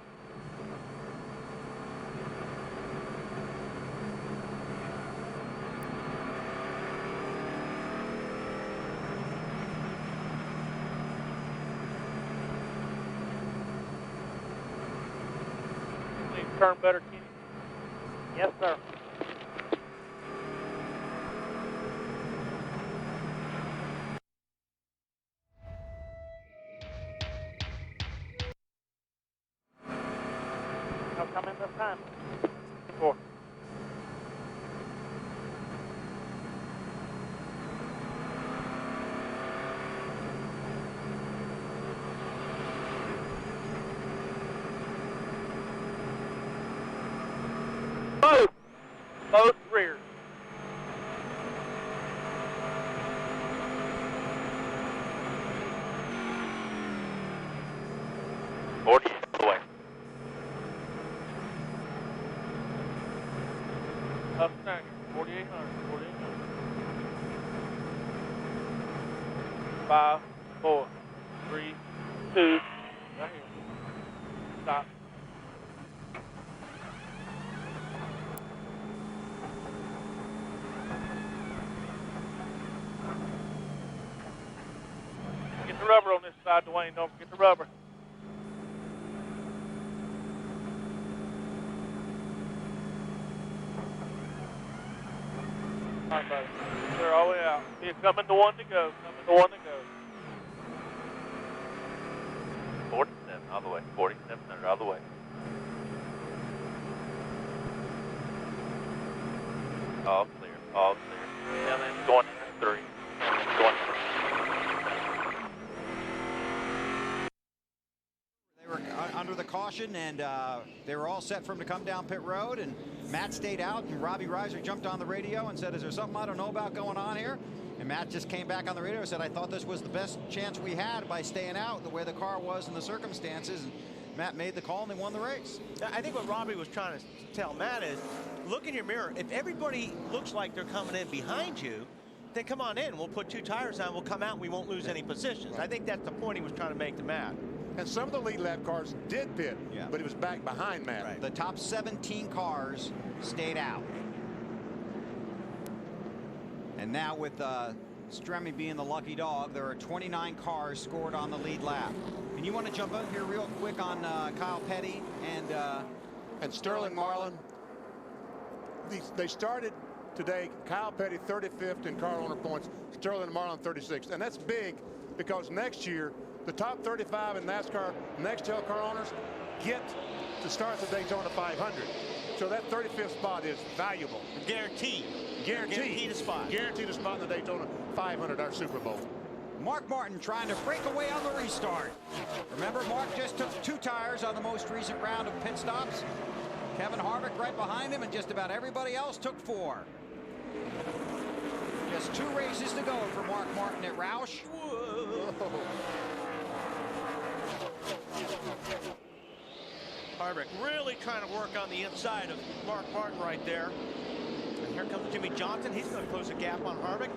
Turn better, Kenny. Yes, sir. No coming this time. 4. Both rears. Away. Up down here. 4,800. 4,800. 5, 4, 3, 2. Right here. Stop. Get the rubber on this side, Dwayne. Don't forget the rubber. All right, buddy. Clear all the way out. Here, coming to one to go. Coming to one to go. 47, all the way. 4,700, all the way. All clear. All clear. Down in, going in 3. Going in. They were under the caution, and they were all set for him to come down pit road, and Matt stayed out, and Robbie Reiser jumped on the radio and said, is there something I don't know about going on here? And Matt just came back on the radio and said, I thought this was the best chance we had by staying out the way the car was and the circumstances. And Matt made the call, and they won the race. I think what Robbie was trying to tell Matt is, look in your mirror. If everybody looks like they're coming in behind you, then come on in. We'll put 2 tires on. We'll come out, and we won't lose any positions. I think that's the point he was trying to make to Matt. And some of the lead lap cars did pit, but it was back behind Matt. Right. The top 17 cars stayed out. And now with Stremme being the lucky dog, there are 29 cars scored on the lead lap. And you want to jump up here real quick on Kyle Petty and Sterling Marlin. They started today, Kyle Petty 35th in car owner points, Sterling Marlin 36th. And that's big because next year, the top 35 in NASCAR Nextel car owners get to start the Daytona 500. So that 35th spot is valuable. Guaranteed. Guaranteed a spot. Guaranteed a spot in the Daytona 500, our Super Bowl. Mark Martin trying to break away on the restart. Remember, Mark just took 2 tires on the most recent round of pit stops. Kevin Harvick right behind him, and just about everybody else took 4. Just 2 races to go for Mark Martin at Roush. Whoa. Harvick really trying to work on the inside of Mark Martin right there. And here comes Jimmy Johnson. He's going to close a gap on Harvick.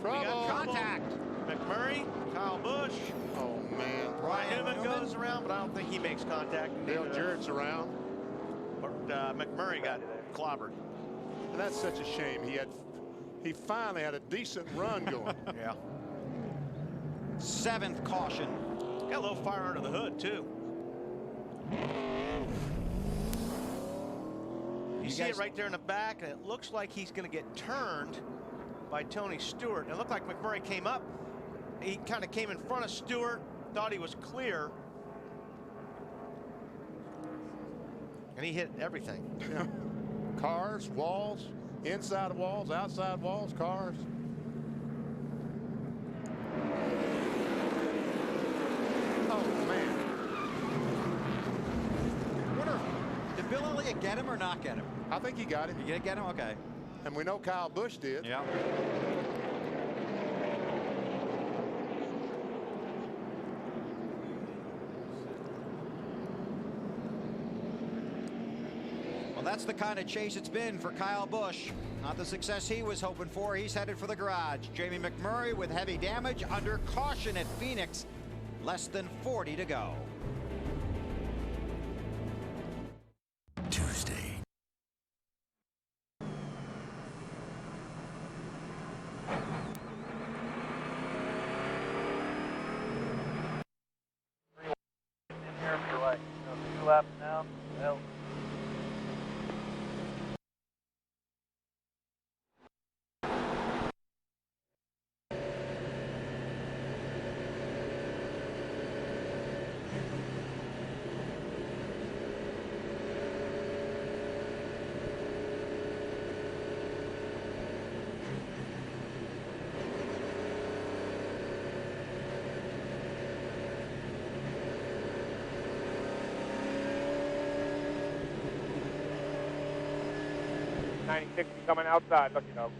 We got contact. McMurray, Kyle Busch. Oh, man. Brian Newman goes around, but I don't think he makes contact. Dale Jarrett's around. But McMurray got clobbered. And that's such a shame. He finally had a decent run going. Yeah. 7th caution. Got a little fire under the hood, too. You see it right there in the back, and it looks like he's going to get turned by Tony Stewart. It looked like McMurray came up. He kind of came in front of Stewart, thought he was clear. And he hit everything. Yeah. Cars, walls, inside walls, outside walls, cars. Oh, man. Did Bill Elliott get him or not get him? I think he got him. You did get him? Okay. And we know Kyle Busch did. Yeah. Well, that's the kind of chase it's been for Kyle Busch. Not the success he was hoping for. He's headed for the garage. Jamie McMurray with heavy damage under caution at Phoenix. Less than 40 to go. Tuesday. In here for like 2 laps now. Hell. Coming outside, lucky dog.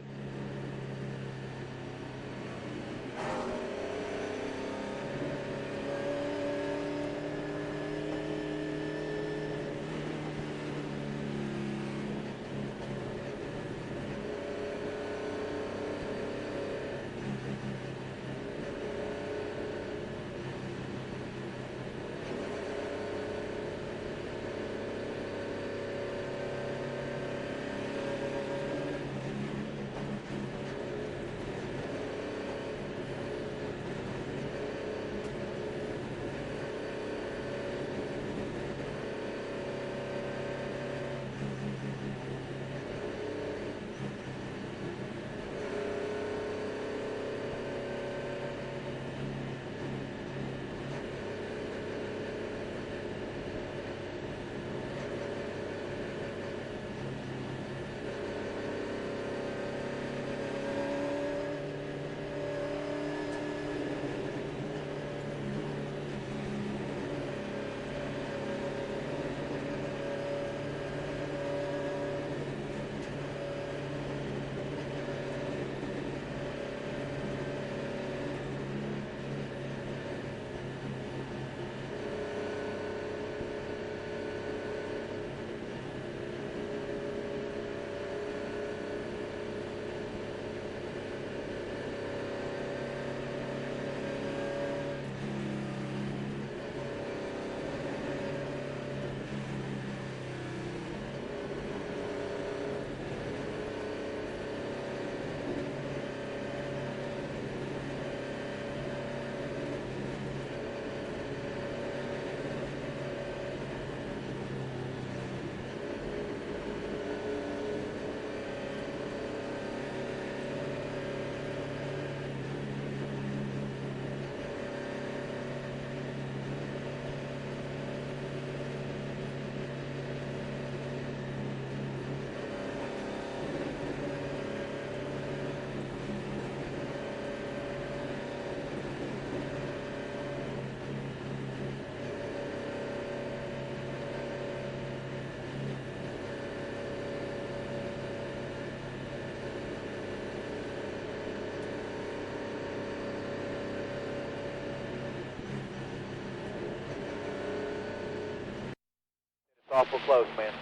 Awful close, man.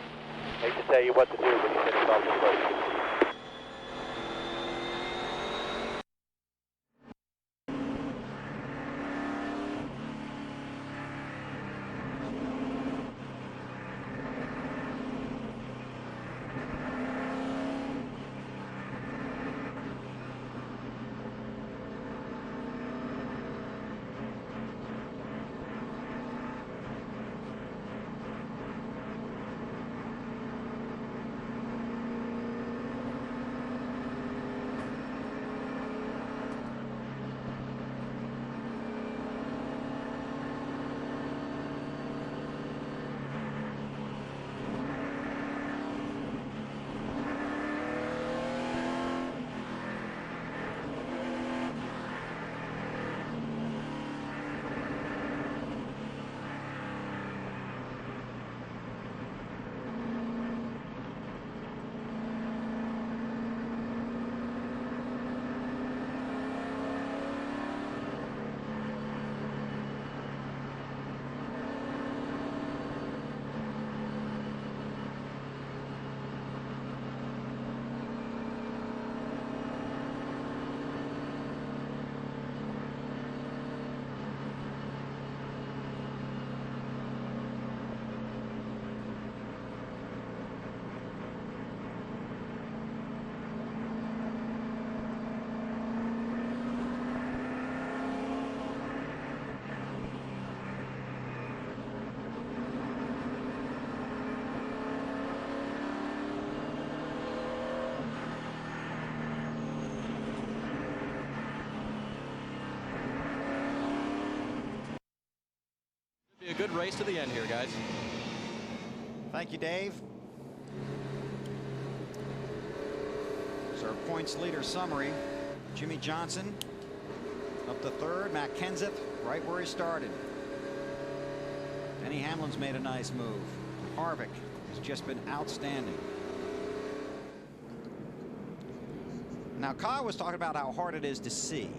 Hate to tell you what to do, but he said it's awful close. Be a good race to the end here, guys. Thank you, Dave. So our points leader summary. Jimmy Johnson up to third. Matt Kenseth right where he started. Denny Hamlin's made a nice move. Harvick has just been outstanding. Now, Kyle was talking about how hard it is to see.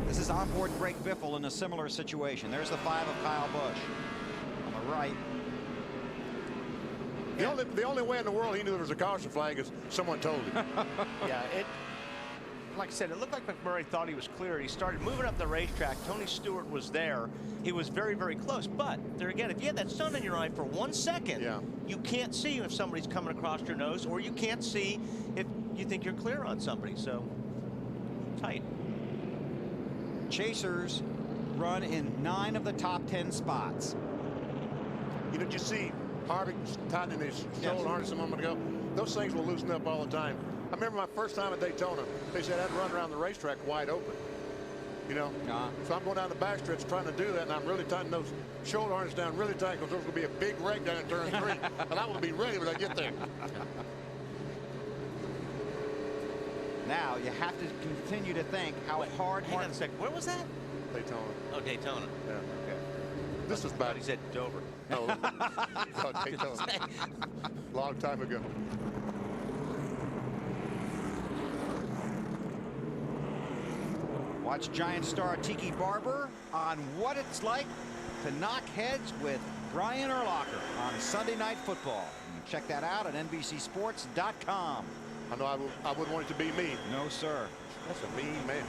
This is onboard Greg Biffle in a similar situation. There's the 5 of Kyle Busch on the right. The only way in the world he knew there was a caution flag is someone told him. Yeah, like I said, it looked like McMurray thought he was clear. He started moving up the racetrack. Tony Stewart was there. He was very, very close. But there again, if you have that sun in your eye for 1 second, you can't see if somebody's coming across your nose, or you can't see if you think you're clear on somebody. So tight. Chasers run in 9 of the top 10 spots. You know, did you see Harvick tightening his shoulder harness a moment ago? Those things will loosen up all the time. I remember my first time at Daytona, they said I'd run around the racetrack wide open. You know? So I'm going down the backstretch trying to do that, and I'm really tightening those shoulder harness down really tight because there's going to be a big wreck down in turn 3. And I will be ready when I get there. Now you have to continue to think how hard. Hang on a second. Where was that? Daytona. Oh, Daytona. Yeah. Okay. This is bad. He said Dover. No, Daytona. Long time ago. Watch Giant star Tiki Barber on what it's like to knock heads with Brian Urlacher on Sunday Night Football. You can check that out at NBCSports.com. I know I wouldn't want it to be me. No, sir. That's a mean man.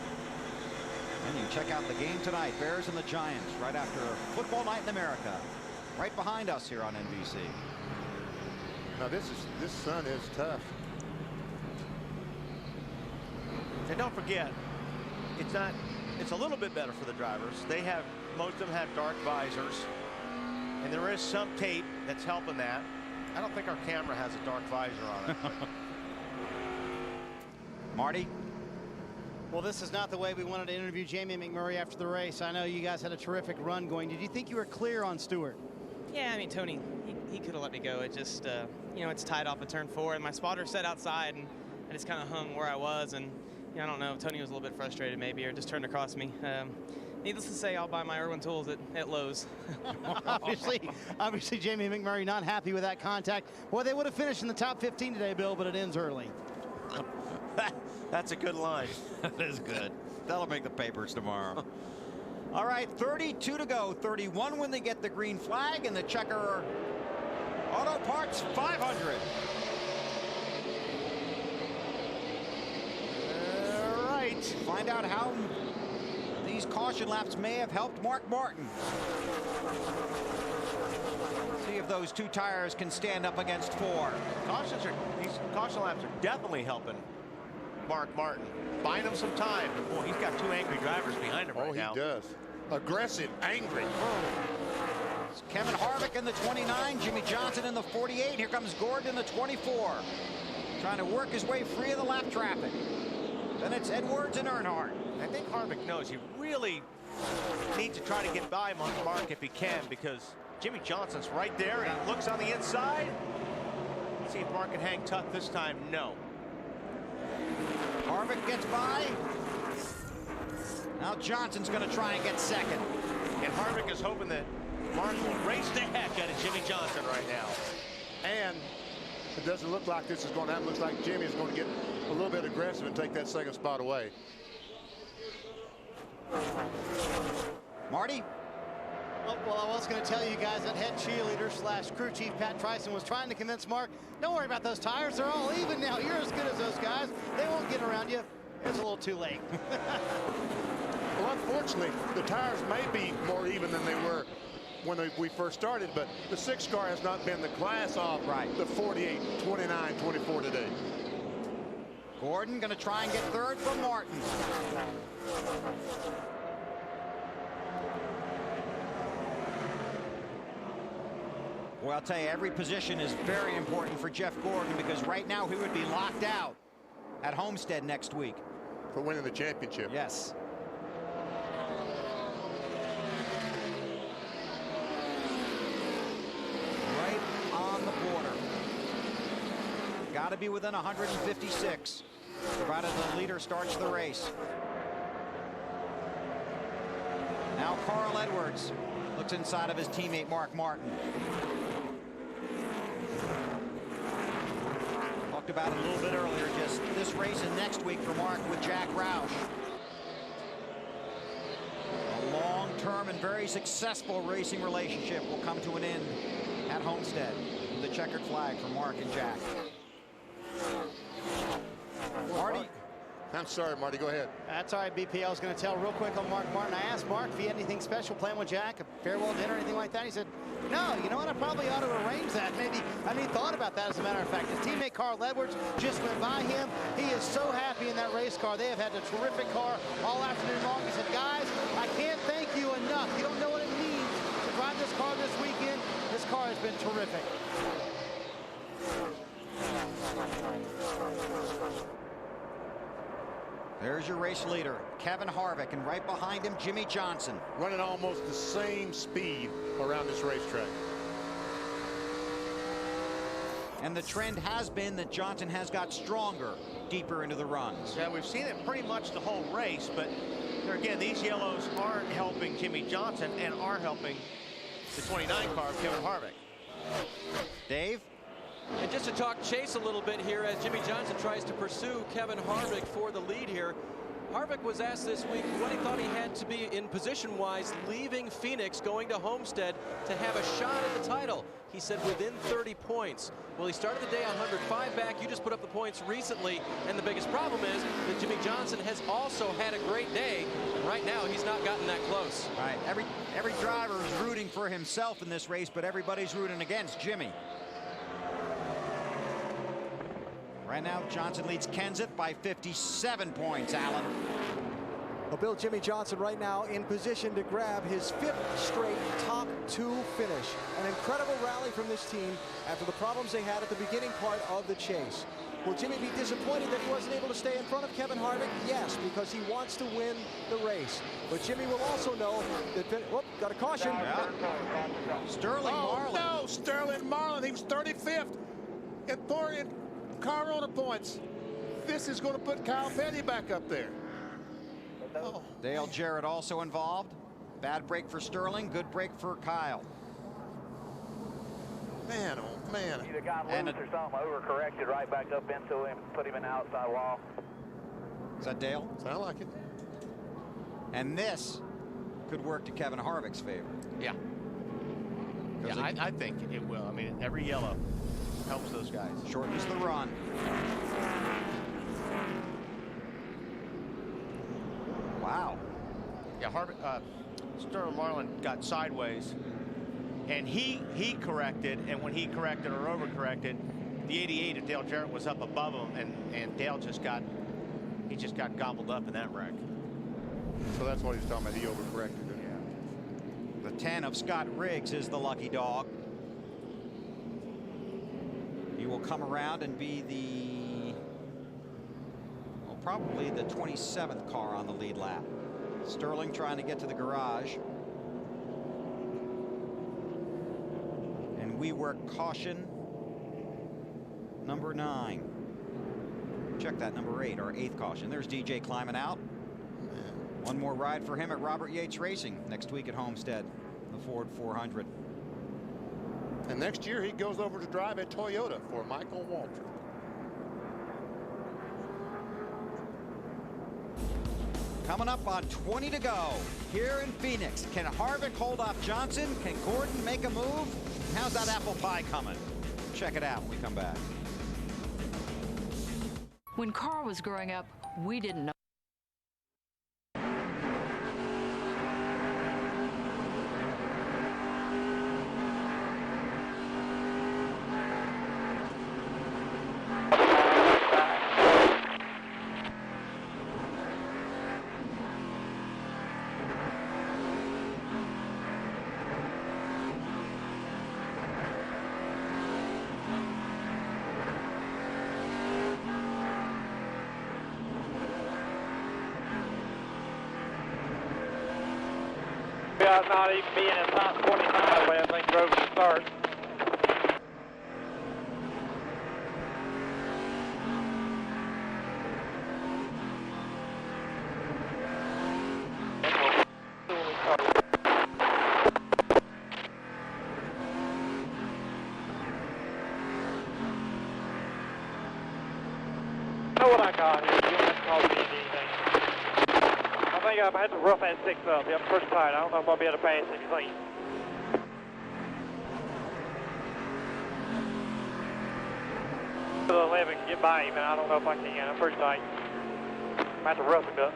And you can check out the game tonight, Bears and the Giants, right after Football Night in America. Right behind us here on NBC. Now this sun is tough. And don't forget, it's a little bit better for the drivers. Most of them have dark visors, and there is some tape that's helping that. I don't think our camera has a dark visor on it. Marty? Well, this is not the way we wanted to interview Jamie McMurray after the race. I know you guys had a terrific run going. Did you think you were clear on Stewart? Yeah, I mean, Tony, he could have let me go. It just, you know, it's tied off at turn 4, and my spotter sat outside, and I just kind of hung where I was, and you know, I don't know, Tony was a little bit frustrated maybe, or just turned across me. Needless to say, I'll buy my Irwin tools at Lowe's. obviously, Jamie McMurray not happy with that contact. Well, they would have finished in the top 15 today, Bill, but it ends early. That's a good line. That is good. That'll make the papers tomorrow. All right, 32 to go. 31 when they get the green flag, and the Checker Auto Parts 500. All right. Find out how these caution laps may have helped Mark Martin. See if those 2 tires can stand up against 4. These caution laps are definitely helping Mark Martin. Buying him some time. Boy, he's got 2 angry drivers behind him right now. Oh, he does. Aggressive, angry. It's Kevin Harvick in the 29, Jimmy Johnson in the 48. Here comes Gordon in the 24. Trying to work his way free of the lap traffic. Then it's Edwards and Earnhardt. I think Harvick knows he really needs to try to get by Mark if he can, because Jimmy Johnson's right there, and he looks on the inside. Let's see if Mark can hang tough this time. No. Harvick gets by. Now Johnson's going to try and get second. And Harvick is hoping that Mark will race the heck out of Jimmy Johnson right now. And it doesn't look like this is going to happen. It looks like Jimmy is going to get a little bit aggressive and take that second spot away. Marty? Well, I was going to tell you guys that head cheerleader / crew chief Pat Tryson was trying to convince Mark, don't worry about those tires. They're all even now. You're as good as those guys. They won't get around you. It's a little too late. Well, unfortunately, the tires may be more even than they were when we first started, but the 6 car has not been the class of the 48, 29, 24 today. Gordon going to try and get third from Martin. Well, I'll tell you, every position is very important for Jeff Gordon, because right now he would be locked out at Homestead next week. For winning the championship. Yes. got to be within 156, provided the leader starts the race. Now Carl Edwards looks inside of his teammate Mark Martin. Talked about it a little bit earlier, just this race and next week for Mark with Jack Roush. A long-term and very successful racing relationship will come to an end at Homestead with the checkered flag for Mark and Jack. Marty? I'm sorry, Marty, go ahead. That's all right, BP. I was going to tell real quick on Mark Martin. I asked Mark if he had anything special planned with Jack, a farewell dinner, anything like that. He said, no, you know what? I probably ought to arrange that. Maybe I hadn't thought about that, as a matter of fact. His teammate Carl Edwards just went by him. He is so happy in that race car. They have had a terrific car all afternoon long. He said, guys, I can't thank you enough. You don't know what it means to drive this car this weekend. This car has been terrific. There's your race leader, Kevin Harvick, and right behind him, Jimmy Johnson. Running almost the same speed around this racetrack. And the trend has been that Johnson has got stronger deeper into the runs. Yeah, we've seen it pretty much the whole race, but there again, these yellows aren't helping Jimmy Johnson and are helping the 29 car of Kevin Harvick. Dave? And just to talk chase a little bit here as Jimmy Johnson tries to pursue Kevin Harvick for the lead here. Harvick was asked this week what he thought he had to be in position-wise leaving Phoenix, going to Homestead to have a shot at the title. He said within 30 points. Well, he started the day 105 back. You just put up the points recently, and the biggest problem is that Jimmy Johnson has also had a great day. And right now, he's not gotten that close. All right, every driver is rooting for himself in this race, but everybody's rooting against Jimmy. Right now, Johnson leads Kenseth by 57 points, Alan. Well, Bill, Jimmy Johnson right now in position to grab his 5th straight top 2 finish. An incredible rally from this team after the problems they had at the beginning part of the chase. Will Jimmy be disappointed that he wasn't able to stay in front of Kevin Harvick? Yes, because he wants to win the race. But Jimmy will also know that, whoop, got a caution. Yeah. Sterling Marlin. No, Sterling Marlin, he was 35th in car owner points. This is going to put Kyle Petty back up there. Oh. Dale Jarrett also involved. Bad break for Sterling, good break for Kyle. Man, oh man. Either got loose or something, overcorrected right back up into him, put him in the outside wall. Is that Dale? Sound like it. And this could work to Kevin Harvick's favor. Yeah. Yeah, I think it will. I mean, every yellow helps those guys. Shortens the run. Wow. Yeah, Sterling Marlin got sideways, and he corrected, and when he corrected or overcorrected, the 88 of Dale Jarrett was up above him, and Dale just got gobbled up in that wreck. So that's what he's talking about. He overcorrected it. Yeah. The 10 of Scott Riggs is the lucky dog. He will come around and be probably the 27th car on the lead lap. Sterling trying to get to the garage. And we work caution number 9. Check that, number 8, our 8th caution. There's DJ climbing out. One more ride for him at Robert Yates Racing next week at Homestead, the Ford 400. And next year he goes over to drive at Toyota for Michael Waltrip. Coming up on 20 to go here in Phoenix. Can Harvick hold off Johnson? Can Gordon make a move? How's that apple pie coming? Check it out when we come back. When Carl was growing up, we didn't know. Not even being in top 29 when everything drove to start. rough and 6 up. Yep, first tight. I don't know if I'll be able to pass anything. To the 11, get by him, and I don't know if I can. I'm first tight. I'm at the rough him up.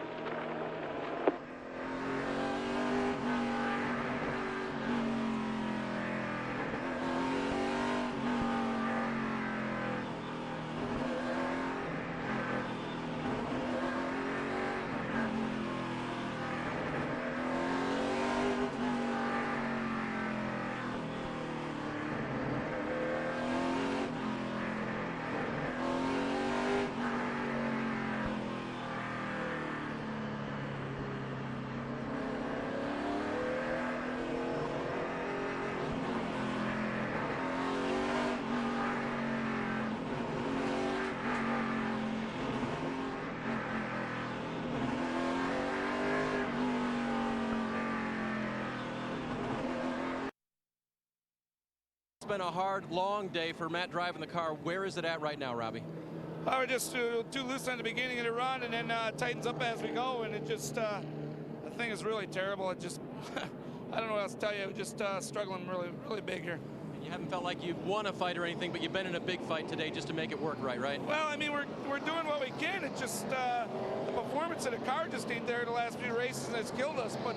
Been a hard, long day for Matt driving the car. Where is it at right now, Robbie? We're just too loose on the beginning of the run, and then tightens up as we go, and it just the thing is really terrible. It just I don't know what else to tell you. We're just struggling really big here. And you haven't felt like you've won a fight or anything, but you've been in a big fight today just to make it work right? Well, I mean, we're doing what we can. It's just the performance of the car just ain't there the last few races, and it's killed us. But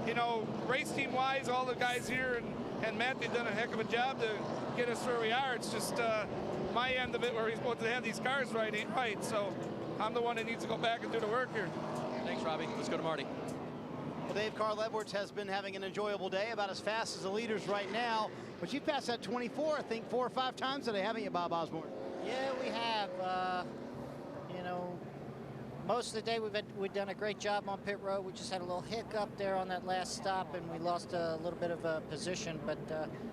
you know, race team wise, all the guys here and Matt, they've done a heck of a job to get us where we are. It's just my end of it where we're supposed to have these cars right ain't right. So I'm the one that needs to go back and do the work here. Thanks, Robbie. Let's go to Marty. Well, Dave, Carl Edwards has been having an enjoyable day, about as fast as the leaders right now. But you passed that 24, I think, 4 or 5 times today, haven't you, Bob Osborne? Yeah, we have. You know, most of the day we've done a great job on pit road. We just had a little hiccup there on that last stop, and we lost a little bit of a position. But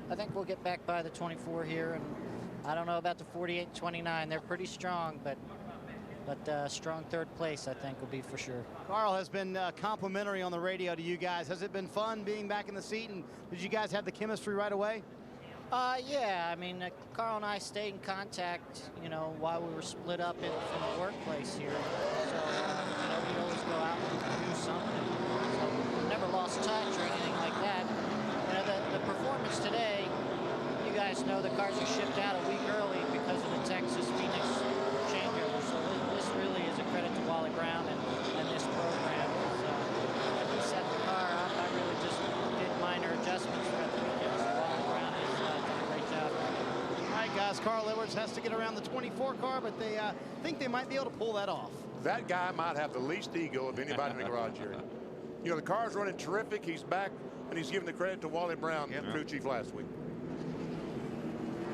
I think we'll get back by the 24 here, and I don't know about the 48-29. They're pretty strong, but strong third place, I think, will be for sure. Carl has been complimentary on the radio to you guys. Has it been fun being back in the seat, and did you guys have the chemistry right away? Yeah, I mean, Carl and I stayed in contact, you know, while we were split up from the workplace here. So, you know, we'd always go out and do something. So we never lost touch or anything like that. You know, the performance today, you guys know the cars are shipped out a week early because of the Texas Phoenix changeover. So this really is a credit to Wally Brown and this program. So we set the car up. I really just did minor adjustments throughout the weekend. So Wally Brown has done a great job. All right, guys, Carl Edwards has to get around the 24 car, but they think they might be able to pull that off. That guy might have the least ego of anybody in the garage area. You know, the car's running terrific. He's back, and he's giving the credit to Wally Brown, crew chief last week.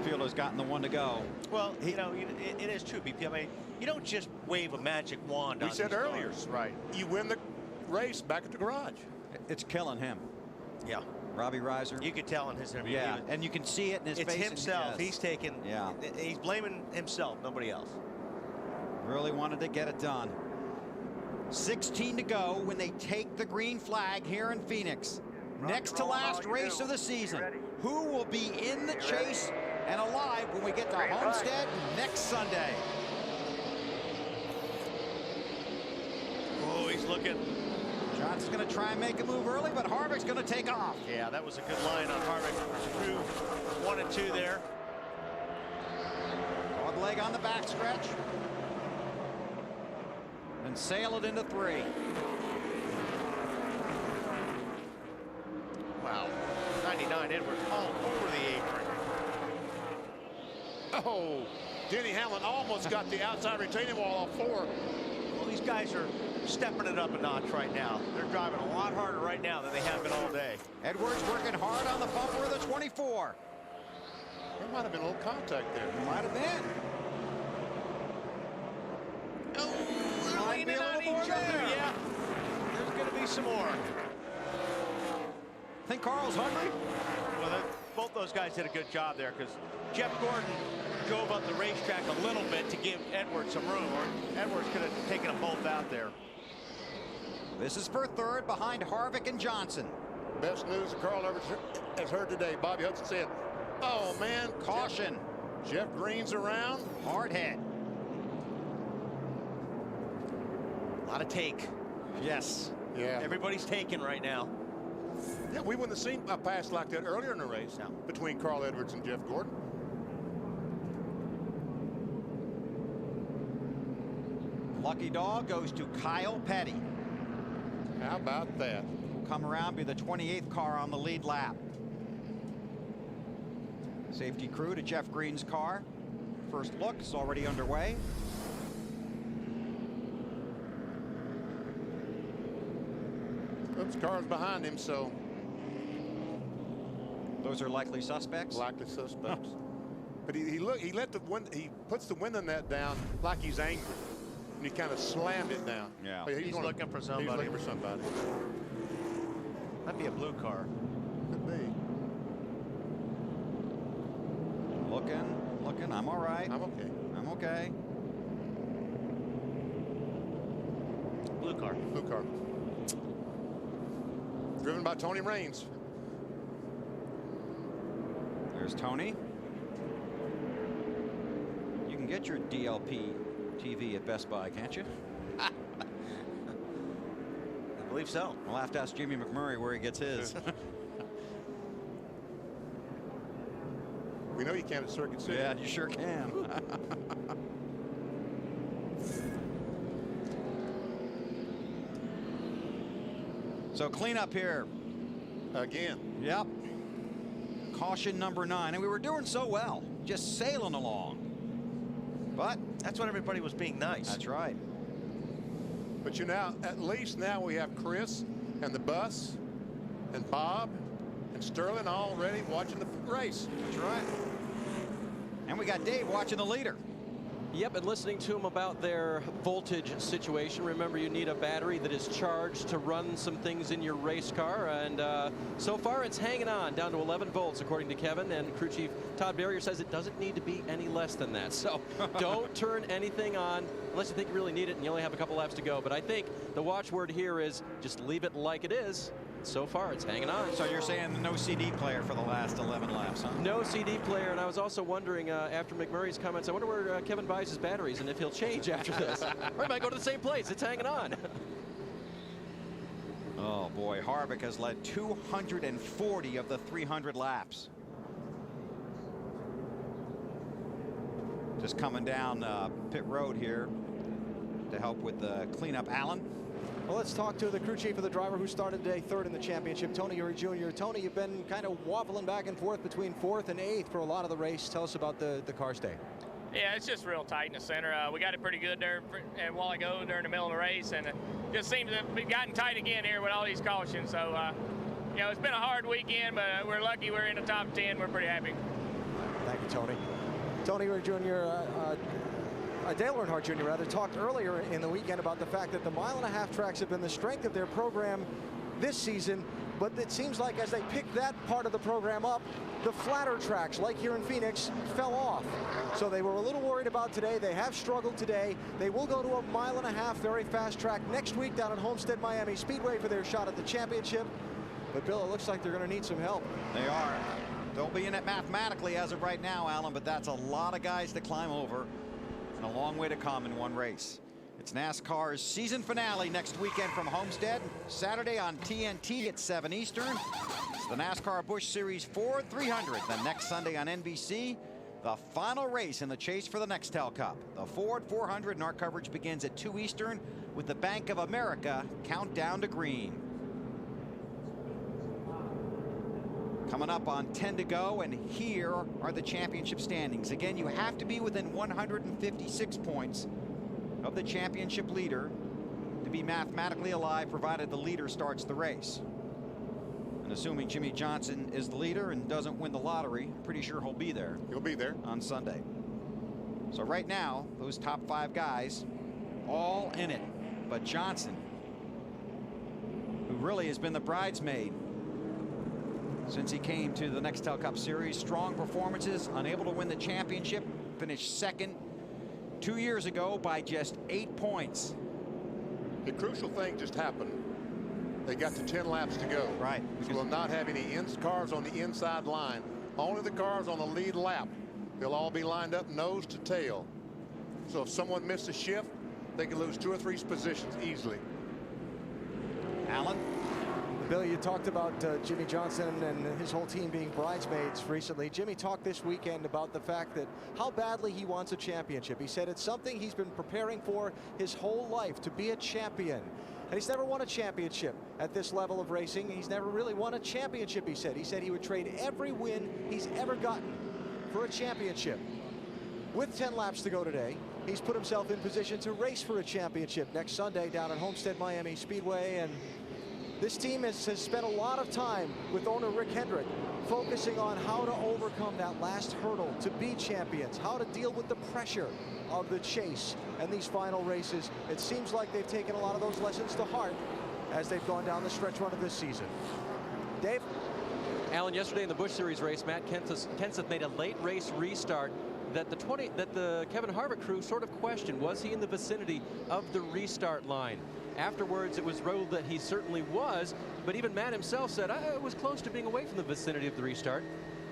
Fielder's gotten the one to go. Well, you know, it is true, BP. I mean, you don't just wave a magic wand on We said these earlier, cars. Right. You win the race back at the garage. It's killing him. Yeah. Robbie Reiser. You could tell in his interview. Yeah, and you can see it in his face. It's himself. Yes. He's taking. Yeah. He's blaming himself, nobody else. Really wanted to get it done. 16 to go when they take the green flag here in Phoenix. Next to last race of the season. Who will be in the chase and alive when we get to Homestead next Sunday? Oh, he's looking. Johnson's going to try and make a move early, but Harvick's going to take off. Yeah, that was a good line on Harvick. Through 1 and 2 there. Dog leg on the backstretch. And sail it into 3. Wow. 99 Edwards all over the apron. Oh, Denny Hamlin almost got the outside retaining wall off 4. Well, these guys are stepping it up a notch right now. They're driving a lot harder right now than they have been all day. Edwards working hard on the bumper of the 24. There might have been a little contact there. Might have been. Oh, they're leaning on each other. Yeah, there's going to be some more. Think Carl's hungry? Well, both those guys did a good job there because Jeff Gordon drove up the racetrack a little bit to give Edwards some room, or Edwards could have taken them both out there. This is for third behind Harvick and Johnson. Best news that Carl ever has heard today. Bobby Hudson said, oh, man, caution. Jeff Green's around. Hard head. A lot of take. Yes. Yeah. Everybody's taken right now. Yeah, we wouldn't have seen a pass like that earlier in the race between Carl Edwards and Jeff Gordon. Lucky dog goes to Kyle Petty. How about that? Will come around, be the 28th car on the lead lap. Safety crew to Jeff Green's car. First look is already underway. Those cars behind him, so those are likely suspects. Likely suspects. But he puts the window net down like he's angry, and he kind of slammed it down. Yeah. Oh, He's looking for somebody. He's looking for somebody. That'd be a blue car. Could be. Looking. I'm all right. I'm okay. I'm okay. Blue car. Blue car. Driven by Tony Raines. There's Tony. You can get your DLP TV at Best Buy, can't you? I believe so. We'll have to ask Jimmy McMurray where he gets his. We know you can at Circuit City. Yeah, you sure can. So clean up here. Again. Yep. Caution number 9. And we were doing so well. Just sailing along. But that's when everybody was being nice. That's right. But at least now we have Chris and the bus and Bob and Sterling already watching the race. That's right. And we got Dave watching the leader. Yep, and listening to him about their voltage situation. Remember, you need a battery that is charged to run some things in your race car, and so far it's hanging on down to 11 volts according to Kevin, and crew chief Todd Barrier says it doesn't need to be any less than that. So don't turn anything on unless you think you really need it and you only have a couple laps to go. But I think the watchword here is just leave it like it is. So far it's hanging on. So you're saying no CD player for the last 11 laps, huh? No CD player, and I was also wondering after McMurray's comments, I wonder where Kevin buys his batteries and if he'll change after this. Or he might go to the same place. It's hanging on. Oh boy, Harvick has led 240 of the 300 laps. Just coming down pit road here to help with the cleanup. Alan. Well, let's talk to the crew chief of the driver who started today third in the championship, Tony Eury Jr. Tony, you've been kind of waffling back and forth between 4th and 8th for a lot of the race. Tell us about the car stay. Yeah, it's just real tight in the center. We got it pretty good there a while ago during the middle of the race, and it just seems to have gotten tight again here with all these cautions. So, you know, it's been a hard weekend, but we're lucky we're in the top 10. We're pretty happy. Thank you, Tony. Tony Eury Jr., Dale Earnhardt Jr. rather talked earlier in the weekend about the fact that the mile-and-a-half tracks have been the strength of their program this season, but it seems like as they picked that part of the program up, the flatter tracks, like here in Phoenix, fell off. So they were a little worried about today. They have struggled today. They will go to a mile-and-a-half very fast track next week down at Homestead Miami Speedway for their shot at the championship. But Bill, it looks like they're going to need some help. They are. They'll be in it mathematically as of right now, Alan, but that's a lot of guys to climb over. And a long way to come in one race. It's NASCAR's season finale next weekend from Homestead. Saturday on TNT at 7 Eastern. It's the NASCAR Busch Series Ford 300. Then next Sunday on NBC, the final race in the chase for the Nextel Cup. The Ford 400, and our coverage begins at 2 Eastern with the Bank of America countdown to green. Coming up on 10 to go, and here are the championship standings. Again, you have to be within 156 points of the championship leader to be mathematically alive, provided the leader starts the race. And assuming Jimmy Johnson is the leader and doesn't win the lottery, pretty sure he'll be there. He'll be there on Sunday. So right now, those top 5 guys all in it. But Johnson, who really has been the bridesmaid since he came to the Nextel Cup Series, strong performances, unable to win the championship, finished second 2 years ago by just 8 points. The crucial thing just happened. They got to 10 laps to go. Right. So we'll not have any cars on the inside line. Only the cars on the lead lap. They'll all be lined up nose to tail. So if someone missed a shift, they can lose 2 or 3 positions easily. Alan? Bill, you talked about Jimmy Johnson and his whole team being bridesmaids recently. Jimmy talked this weekend about the fact that how badly he wants a championship. He said it's something he's been preparing for his whole life, to be a champion. And he's never won a championship at this level of racing. He's never really won a championship, he said. He said he would trade every win he's ever gotten for a championship. With 10 laps to go today, he's put himself in position to race for a championship next Sunday down at Homestead Miami Speedway. And this team has spent a lot of time with owner Rick Hendrick focusing on how to overcome that last hurdle to be champions, how to deal with the pressure of the chase and these final races. It seems like they've taken a lot of those lessons to heart as they've gone down the stretch run of this season. Dave? Alan, yesterday in the Busch Series race, Matt Kenseth made a late race restart that the Kevin Harvick crew sort of questioned. Was he in the vicinity of the restart line? Afterwards, it was ruled that he certainly was, but even Matt himself said, I was close to being away from the vicinity of the restart.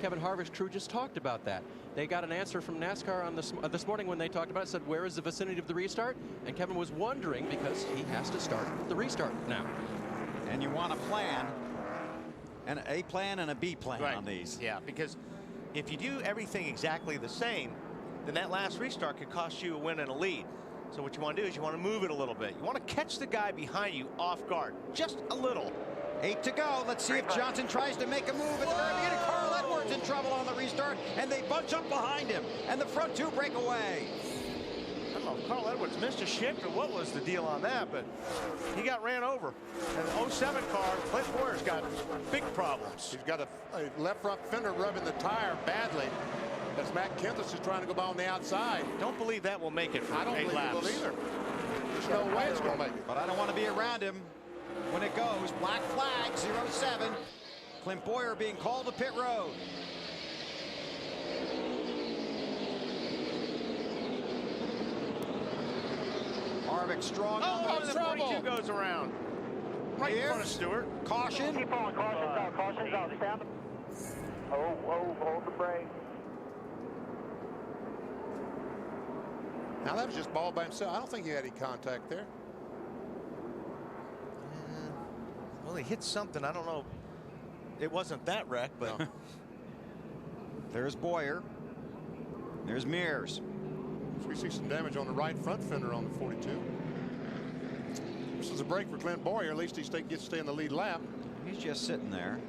Kevin Harvick's crew just talked about that. They got an answer from NASCAR on this morning when they talked about it, said, where is the vicinity of the restart? And Kevin was wondering because he has to start the restart now. And you want a plan, and a plan and a B plan on these. Yeah, because if you do everything exactly the same, then that last restart could cost you a win and a lead. So what you want to do is you want to move it a little bit. You want to catch the guy behind you off guard, just a little. 8 to go. Let's see if Johnson tries to make a move at the very beginning. Carl Edwards in trouble on the restart, and they bunch up behind him, and the front two break away. I don't know if Carl Edwards missed a shift or what was the deal on that, but he got ran over. And the 07 car, Clint Boyer's got big problems. He's got a left front fender rubbing the tire badly. As Matt Kenseth is trying to go by on the outside. Don't believe that will make it for 8 laps. I don't believe it will either. There's no way it's going to make it. But I don't want to be around him when it goes. Black flag, 07. Clint Boyer being called to pit road. Harvick strong on the trouble. 42 goes around. Right in front of Stewart. Caution. Keep on, caution's out, caution's out. Stand. Hold the brake. Now that was just ball by himself. I don't think he had any contact there. Well, he hit something. I don't know. It wasn't that wreck, but. No. There's Boyer. There's Mears. We see some damage on the right front fender on the 42. This is a break for Clint Boyer. At least he gets to stay in the lead lap. He's just sitting there,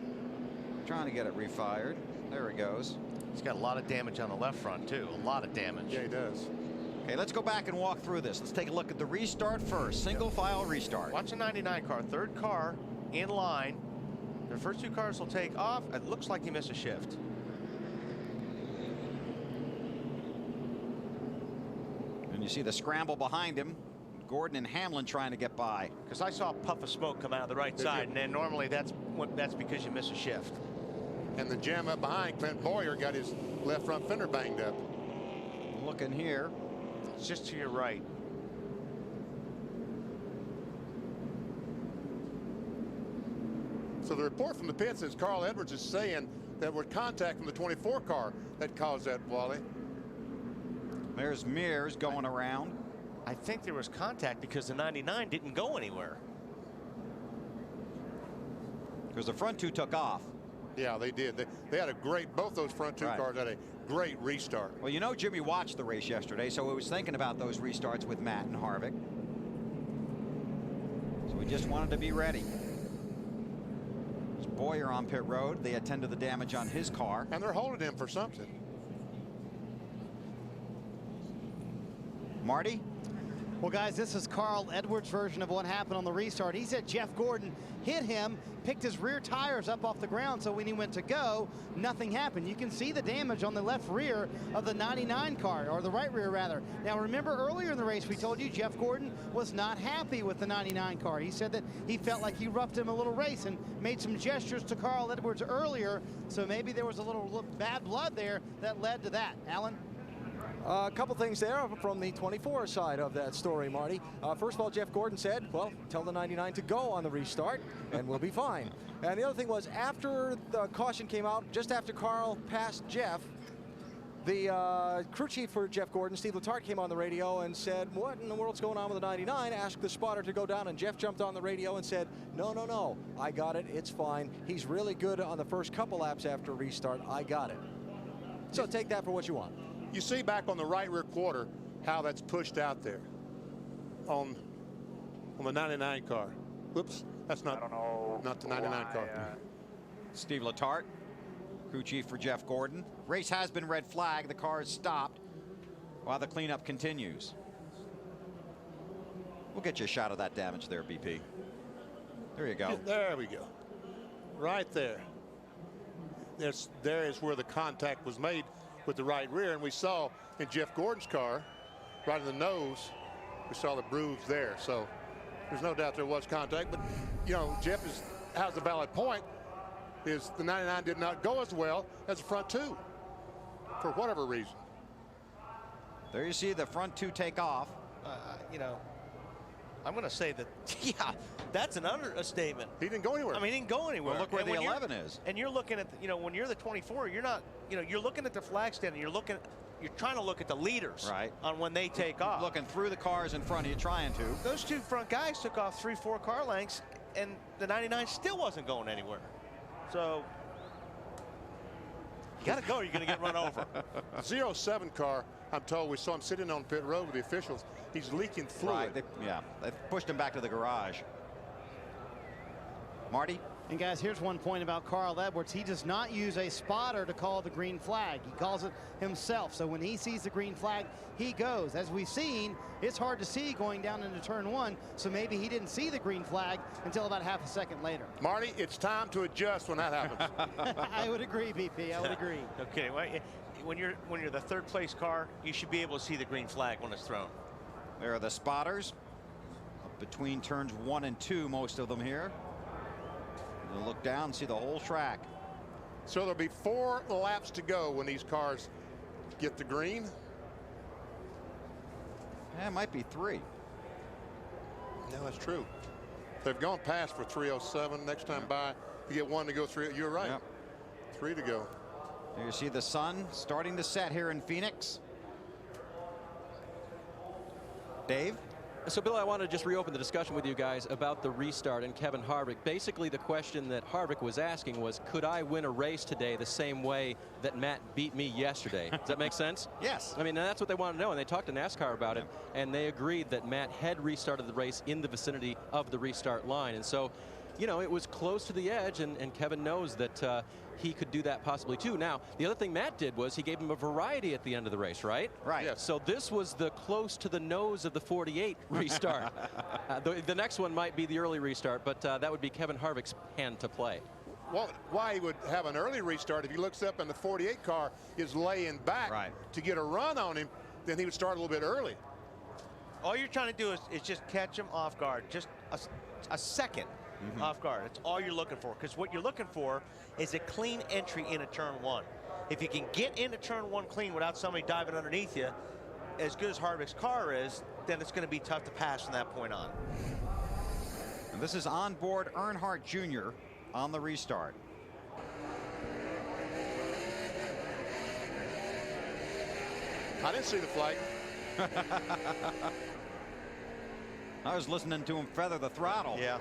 trying to get it refired. There he goes. He's got a lot of damage on the left front, too. A lot of damage. Yeah, he does. Okay, let's go back and walk through this. Let's take a look at the restart first. Single file restart. Watch a 99 car, third car in line. Their first two cars will take off. It looks like he missed a shift. And you see the scramble behind him. Gordon and Hamlin trying to get by. Because I saw a puff of smoke come out of the right side, and then normally that's because you miss a shift. And the jam up behind, Clint Boyer got his left front fender banged up. Looking here. It's just to your right. So the report from the pits is Carl Edwards is saying that with contact from the 24 car that caused that, Wally. There's Mears going around. I think there was contact because the 99 didn't go anywhere. Because the front two took off. Yeah, they did. They had a great, both those front two cars had a great restart. Well, you know, Jimmy watched the race yesterday, so he was thinking about those restarts with Matt and Harvick. So we just wanted to be ready. There's Boyer on pit road. They attend to the damage on his car. And they're holding him for something. Marty? Well, guys, this is Carl Edwards' version of what happened on the restart. He said Jeff Gordon hit him, picked his rear tires up off the ground, so when he went to go, nothing happened. You can see the damage on the left rear of the 99 car, or the right rear, rather. Now, remember earlier in the race, we told you Jeff Gordon was not happy with the 99 car. He said that he felt like he roughed him a little race and made some gestures to Carl Edwards earlier, so maybe there was a little bad blood there that led to that. Alan? A couple things there from the 24 side of that story, Marty. First of all, Jeff Gordon said, well, tell the 99 to go on the restart and we'll be fine. And the other thing was, after the caution came out, just after Carl passed Jeff, The crew chief for Jeff Gordon, Steve Letarte, came on the radio and said, what in the world's going on with the 99? Asked the spotter to go down, and Jeff jumped on the radio and said, no, I got it, it's fine. He's really good on the first couple laps after restart, I got it. So take that for what you want. You see back on the right rear quarter how that's pushed out there on the 99 car. Whoops, that's not the 99 car. Steve Letarte, crew chief for Jeff Gordon. Race has been red flag. The car is stopped while the cleanup continues. We'll get you a shot of that damage there, BP. There you go. There we go. Right there. There is where the contact was made with the right rear, and we saw in Jeff Gordon's car, right in the nose, we saw the bruise there. So there's no doubt there was contact, but you know, Jeff has a valid point. Is the 99 did not go as well as the front two for whatever reason. There you see the front two take off. You know, I'm going to say that, yeah, that's an understatement. He didn't go anywhere. I mean, he didn't go anywhere. Well, look where the 11 is. And you're looking at, you know, when you're the 24, you're not, you know, you're looking at the flag stand and you're trying to look at the leaders on when they take off. Looking through the cars in front of you, trying to. Those two front guys took off 3-4 car lengths, and the 99 still wasn't going anywhere. So you got to go, or you're going to get run over. 07 car, I'm told, we saw him sitting on pit road with the officials. He's leaking fluid. Right, they pushed him back to the garage. Marty? And guys, here's one point about Carl Edwards. He does not use a spotter to call the green flag. He calls it himself. So when he sees the green flag, he goes. As we've seen, it's hard to see going down into turn one. So maybe he didn't see the green flag until about half a second later. Marty, it's time to adjust when that happens. I would agree, BP. I would agree. Okay, well, when you're the third place car, you should be able to see the green flag when it's thrown. There are the spotters between turns 1 and 2, most of them here. You'll look down and see the whole track. So there'll be 4 laps to go when these cars get the green. Yeah, it might be 3. No, that's true. They've gone past for 307. Next time by, you get 1 to go 3. You're right. Yep. 3 to go. There you see the sun starting to set here in Phoenix. Dave? So, Bill, I want to just reopen the discussion with you guys about the restart and Kevin Harvick. Basically, the question that Harvick was asking was, could I win a race today the same way that Matt beat me yesterday? Does that make sense? Yes. I mean, that's what they wanted to know, and they talked to NASCAR about it, and they agreed that Matt had restarted the race in the vicinity of the restart line. And so, you know, it was close to the edge, and Kevin knows that he could do that possibly too. Now, the other thing Matt did was he gave him a variety at the end of the race, right? Right. Yes. So this was the close to the nose of the 48 restart. The next one might be the early restart, but that would be Kevin Harvick's hand to play. Well, why he would have an early restart, if he looks up and the 48 car is laying back to get a run on him, then he would start a little bit early. All you're trying to do is just catch him off guard, just a second off guard. That's all you're looking for, because what you're looking for is a clean entry into turn one. If you can get into turn one clean without somebody diving underneath you, as good as Harvick's car is, then it's going to be tough to pass from that point on. And this is onboard Earnhardt Jr. on the restart. I didn't see the flag. I was listening to him feather the throttle. Yeah.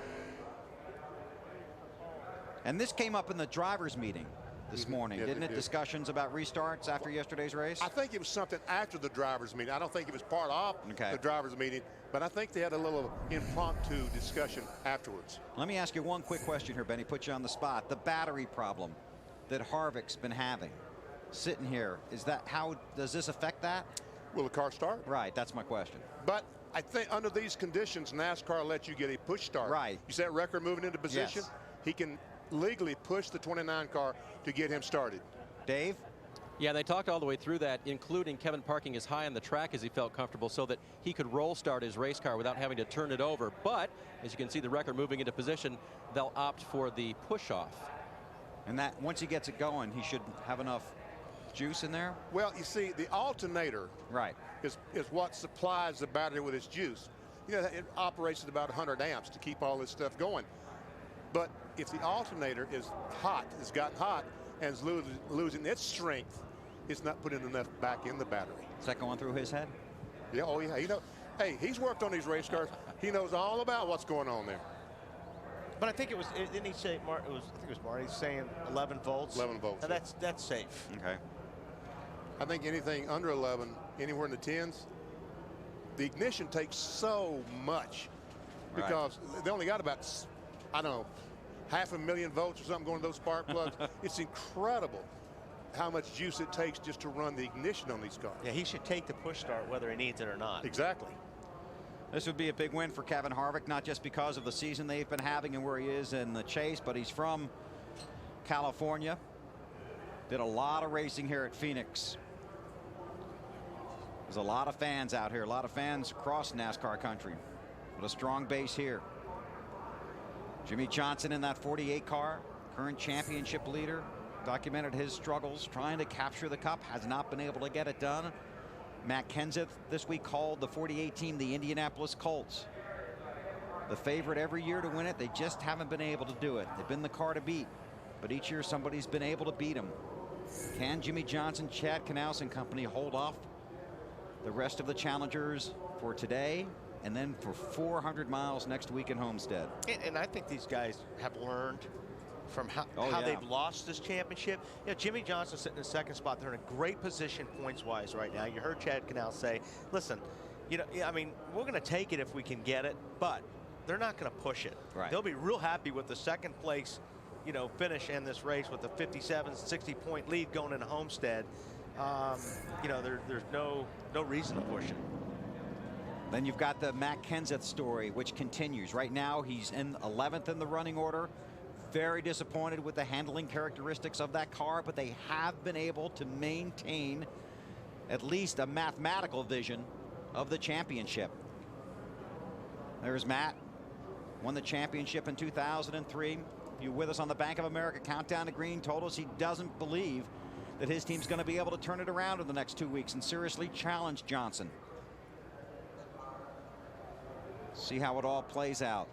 And this came up in the drivers' meeting this morning, Yeah, didn't it? did. Discussions about restarts after yesterday's race? I think it was something after the drivers' meeting. I don't think it was part of the drivers' meeting, but I think they had a little impromptu discussion afterwards. Let me ask you one quick question here, Benny. Put you on the spot. The battery problem that Harvick's been having, sitting here, how does this affect that? Will the car start? Right, that's my question. But I think under these conditions, NASCAR lets you get a push start. Right. You see that record moving into position? Yes. He can legally push the 29 car to get him started. Dave? Yeah, they talked all the way through that, including Kevin parking as high on the track as he felt comfortable so that he could roll start his race car without having to turn it over. But as you can see the record moving into position, they'll opt for the push off. And that once he gets it going, he should have enough juice in there? Well, you see, the alternator is what supplies the battery with its juice. You know, it operates at about 100 amps to keep all this stuff going. But if the alternator is hot, has gotten hot, and is losing its strength, it's not putting enough back in the battery. Is that going through his head? Yeah, oh yeah. You know, hey, he's worked on these race cars. He knows all about what's going on there. But I think it was, didn't he say, I think it was Marty saying 11 volts? 11 volts. Now that's safe. Okay. I think anything under 11, anywhere in the 10s, the ignition takes so much because they only got about, I don't know, 500,000 volts or something going to those spark plugs. It's incredible how much juice it takes just to run the ignition on these cars. Yeah, he should take the push start whether he needs it or not. Exactly. This would be a big win for Kevin Harvick, not just because of the season they've been having and where he is in the chase, but he's from California. Did a lot of racing here at Phoenix. There's a lot of fans out here, a lot of fans across NASCAR country, with a strong base here. Jimmy Johnson in that 48 car, current championship leader, documented his struggles trying to capture the cup, has not been able to get it done. Matt Kenseth this week called the 48 team the Indianapolis Colts. The favorite every year to win it. They just haven't been able to do it. They've been the car to beat, but each year somebody's been able to beat them. Can Jimmy Johnson, Chad Knaus and company hold off the rest of the challengers for today and then for 400 miles next week in Homestead? And I think these guys have learned from how they've lost this championship. You know, Jimmy Johnson sitting in the second spot. They're in a great position points-wise right now. You heard Chad Knaus say, listen, you know, I mean, we're going to take it if we can get it, but they're not going to push it. Right. They'll be real happy with the second place, you know, finish in this race with a 57, 60-point lead going into Homestead. You know, there's no reason to push it. Then you've got the Matt Kenseth story, which continues. Right now, he's in 11th in the running order. Very disappointed with the handling characteristics of that car, but they have been able to maintain at least a mathematical vision of the championship. There's Matt, won the championship in 2003. You with us on the Bank of America Countdown to Green, told us he doesn't believe that his team's going to be able to turn it around in the next 2 weeks and seriously challenge Johnson. See how it all plays out.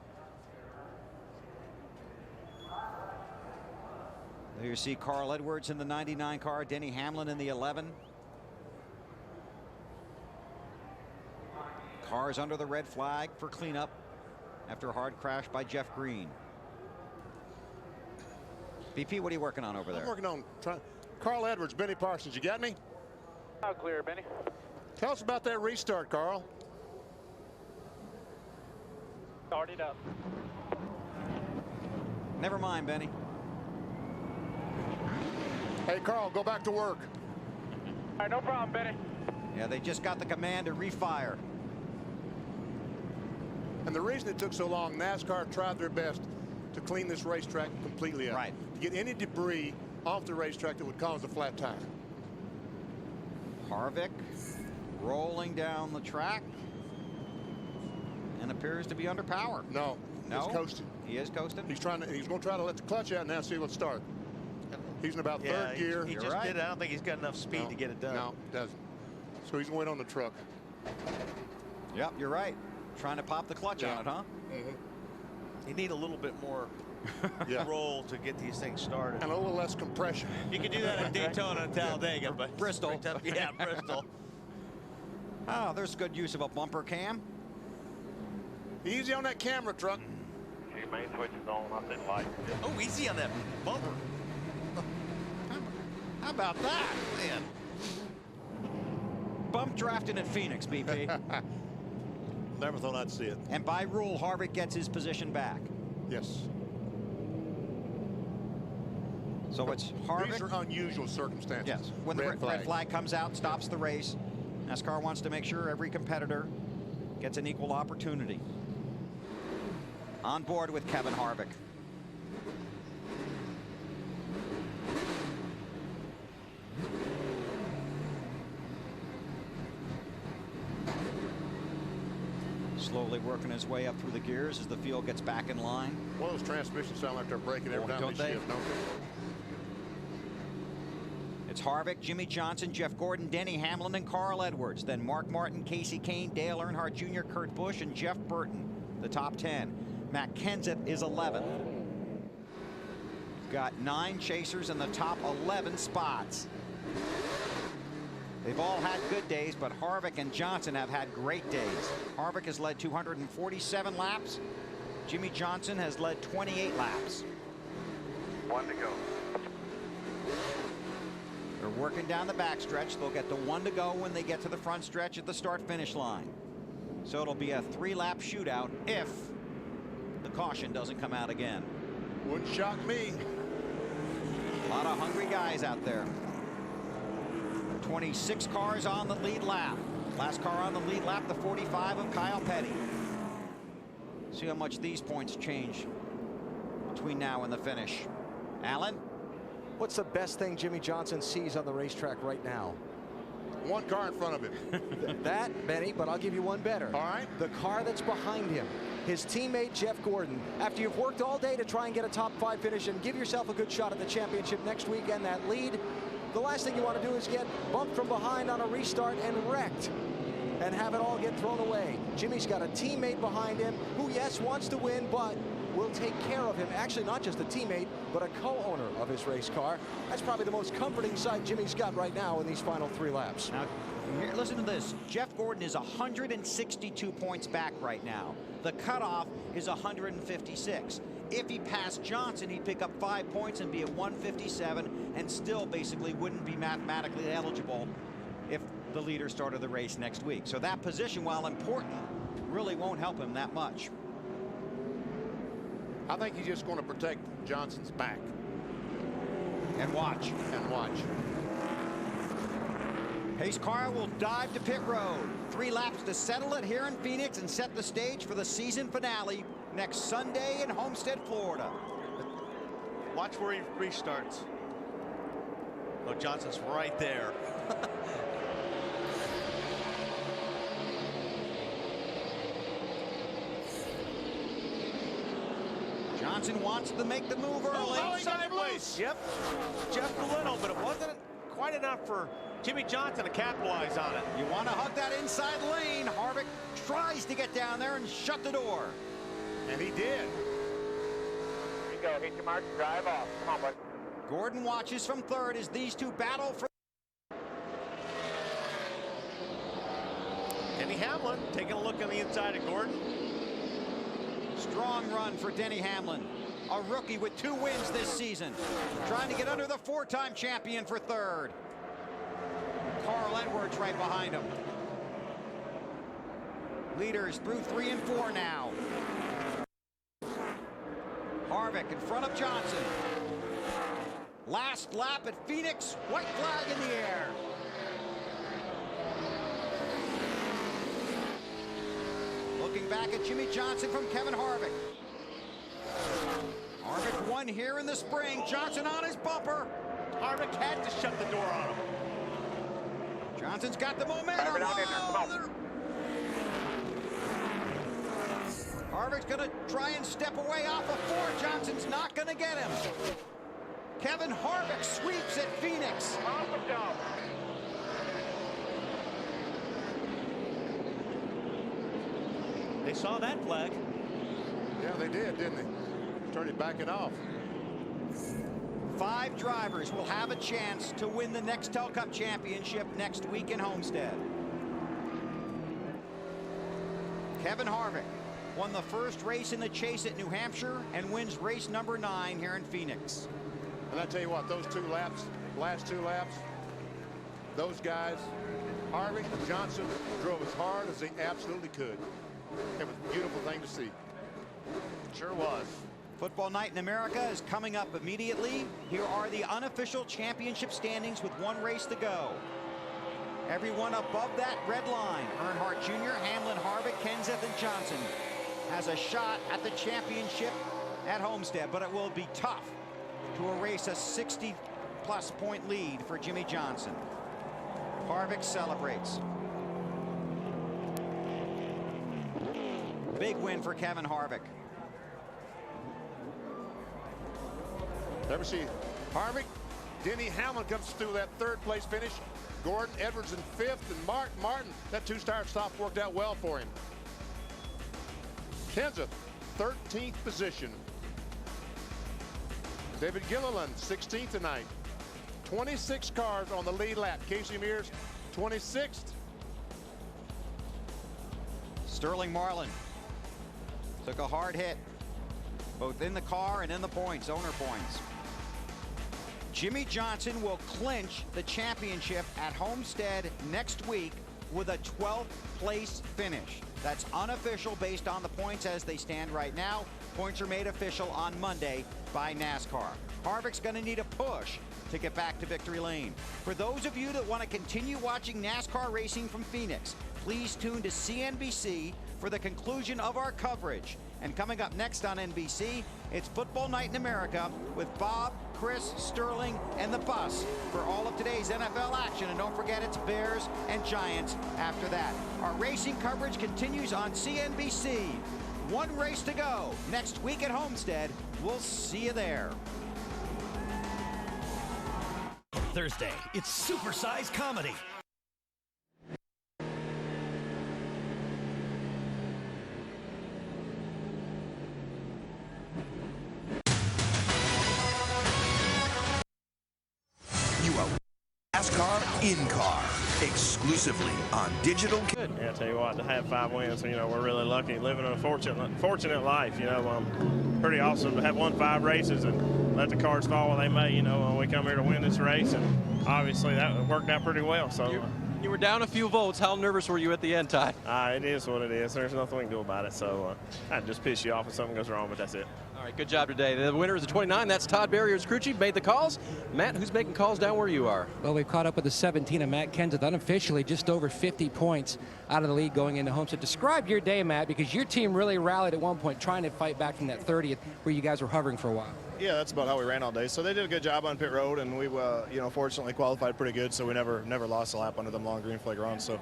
There you see Carl Edwards in the 99 car, Denny Hamlin in the 11. Cars under the red flag for cleanup after a hard crash by Jeff Green. BP, what are you working on over there? I'm working on Carl Edwards, Benny Parsons. You got me? All clear, Benny. Tell us about that restart, Carl. Started up. Never mind, Benny. Hey, Carl, go back to work. All right, no problem, Benny. Yeah, they just got the command to refire. And the reason it took so long, NASCAR tried their best to clean this racetrack completely up. Right. To get any debris off the racetrack that would cause a flat tire. Harvick rolling down the track and appears to be under power. No, he's coasting. He is coasting. He's going to try to let the clutch out now, see what's start. He's in about third gear. He just did it. I don't think he's got enough speed to get it done. No, doesn't. So he's going to wait on the truck. Yep, you're right. Trying to pop the clutch on it, huh? You need a little bit more roll to get these things started. And a little less compression. You can do that at Daytona and Talladega, but Bristol. Yeah, Bristol. Oh, there's good use of a bumper cam. Easy on that camera truck. Your main switch is on. I said light. Oh, easy on that bumper. How about that, man? Bump drafting at Phoenix, BP. Never thought I'd see it. And by rule, Harvick gets his position back. Yes. So it's Harvick. These are unusual circumstances. Yes. When the red flag comes out, stops the race. NASCAR wants to make sure every competitor gets an equal opportunity. On board with Kevin Harvick. Slowly working his way up through the gears as the field gets back in line. One of those transmissions sound like they're breaking every time they shift, don't they? It's Harvick, Jimmy Johnson, Jeff Gordon, Denny Hamlin, and Carl Edwards. Then Mark Martin, Casey Kane, Dale Earnhardt Jr., Kurt Busch, and Jeff Burton, the top 10. Matt Kenseth is 11th. Got 9 chasers in the top 11 spots. They've all had good days, but Harvick and Johnson have had great days. Harvick has led 247 laps. Jimmy Johnson has led 28 laps. 1 to go. They're working down the backstretch. They'll get the 1 to go when they get to the front stretch at the start-finish line. So it'll be a 3-lap shootout if the caution doesn't come out again. Wouldn't shock me. A lot of hungry guys out there. 26 cars on the lead lap. Last car on the lead lap, the 45 of Kyle Petty. See how much these points change between now and the finish. Alan? What's the best thing Jimmy Johnson sees on the racetrack right now? One car in front of him. That, Benny, but I'll give you one better. All right. The car that's behind him. His teammate, Jeff Gordon. After you've worked all day to try and get a top 5 finish and give yourself a good shot at the championship next week and that lead, the last thing you want to do is get bumped from behind on a restart and wrecked and have it all get thrown away. Jimmy's got a teammate behind him who, yes, wants to win, but will take care of him. Actually, not just a teammate, but a co-owner of his race car. That's probably the most comforting sight Jimmy's got right now in these final 3 laps. Now, here, listen to this. Jeff Gordon is 162 points back right now. The cutoff is 156. If he passed Johnson, he'd pick up 5 points and be at 157 and still basically wouldn't be mathematically eligible if the leader started the race next week. So that position, while important, really won't help him that much. I think he's just going to protect Johnson's back. And watch. And watch. Pace car will dive to pit road. 3 laps to settle it here in Phoenix and set the stage for the season finale next Sunday in Homestead, Florida. Watch where he restarts. Oh, Johnson's right there. Johnson wants to make the move early. Oh, sideways. Yep, just a little, but it wasn't quite enough for Jimmy Johnson to capitalize on it. You want to hug that inside lane. Harvick tries to get down there and shut the door. And he did. Here you go. Hit your mark. Drive off. Come on, bud. Gordon watches from third as these two battle for. Denny Hamlin taking a look on the inside of Gordon. Strong run for Denny Hamlin, a rookie with 2 wins this season, trying to get under the 4-time champion for third. Carl Edwards right behind him. Leaders through 3 and 4 now. Harvick in front of Johnson. Last lap at Phoenix, white flag in the air. Looking back at Jimmy Johnson from Kevin Harvick. Harvick won here in the spring. Johnson on his bumper. Harvick had to shut the door on him. Johnson's got the momentum. Harvick's going to try and step away off of 4. Johnson's not going to get him. Kevin Harvick sweeps at Phoenix. Awesome job. They saw that flag. Yeah, they did, didn't they? Started backing off. 5 drivers will have a chance to win the Nextel Cup Championship next week in Homestead. Kevin Harvick won the first race in the chase at New Hampshire and wins race number 9 here in Phoenix. And I tell you what, those 2 laps, last 2 laps, those guys, Harvick and Johnson, drove as hard as they absolutely could. It was a beautiful thing to see. Sure was. Football Night in America is coming up immediately. Here are the unofficial championship standings with 1 race to go. Everyone above that red line, Earnhardt Jr., Hamlin, Harvick, Kenseth, and Johnson, has a shot at the championship at Homestead, but it will be tough to erase a 60-plus point lead for Jimmy Johnson. Harvick celebrates. Big win for Kevin Harvick. Ever see Harvick? Denny Hamlin comes through that 3rd place finish. Gordon, Edwards in 5th, and Martin. That 2-star stop worked out well for him. Kenseth, 13th position. David Gilliland, 16th tonight. 26 cars on the lead lap. Casey Mears, 26th. Sterling Marlin took a hard hit, both in the car and in the points, owner points. Jimmy Johnson will clinch the championship at Homestead next week with a 12th place finish. That's unofficial based on the points as they stand right now. Points are made official on Monday by NASCAR. Harvick's going to need a push to get back to victory lane. For those of you that want to continue watching NASCAR racing from Phoenix, please tune to CNBC for the conclusion of our coverage. And coming up next on NBC, it's Football Night in America with Bob, Chris, Sterling, and the bus for all of today's NFL action. And don't forget, it's Bears and Giants after that. Our racing coverage continues on CNBC. One race to go next week at Homestead. We'll see you there. Thursday, it's supersized comedy. You are NASCAR in-car, exclusively on digital. Yeah, I tell you what, to have 5 wins, you know, we're really lucky, living a fortunate life, you know. Pretty awesome to have won 5 races and let the cards fall where they may, you know, when we come here to win this race, and obviously that worked out pretty well. So you were down a few votes. How nervous were you at the end, Ty? It is what it is. There's nothing we can do about it. So I'd just piss you off if something goes wrong, but that's it. All right, good job today. The winner is the 29. That's Todd Barrier's crew chief. Made the calls. Matt, who's making calls down where you are? Well, we've caught up with the 17 of Matt Kenseth, unofficially just over 50 points out of the lead going into Homestead. Describe your day, Matt, because your team really rallied at one point, trying to fight back from that 30th where you guys were hovering for a while. Yeah, that's about how we ran all day. So they did a good job on pit road, and we, you know, fortunately qualified pretty good, so we never lost a lap under them long green flag runs. So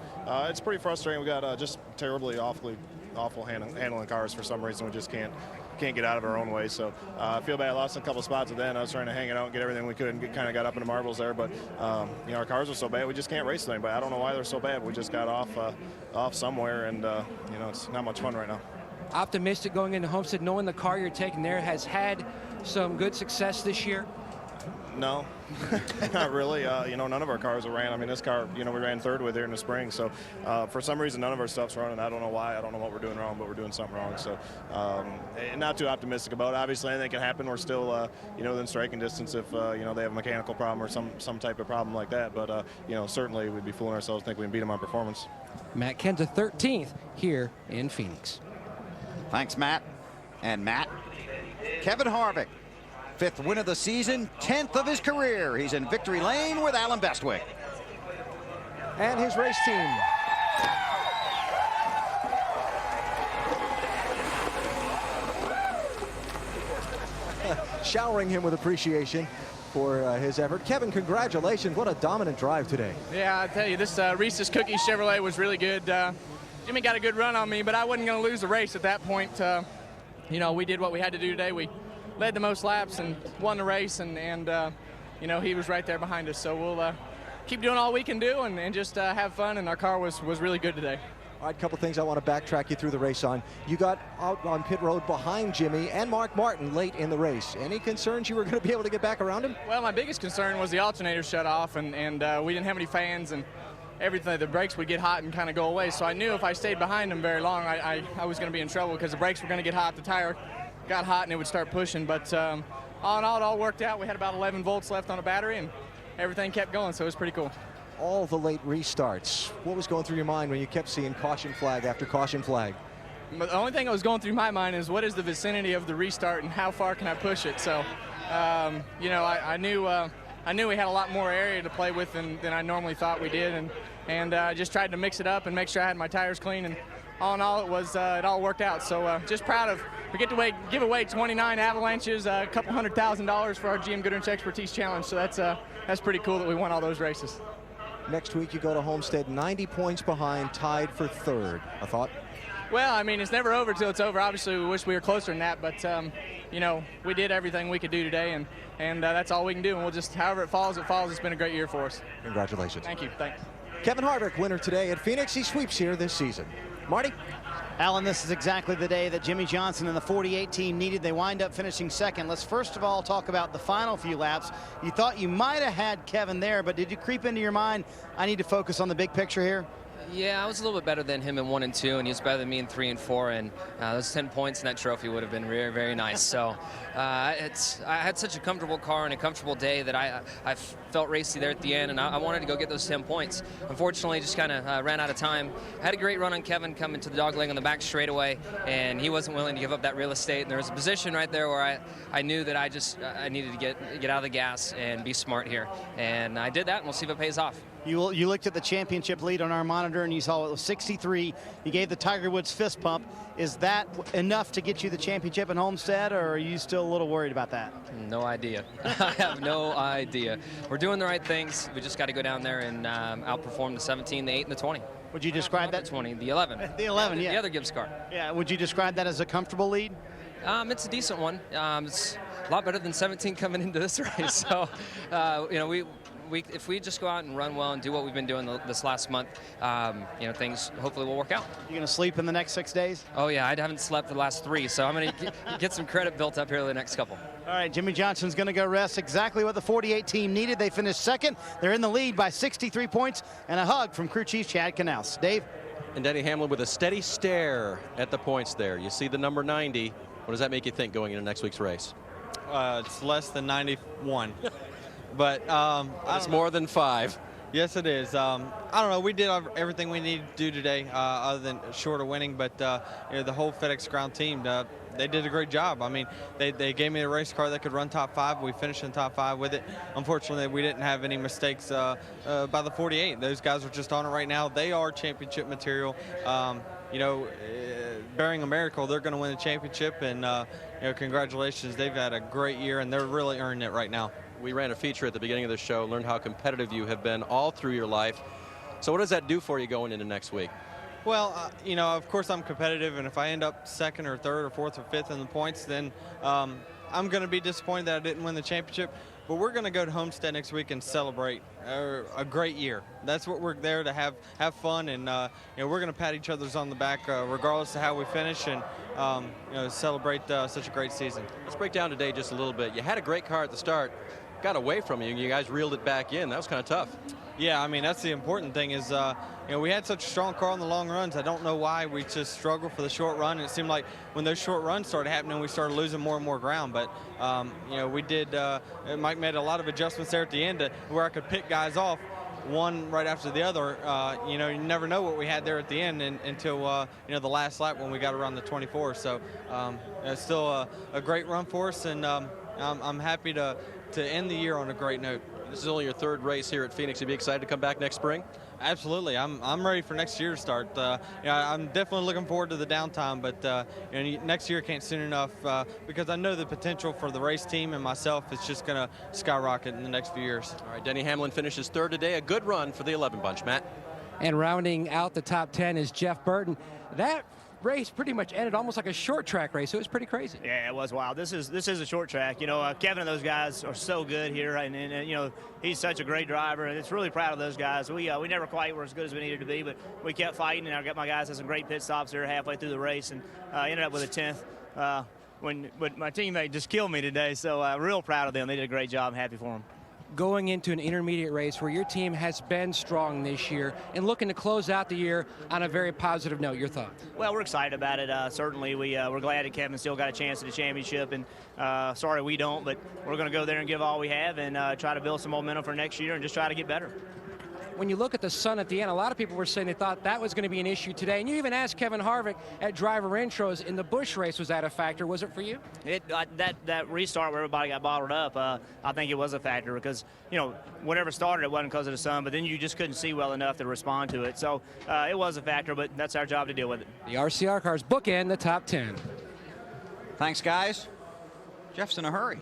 it's pretty frustrating. We got just terribly, awful handling cars for some reason. We just can't get out of our own way. So I feel bad. I lost a couple spots at the end. I was trying to hang it out and get everything we could, and kind of got up into marbles there. But you know, our cars are so bad, we just can't race with anybody. I don't know why they're so bad. We just got off somewhere, and you know, it's not much fun right now. Optimistic going into Homestead, knowing the car you're taking there has had some good success this year? No, not really. You know, none of our cars ran. I mean, this car, you know, we ran 3rd with here in the spring. So for some reason, none of our stuff's running. I don't know why. I don't know what we're doing wrong, but we're doing something wrong. So not too optimistic about it. Obviously, anything can happen. We're still, you know, within striking distance if, you know, they have a mechanical problem or some type of problem like that. But, you know, certainly we'd be fooling ourselves to think we can beat them on performance. Matt Kenseth, 13th here in Phoenix. Thanks, Matt. And Matt, Kevin Harvick, 5th win of the season, 10th of his career. He's in victory lane with Alan Bestwick. And his race team. Showering him with appreciation for his effort. Kevin, congratulations. What a dominant drive today. Yeah, I tell you, this Reese's Cookies Chevrolet was really good. Jimmy got a good run on me, but I wasn't going to lose the race at that point. You know, we did what we had to do today. We led the most laps and won the race, and you know, he was right there behind us. So we'll keep doing all we can do and just have fun, and our car was really good today. All right, a couple things I want to backtrack you through the race on. You got out on pit road behind Jimmy and Mark Martin late in the race. Any concerns you were going to be able to get back around him? Well, my biggest concern was the alternator shut off, and we didn't have any fans, and everything, the brakes would get hot and kind of go away. So I knew if I stayed behind him very long, I was going to be in trouble because the brakes were going to get hot, the tire got hot, and it would start pushing. But all in all, it all worked out. We had about 11 volts left on the battery, and everything kept going, so it was pretty cool. All the late restarts. What was going through your mind when you kept seeing caution flag after caution flag? But the only thing that was going through my mind is what is the vicinity of the restart and how far can I push it? So, you know, I knew we had a lot more area to play with than I normally thought we did, and just tried to mix it up and make sure I had my tires clean, and all in all, it all worked out. So just proud of, we get to give away 29 Avalanches, a couple $100,000 for our GM Goodwrench Expertise Challenge. So that's pretty cool that we won all those races. Next week you go to Homestead 90 points behind, tied for 3rd. A thought? Well, I mean, it's never over till it's over. Obviously, we wish we were closer than that, but you know, we did everything we could do today, and that's all we can do. And we'll just, however it falls, it falls. It's been a great year for us. Congratulations. Thank you. Thanks. Kevin Harvick, winner today at Phoenix. He sweeps here this season. Marty? Alan, this is exactly the day that Jimmy Johnson and the 48 team needed. They wind up finishing second. Let's first of all talk about the final few laps. You thought you might have had Kevin there, but did you creep into your mind, I need to focus on the big picture here? Yeah, I was a little bit better than him in 1 and 2, and he was better than me in 3 and 4. And those 10 points in that trophy would have been very, very nice. So I had such a comfortable car and a comfortable day that I felt racy there at the end, and I wanted to go get those 10 points. Unfortunately, just kind of ran out of time. Had a great run on Kevin coming to the dog leg on the back straightaway, and he wasn't willing to give up that real estate. And there was a position right there where I knew that I needed to get out of the gas and be smart here, and I did that, and we'll see if it pays off. You looked at the championship lead on our monitor and you saw it was 63. You gave the Tiger Woods fist pump. Is that enough to get you the championship in Homestead, or are you still a little worried about that? No idea. I have no idea. We're doing the right things. We just got to go down there and outperform the 17, the 8, and the 20. Would you describe that? 20, the 11. The 11, yeah. The other Gibbs car. Yeah, would you describe that as a comfortable lead? It's a decent one. It's a lot better than 17 coming into this race. So, you know, if we just go out and run well and do what we've been doing this last month, you know, things hopefully will work out. You gonna sleep in the next 6 days? Oh yeah, I haven't slept the last 3, so I'm gonna get some credit built up here the next couple. All right, Jimmy Johnson's gonna go rest. Exactly what the 48 team needed. They finished second. They're in the lead by 63 points, and a hug from crew chief Chad Knaus. Dave? And Denny Hamlin with a steady stare at the points there. You see the number 90. What does that make you think going into next week's race? It's less than 91. But it's more than 5. Yes, it is. I don't know. We did everything we needed to do today, other than short of winning. But you know, the whole FedEx Ground team, they did a great job. I mean, they gave me a race car that could run top 5. We finished in top 5 with it. Unfortunately, we didn't have any mistakes by the 48. Those guys are just on it right now. They are championship material. You know, bearing a miracle, they're going to win the championship. And you know, congratulations. They've had a great year, and they're really earning it right now. We ran a feature at the beginning of the show, learned how competitive you have been all through your life. So what does that do for you going into next week? Well, you know, of course I'm competitive, and if I end up second or third or fourth or fifth in the points, then I'm going to be disappointed that I didn't win the championship. But we're going to go to Homestead next week and celebrate a great year. That's what we're there to have fun, and you know, we're going to pat each other's on the back regardless of how we finish, and you know, celebrate such a great season. Let's break down today just a little bit. You had a great car at the start. Got away from you, and you guys reeled it back in. That was kind of tough. Yeah, I mean, that's the important thing is, you know, we had such a strong car on the long runs. I don't know why we just struggled for the short run. And it seemed like when those short runs started happening, we started losing more and more ground. But, you know, we did, Mike made a lot of adjustments there at the end to where I could pick guys off one right after the other. You know, you never know what we had there at the end until, you know, the last lap when we got around the 24. So it's still a great run for us, and I'm happy to end the year on a great note. This is only your 3rd race here at Phoenix. You'd be excited to come back next spring? Absolutely. I'm ready for next year to start. Yeah, I'm definitely looking forward to the downtime, but you know, next year can't soon enough because I know the potential for the race team and myself is just going to skyrocket in the next few years. All right, Denny Hamlin finishes 3rd today. A good run for the 11 bunch. Matt? And rounding out the top 10 is Jeff Burton. That race pretty much ended almost like a short track race. It was pretty crazy. Yeah, it was wild. This is a short track. You know, Kevin and those guys are so good here, and you know, he's such a great driver, and it's really proud of those guys. We never quite were as good as we needed to be, but we kept fighting, and I got my guys had some great pit stops there halfway through the race, and ended up with a 10th. But my teammate just killed me today, so real proud of them. They did a great job. I'm happy for them. Going into an intermediate race where your team has been strong this year and looking to close out the year on a very positive note, your thoughts? Well, we're excited about it. Certainly, we're glad that Kevin still got a chance at the championship, and sorry we don't, but we're going to go there and give all we have and try to build some momentum for next year and just try to get better. When you look at the sun at the end, a lot of people were saying they thought that was going to be an issue today. And you even asked Kevin Harvick at driver intros in the Busch race, was that a factor? Was it for you? That restart where everybody got bottled up, I think it was a factor because, you know, whenever it started, it wasn't because of the sun, but then you just couldn't see well enough to respond to it. So it was a factor, but that's our job to deal with it. The RCR cars bookend the top 10. Thanks, guys. Jeff's in a hurry.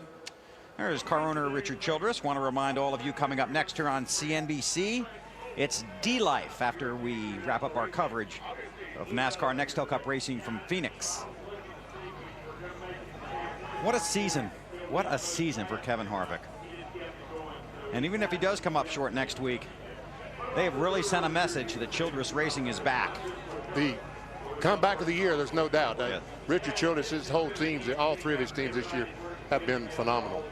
There's car owner Richard Childress. Want to remind all of you coming up next here on CNBC, it's D-Life after we wrap up our coverage of NASCAR Nextel Cup racing from Phoenix. What a season. What a season for Kevin Harvick. And even if he does come up short next week, they have really sent a message that Childress Racing is back. The comeback of the year, there's no doubt. Richard Childress, his whole teams, all three of his teams this year have been phenomenal.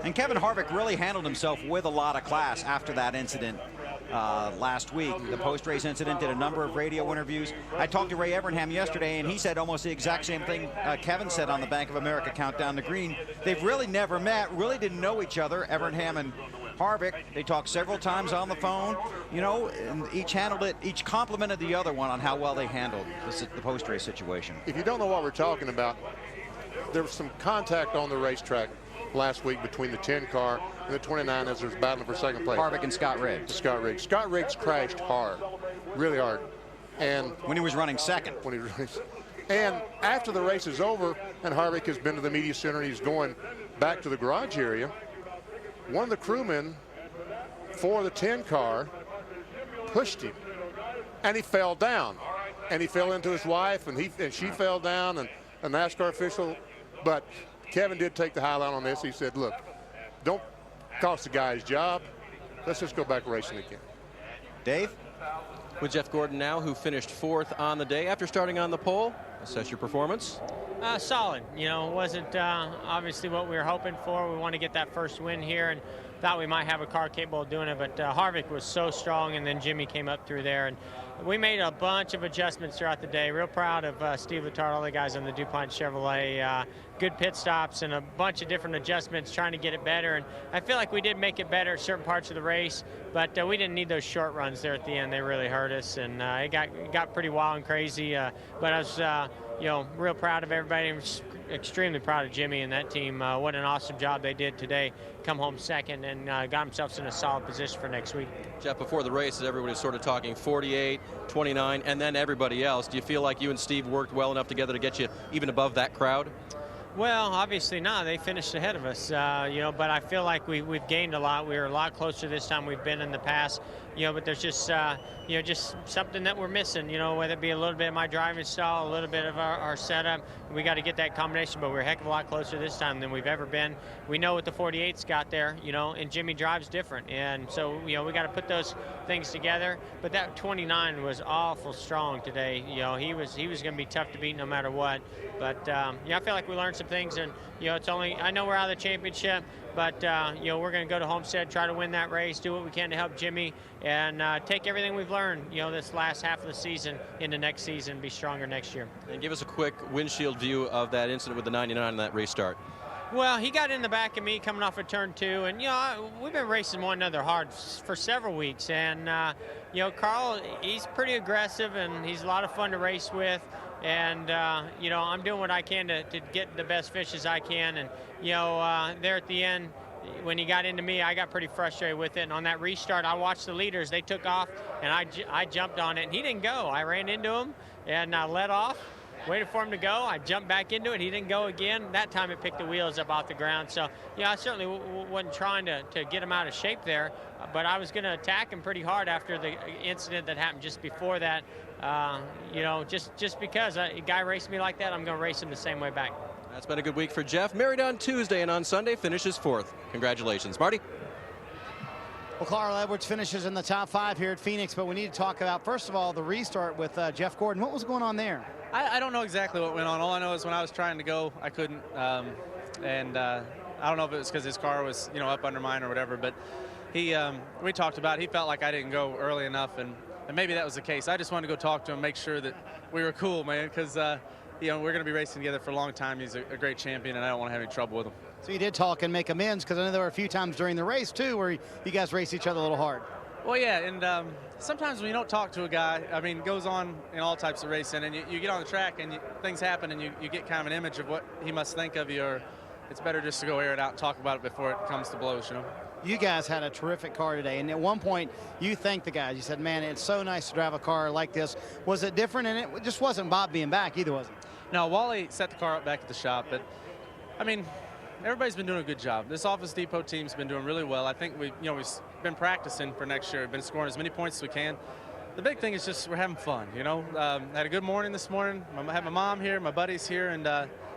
And Kevin Harvick really handled himself with a lot of class after that incident last week. The post-race incident, did a number of radio interviews. I talked to Ray Evernham yesterday, and he said almost the exact same thing Kevin said on the Bank of America Countdown to Green. They've really never met, really didn't know each other, Evernham and Harvick. They talked several times on the phone, you know, and each handled it, each complimented the other one on how well they handled the post-race situation. If you don't know what we're talking about, there was some contact on the racetrack last week between the 10 car and the 29 as they was battling for second place. Harvick and Scott Riggs. Scott Riggs crashed hard, really hard. And when he was running second. And after the race is over and Harvick has been to the media center, he's going back to the garage area, one of the crewmen for the 10 car pushed him and he fell down, and he fell into his wife, and she fell down, and a NASCAR official. But Kevin did take the highlight on this. He said, look, don't cost the guy his job. Let's just go back racing again. Dave? With Jeff Gordon now, who finished 4th on the day after starting on the pole. Assess your performance. Solid. You know, it wasn't obviously what we were hoping for. We want to get that first win here, and thought we might have a car capable of doing it, but Harvick was so strong, and then Jimmy came up through there, and we made a bunch of adjustments throughout the day. Real proud of Steve Letarte, all the guys on the DuPont Chevrolet. Good pit stops and a bunch of different adjustments trying to get it better, and I feel like we did make it better at certain parts of the race, but we didn't need those short runs there at the end. They really hurt us, and it got pretty wild and crazy, but I was you know, real proud of everybody. I'm extremely proud of Jimmy and that team. What an awesome job they did today. Come home second and got themselves in a solid position for next week. Jeff, before the race, everybody was sort of talking 48, 29, and then everybody else. Do you feel like you and Steve worked well enough together to get you even above that crowd? Well, obviously not. They finished ahead of us, you know, but I feel like we've gained a lot. We were a lot closer this time we've been in the past, you know, but there's just, you know, just something that we're missing, you know, whether it be a little bit of my driving style, a little bit of our setup. We got to get that combination, but we're a heck of a lot closer this time than we've ever been. We know what the 48's got there, you know, and Jimmy drives different. And so, you know, we got to put those things together. But that 29 was awful strong today. You know, he was going to be tough to beat no matter what. But, yeah, I feel like we learned some things. And, you know, it's only, I know we're out of the championship, but, you know, we're going to go to Homestead, try to win that race, do what we can to help Jimmy, and take everything we've learned, you know, this last half of the season into next season, be stronger next year. And give us a quick windshield view of that incident with the 99 and that restart. Well, he got in the back of me coming off of turn 2, and, you know, we've been racing one another hard for several weeks, and, you know, Carl, he's pretty aggressive, and he's a lot of fun to race with. And, you know, I'm doing what I can to get the best fishes I can. And, you know, there at the end, when he got into me, I got pretty frustrated with it. And on that restart, I watched the leaders. They took off, and I jumped on it. And he didn't go. I ran into him, and I let off, waited for him to go. I jumped back into it. He didn't go again. That time it picked the wheels up off the ground. So, yeah, I certainly wasn't trying to get him out of shape there. But I was going to attack him pretty hard after the incident that happened just before that. You know, just because a guy raced me like that, I'm going to race him the same way back. That's been a good week for Jeff. Married on Tuesday, and on Sunday finishes 4th. Congratulations. Marty? Well, Carl Edwards finishes in the top 5 here at Phoenix, but we need to talk about, first of all, the restart with Jeff Gordon. What was going on there? I don't know exactly what went on. All I know is when I was trying to go, I couldn't. And I don't know if it was because his car was, you know, up under mine or whatever, but we talked about it. He felt like I didn't go early enough, and maybe that was the case. I just wanted to go talk to him, make sure that we were cool, man, because, you know, we're going to be racing together for a long time. He's a great champion, and I don't want to have any trouble with him. So you did talk and make amends, because I know there were a few times during the race, too, where you guys raced each other a little hard. Well, yeah, and sometimes when you don't talk to a guy, I mean, it goes on in all types of racing, and you get on the track, and things happen, and you get kind of an image of what he must think of you, or it's better just to go air it out and talk about it before it comes to blows, you know. You guys had a terrific car today, and at one point you thanked the guys. You said, man, it's so nice to drive a car like this. Was it different? And it just wasn't Bob being back either, was it? No, Wally set the car up back at the shop, but I mean, everybody's been doing a good job. This Office Depot team's been doing really well. I think we've been practicing for next year. We've been scoring as many points as we can. The big thing is just we're having fun, you know. Had a good morning this morning. I have my mom here, my buddies here, and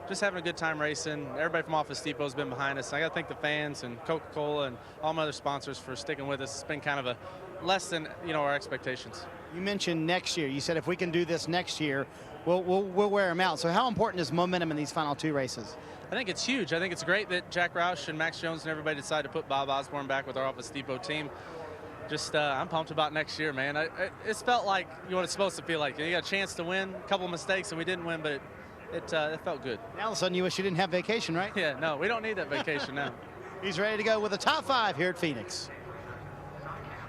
just having a good time racing. Everybody from Office Depot has been behind us. I got to thank the fans and Coca-Cola and all my other sponsors for sticking with us. It's been kind of a less than our expectations. You mentioned next year. You said if we can do this next year, we'll wear them out. So how important is momentum in these final 2 races? I think it's huge. I think it's great that Jack Roush and Max Jones and everybody decided to put Bob Osborne back with our Office Depot team. Just, I'm pumped about next year, man. It's felt like what it's supposed to feel like. You got a chance to win, a couple of mistakes, and we didn't win, but it felt good. Now all of a sudden you wish you didn't have vacation, right? Yeah, no, we don't need that vacation now. He's ready to go with the top 5 here at Phoenix.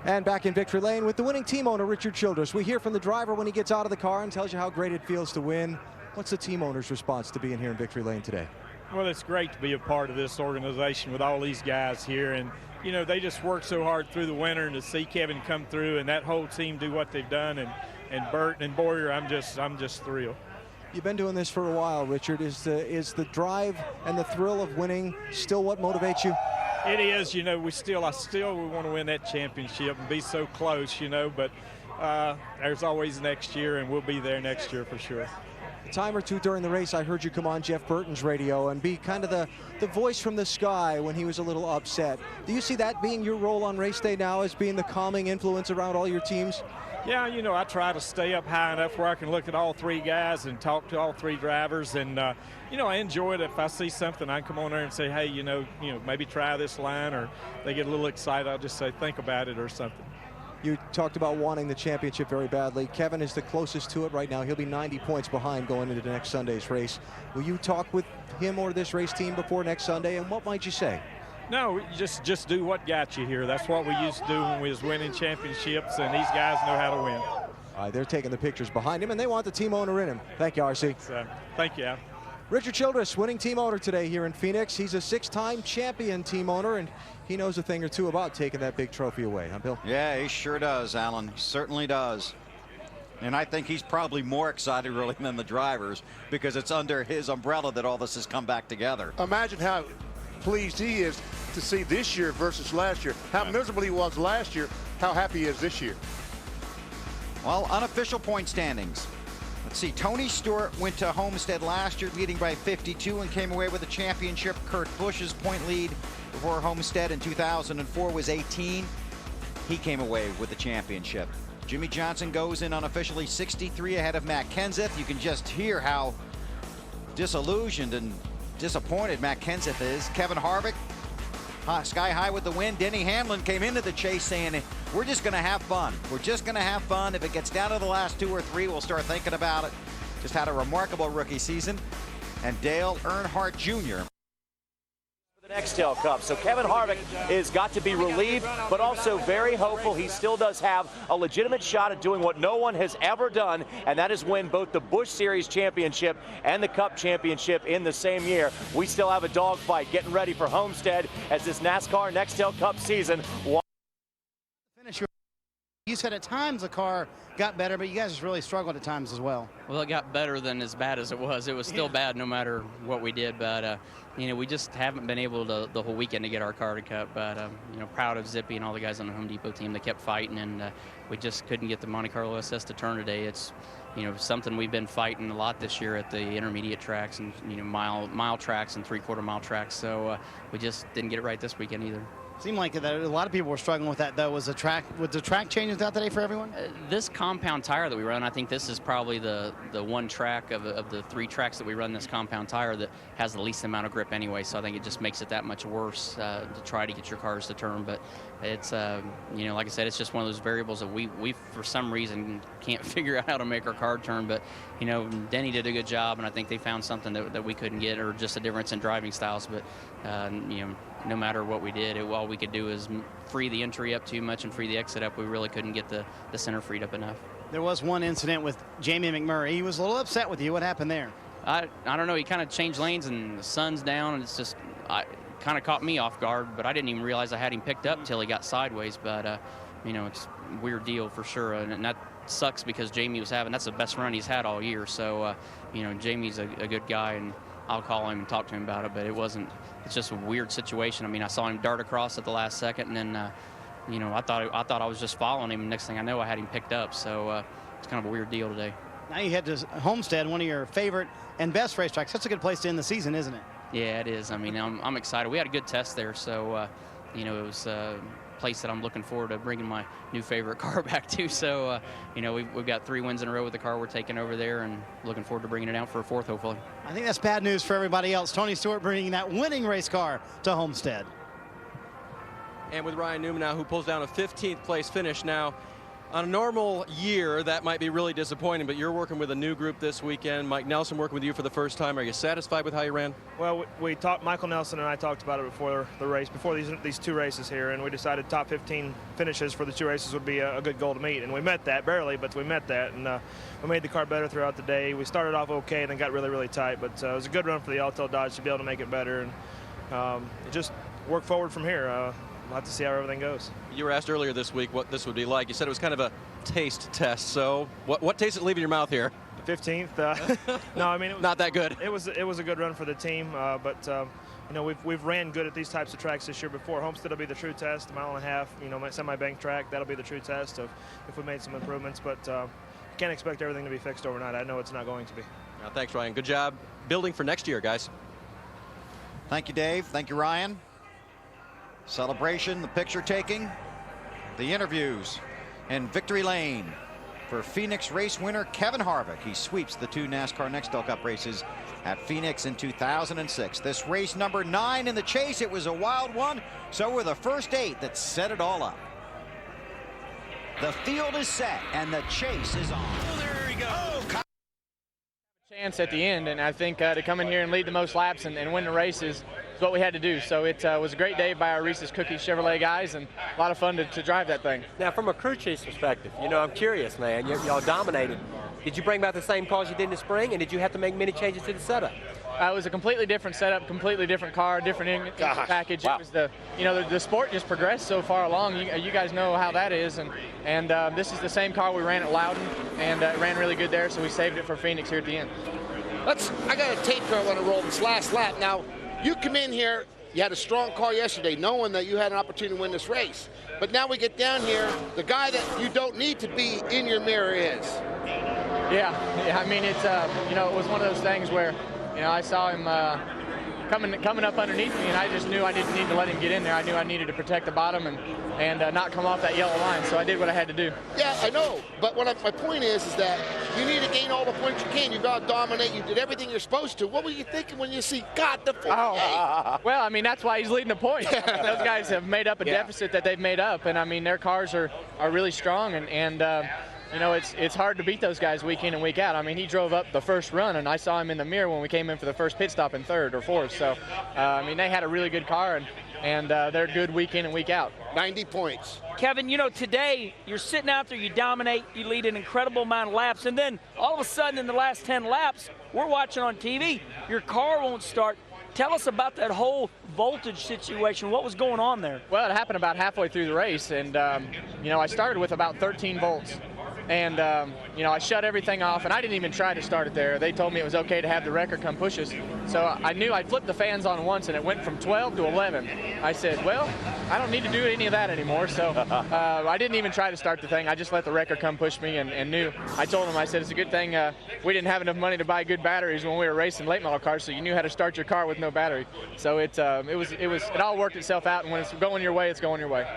And back in victory lane with the winning team owner, Richard Childress. We hear from the driver when he gets out of the car and tells you how great it feels to win. What's the team owner's response to being here in victory lane today? Well, it's great to be a part of this organization with all these guys here. And, you know, they just worked so hard through the winter, and to see Kevin come through and that whole team do what they've done, and Bert and Boyer, I'm just thrilled. You've been doing this for a while, Richard. Is the drive and the thrill of winning still what motivates you? It is. You know, we want to win that championship and be so close, you know, but there's always next year, and we'll be there next year for sure. A time or two during the race, I heard you come on Jeff Burton's radio and be kind of the voice from the sky when he was a little upset. Do you see that being your role on race day now, as being the calming influence around all your teams? Yeah, you know, I try to stay up high enough where I can look at all 3 guys and talk to all 3 drivers. And, you know, I enjoy it. If I see something, I can come on there and say, hey, you know, maybe try this line, or they get a little excited, I'll just say, think about it or something. You talked about wanting the championship very badly. Kevin is the closest to it right now. He'll be 90 points behind going into the next Sunday's race. Will you talk with him or this race team before next Sunday, and what might you say? No, just do what got you here. That's what we used to do when we was winning championships, and these guys know how to win. All right, they're taking the pictures behind him, and they want the team owner in him. Thank you, RC. Thank you, Al. Richard Childress, winning team owner today here in Phoenix. He's a 6-time champion team owner, and he knows a thing or two about taking that big trophy away, huh, Bill? Yeah, he sure does, Alan. He certainly does. And I think he's probably more excited really than the drivers, because it's under his umbrella that all this has come back together. Imagine how pleased he is to see this year versus last year. How miserable he was last year, how happy he is this year. Well, unofficial point standings. Let's see, Tony Stewart went to Homestead last year leading by 52 and came away with a championship. Kurt Busch's point lead before Homestead in 2004 was 18. He came away with the championship. Jimmy Johnson goes in unofficially 63 ahead of Matt Kenseth. You can just hear how disillusioned and disappointed Matt Kenseth is. Kevin Harvick, sky high with the win. Denny Hamlin came into the chase saying, we're just going to have fun. We're just going to have fun. If it gets down to the last 2 or 3, we'll start thinking about it. Just had a remarkable rookie season. And Dale Earnhardt Jr. The Nextel Cup. So Kevin Harvick has got to be relieved, but also very hopeful. He still does have a legitimate shot at doing what no one has ever done, and that is win both the Busch Series Championship and the Cup Championship in the same year. We still have a dogfight getting ready for Homestead as this NASCAR Nextel Cup season. You said at times the car got better, but you guys really struggled at times as well. Well, it got better than as bad as it was. It was still bad no matter what we did, but you know, we just haven't been able to the whole weekend to get our car to Cup. But you know, proud of Zippy and all the guys on the Home Depot team. They kept fighting, and we just couldn't get the Monte Carlo SS to turn today. It's, you know, something we've been fighting a lot this year at the intermediate tracks and, you know, mile tracks and 3/4 mile tracks. So we just didn't get it right this weekend either. Seemed like that a lot of people were struggling with that, though. Was the track changes out today for everyone? This compound tire that we run, I think this is probably the one track of the 3 tracks that we run this compound tire that has the least amount of grip anyway. So I think it just makes it that much worse to try to get your cars to turn. But it's, you know, like I said, it's just one of those variables that we for some reason can't figure out how to make our car turn. But, you know, Denny did a good job, and I think they found something that we couldn't get, or just a difference in driving styles. But, you know, no matter what we did, all we could do is free the entry up too much and free the exit up. We really couldn't get the center freed up enough. There was one incident with Jamie McMurray. He was a little upset with you. What happened there? I don't know. He kind of changed lanes and the sun's down, and it's just kind of caught me off guard. But I didn't even realize I had him picked up until he got sideways. But you know, it's a weird deal for sure, and that sucks because Jamie that's the best run he's had all year. So you know, Jamie's a good guy, and I'll call him and talk to him about it. But it's just a weird situation. I mean, I saw him dart across at the last second, and then, you know, I thought I was just following him. And next thing I know, I had him picked up. So it's kind of a weird deal today. Now you head to Homestead, one of your favorite and best racetracks. That's a good place to end the season, isn't it? Yeah, it is. I mean, I'm excited. We had a good test there, so you know, it was a place that I'm looking forward to bringing my new favorite car back to. So you know, we've got 3 wins in a row with the car we're taking over there, and looking forward to bringing it out for a 4th, hopefully. I think that's bad news for everybody else. Tony Stewart bringing that winning race car to Homestead. And with Ryan Newman now, who pulls down a 15th place finish. Now, on a normal year, that might be really disappointing, but you're working with a new group this weekend. Mike Nelson working with you for the first time. Are you satisfied with how you ran? Well, we talked, Michael Nelson and I talked about it before the race, before these 2 races here, and we decided top 15 finishes for the 2 races would be a good goal to meet. And we met that, barely, but we met that. And we made the car better throughout the day. We started off okay and then got really, really tight, but it was a good run for the Altel Dodge to be able to make it better. And just work forward from here. We'll have to see how everything goes. You were asked earlier this week what this would be like. You said it was kind of a taste test. So what taste did it leave in your mouth here? The 15th. No, I mean, it was not that good. It was a good run for the team, but you know, we've ran good at these types of tracks this year before. Homestead will be the true test. 1.5 miles, you know, semi-bank track. That'll be the true test of if we made some improvements. But you can't expect everything to be fixed overnight. I know it's not going to be. Thanks, Ryan. Good job building for next year, guys. Thank you, Dave. Thank you, Ryan. Celebration, the picture taking, the interviews in victory lane for Phoenix race winner Kevin Harvick. He sweeps the 2 NASCAR Nextel Cup races at Phoenix in 2006. This race number 9 in the chase. It was a wild one. So were the first 8 that set it all up. The field is set and the chase is on. Oh, there we go. Chance at the end, and I think to come in here and lead the most laps and win the races is what we had to do. So it was a great day by our Reese's Cookies Chevrolet guys, and a lot of fun to drive that thing. Now, from a crew chief's perspective, you know, I'm curious, man. Y'all dominated. Did you bring back the same cars you did in the spring, and did you have to make many changes to the setup? It was a completely different setup, completely different car, different package. Wow. It was the sport just progressed so far along. You guys know how that is, and this is the same car we ran at Loudon, and it ran really good there, so we saved it for Phoenix here at the end. I got a tape I want to roll this last lap. Now, you come in here, you had a strong car yesterday, knowing that you had an opportunity to win this race. But now we get down here, the guy that you don't need to be in your mirror is. Yeah. I mean, it's you know, it was one of those things where, you know, I saw him coming up underneath me, and I just knew I didn't need to let him get in there. I knew I needed to protect the bottom and not come off that yellow line, so I did what I had to do. Yeah, I know, but my point is that you need to gain all the points you can. You got to dominate. You did everything you're supposed to. What were you thinking when you see, God, the 48? Well, I mean, that's why he's leading the points. I mean, those guys have made up a deficit that they've made up, and I mean, their cars are really strong, and you know, it's hard to beat those guys week in and week out. I mean, he drove up the first run, and I saw him in the mirror when we came in for the first pit stop in 3rd or 4th. So, I mean, they had a really good car, and they're good week in and week out. 90 points. Kevin, you know, today you're sitting out there, you dominate, you lead an incredible amount of laps, and then all of a sudden in the last 10 laps, we're watching on TV, your car won't start. Tell us about that whole voltage situation. What was going on there? Well, it happened about halfway through the race, and you know, I started with about 13 volts. And, you know, I shut everything off, and I didn't even try to start it there. They told me it was okay to have the wrecker come push us. So I knew I'd flipped the fans on once, and it went from 12 to 11. I said, well, I don't need to do any of that anymore. So I didn't even try to start the thing. I just let the wrecker come push me and knew. I told him, I said, it's a good thing we didn't have enough money to buy good batteries when we were racing late model cars, so you knew how to start your car with no battery. So it all worked itself out, and when it's going your way, it's going your way.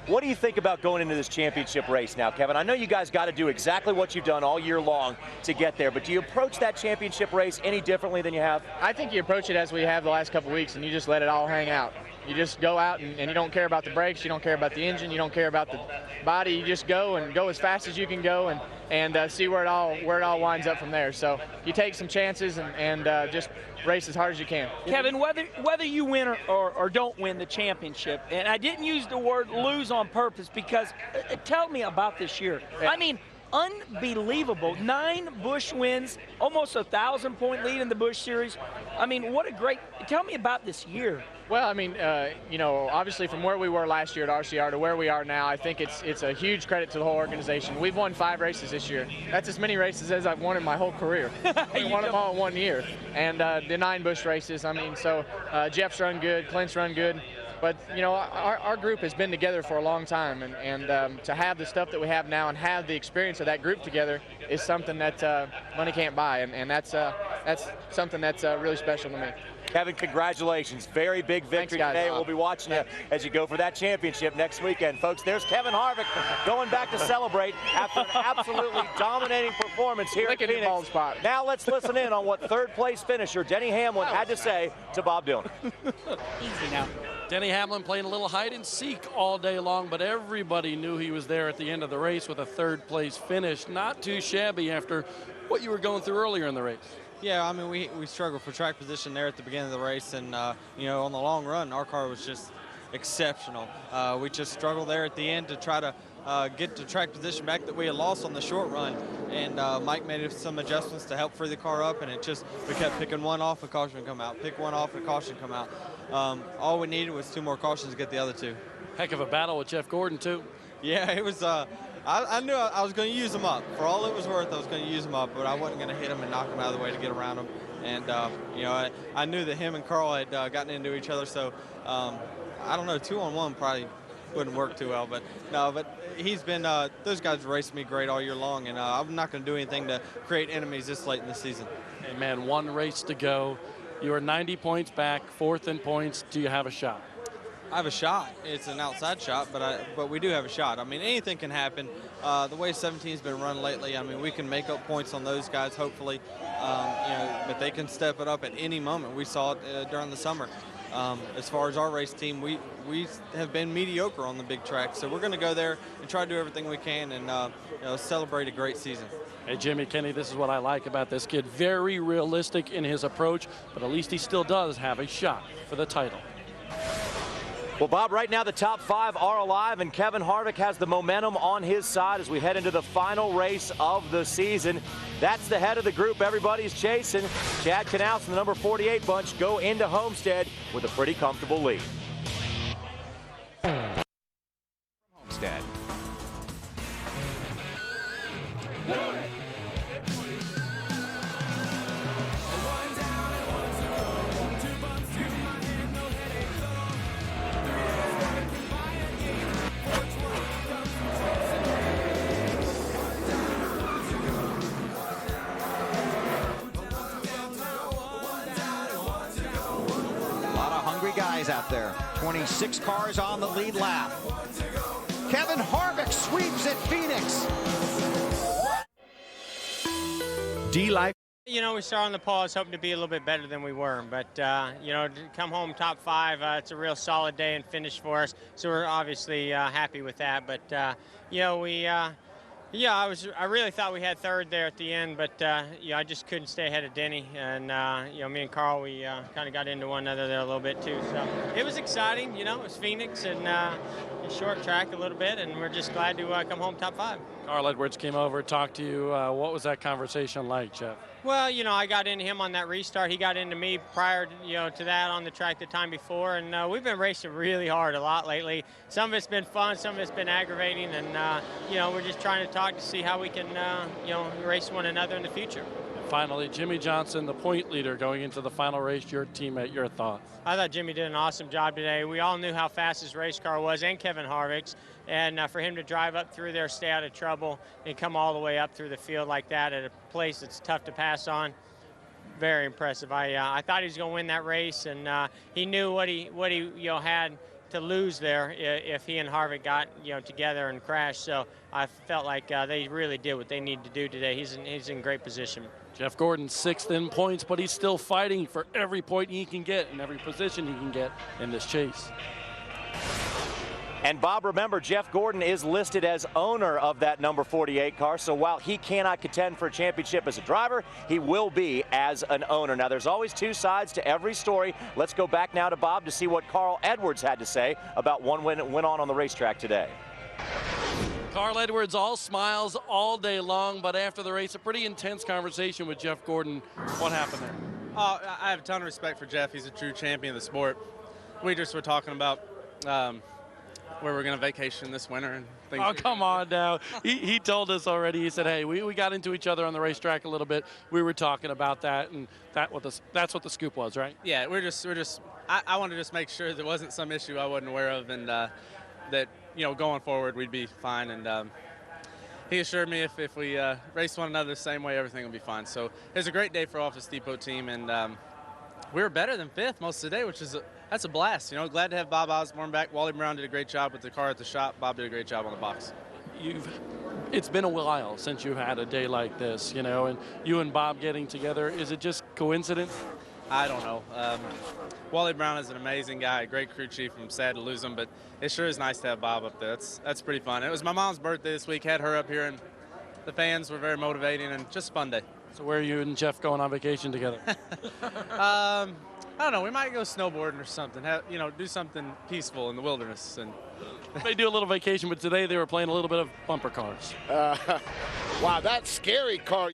What do you think about going into this championship race now, Kevin? I know you guys got to do exactly what you've done all year long to get there, but do you approach that championship race any differently than you have? I think you approach it as we have the last couple of weeks, and you just let it all hang out. You just go out and you don't care about the brakes, you don't care about the engine, you don't care about the body. You just go and go as fast as you can go and see where it all winds up from there. So you take some chances and just race as hard as you can. Kevin, whether you win or don't win the championship, and I didn't use the word lose on purpose because tell me about this year. I mean, unbelievable. 9 Busch wins, almost 1,000-point lead in the Busch Series. I mean, what a great, tell me about this year. Well, I mean, you know, obviously from where we were last year at RCR to where we are now, I think it's a huge credit to the whole organization. We've won 5 races this year. That's as many races as I've won in my whole career. We won them all in 1 year. And the 9 Busch races, I mean, so Jeff's run good, Clint's run good. But, you know, our group has been together for a long time, and to have the stuff that we have now and have the experience of that group together is something that money can't buy, and that's something that's really special to me. Kevin, congratulations. Very big victory today. We'll be watching you as you go for that championship next weekend. Folks, there's Kevin Harvick going back to celebrate after an absolutely dominating performance here at Phoenix. Now let's listen in on what third-place finisher Denny Hamlin had to say to Bob Dylan. Easy now. Denny Hamlin playing a little hide and seek all day long, but everybody knew he was there at the end of the race with a third-place finish. Not too shabby after what you were going through earlier in the race. Yeah, I mean, we struggled for track position there at the beginning of the race, and, you know, on the long run, our car was just exceptional. We just struggled there at the end to try to get the track position back that we had lost on the short run, and Mike made some adjustments to help free the car up, and we kept picking one off, a caution come out, pick one off, a caution come out. All we needed was 2 more cautions to get the other 2. Heck of a battle with Jeff Gordon, too. Yeah, it was. I knew I was going to use them up. For all it was worth, I was going to use them up, but I wasn't going to hit them and knock them out of the way to get around them. And, you know, I knew that him and Carl had gotten into each other, so I don't know, 2-on-1 probably wouldn't work too well. But, no, but he's been, those guys raced me great all year long, and I'm not going to do anything to create enemies this late in the season. Hey, man, 1 race to go. You are 90 points back, 4th in points. Do you have a shot? I have a shot. It's an outside shot, but we do have a shot. I mean, anything can happen. The way 17's been run lately, I mean, we can make up points on those guys, hopefully. You know, but they can step it up at any moment. We saw it during the summer. As far as our race team, we have been mediocre on the big track, so we're going to go there and try to do everything we can and you know, celebrate a great season. Hey, Jimmy, Kenny, this is what I like about this kid. Very realistic in his approach, but at least he still does have a shot for the title. Well, Bob, right now the top 5 are alive, and Kevin Harvick has the momentum on his side as we head into the final race of the season. That's the head of the group everybody's chasing. Chad Knaus and the number 48 bunch go into Homestead with a pretty comfortable lead. Homestead. Guys out there. 26 cars on the lead lap. Kevin Harvick sweeps at Phoenix. D-Life. You know, we started on the pole. I was hoping to be a little bit better than we were, but you know, to come home top 5, it's a real solid day and finish for us. So we're obviously happy with that. But you know, yeah, I really thought we had 3rd there at the end, but yeah, I just couldn't stay ahead of Denny, and you know, me and Carl, we kind of got into one another there a little bit too. So it was exciting, you know. It was Phoenix and a short track a little bit, and we're just glad to come home top 5. Carl Edwards came over, talked to you. What was that conversation like, Jeff? Well, you know, I got into him on that restart. He got into me prior, you know, to that on the track the time before, and we've been racing really hard a lot lately. Some of it's been fun, some of it's been aggravating, and you know, we're just trying to talk to see how we can, you know, race one another in the future. Finally, Jimmy Johnson, the point leader going into the final race, your teammate, your thoughts? I thought Jimmy did an awesome job today. We all knew how fast his race car was, and Kevin Harvick's, and for him to drive up through there, stay out of trouble, and come all the way up through the field like that at a place that's tough to pass on, very impressive. I thought he was going to win that race, and he knew what he you know, had to lose there if he and Harvick got, you know, together and crashed. So I felt like they really did what they needed to do today. He's in great position. Jeff Gordon 6th in points, but he's still fighting for every point he can get and every position he can get in this chase. And Bob, remember, Jeff Gordon is listed as owner of that number 48 car, so while he cannot contend for a championship as a driver, he will be as an owner. Now, there's always 2 sides to every story. Let's go back now to Bob to see what Carl Edwards had to say about what went on the racetrack today. Carl Edwards, all smiles all day long, but after the race, a pretty intense conversation with Jeff Gordon. What happened there? Oh, I have a ton of respect for Jeff. He's a true champion of the sport. We just were talking about where we're going to vacation this winter and things. Oh, come on now. He told us already. He said, hey, we got into each other on the racetrack a little bit. We were talking about that, and that's what the scoop was, right? Yeah, we're just I want to just make sure there wasn't some issue I wasn't aware of, and that, you know, going forward we'd be fine. And he assured me if we race one another the same way, everything will be fine. So it was a great day for Office Depot team, and we were better than 5th most of the day, which is that's a blast. You know, glad to have Bob Osborne back. Wally Brown did a great job with the car at the shop. Bob did a great job on the box. It's been a while since you've had a day like this, you know, and you and Bob getting together, is it just coincidence? I don't know. Wally Brown is an amazing guy, a great crew chief. I'm sad to lose him, but it sure is nice to have Bob up there. That's pretty fun. It was my mom's birthday this week, had her up here, and the fans were very motivating, and just a fun day. So where are you and Jeff going on vacation together? I don't know. We might go snowboarding or something. You know, do something peaceful in the wilderness. And they do a little vacation, but today they were playing a little bit of bumper cars. Wow, that scary car.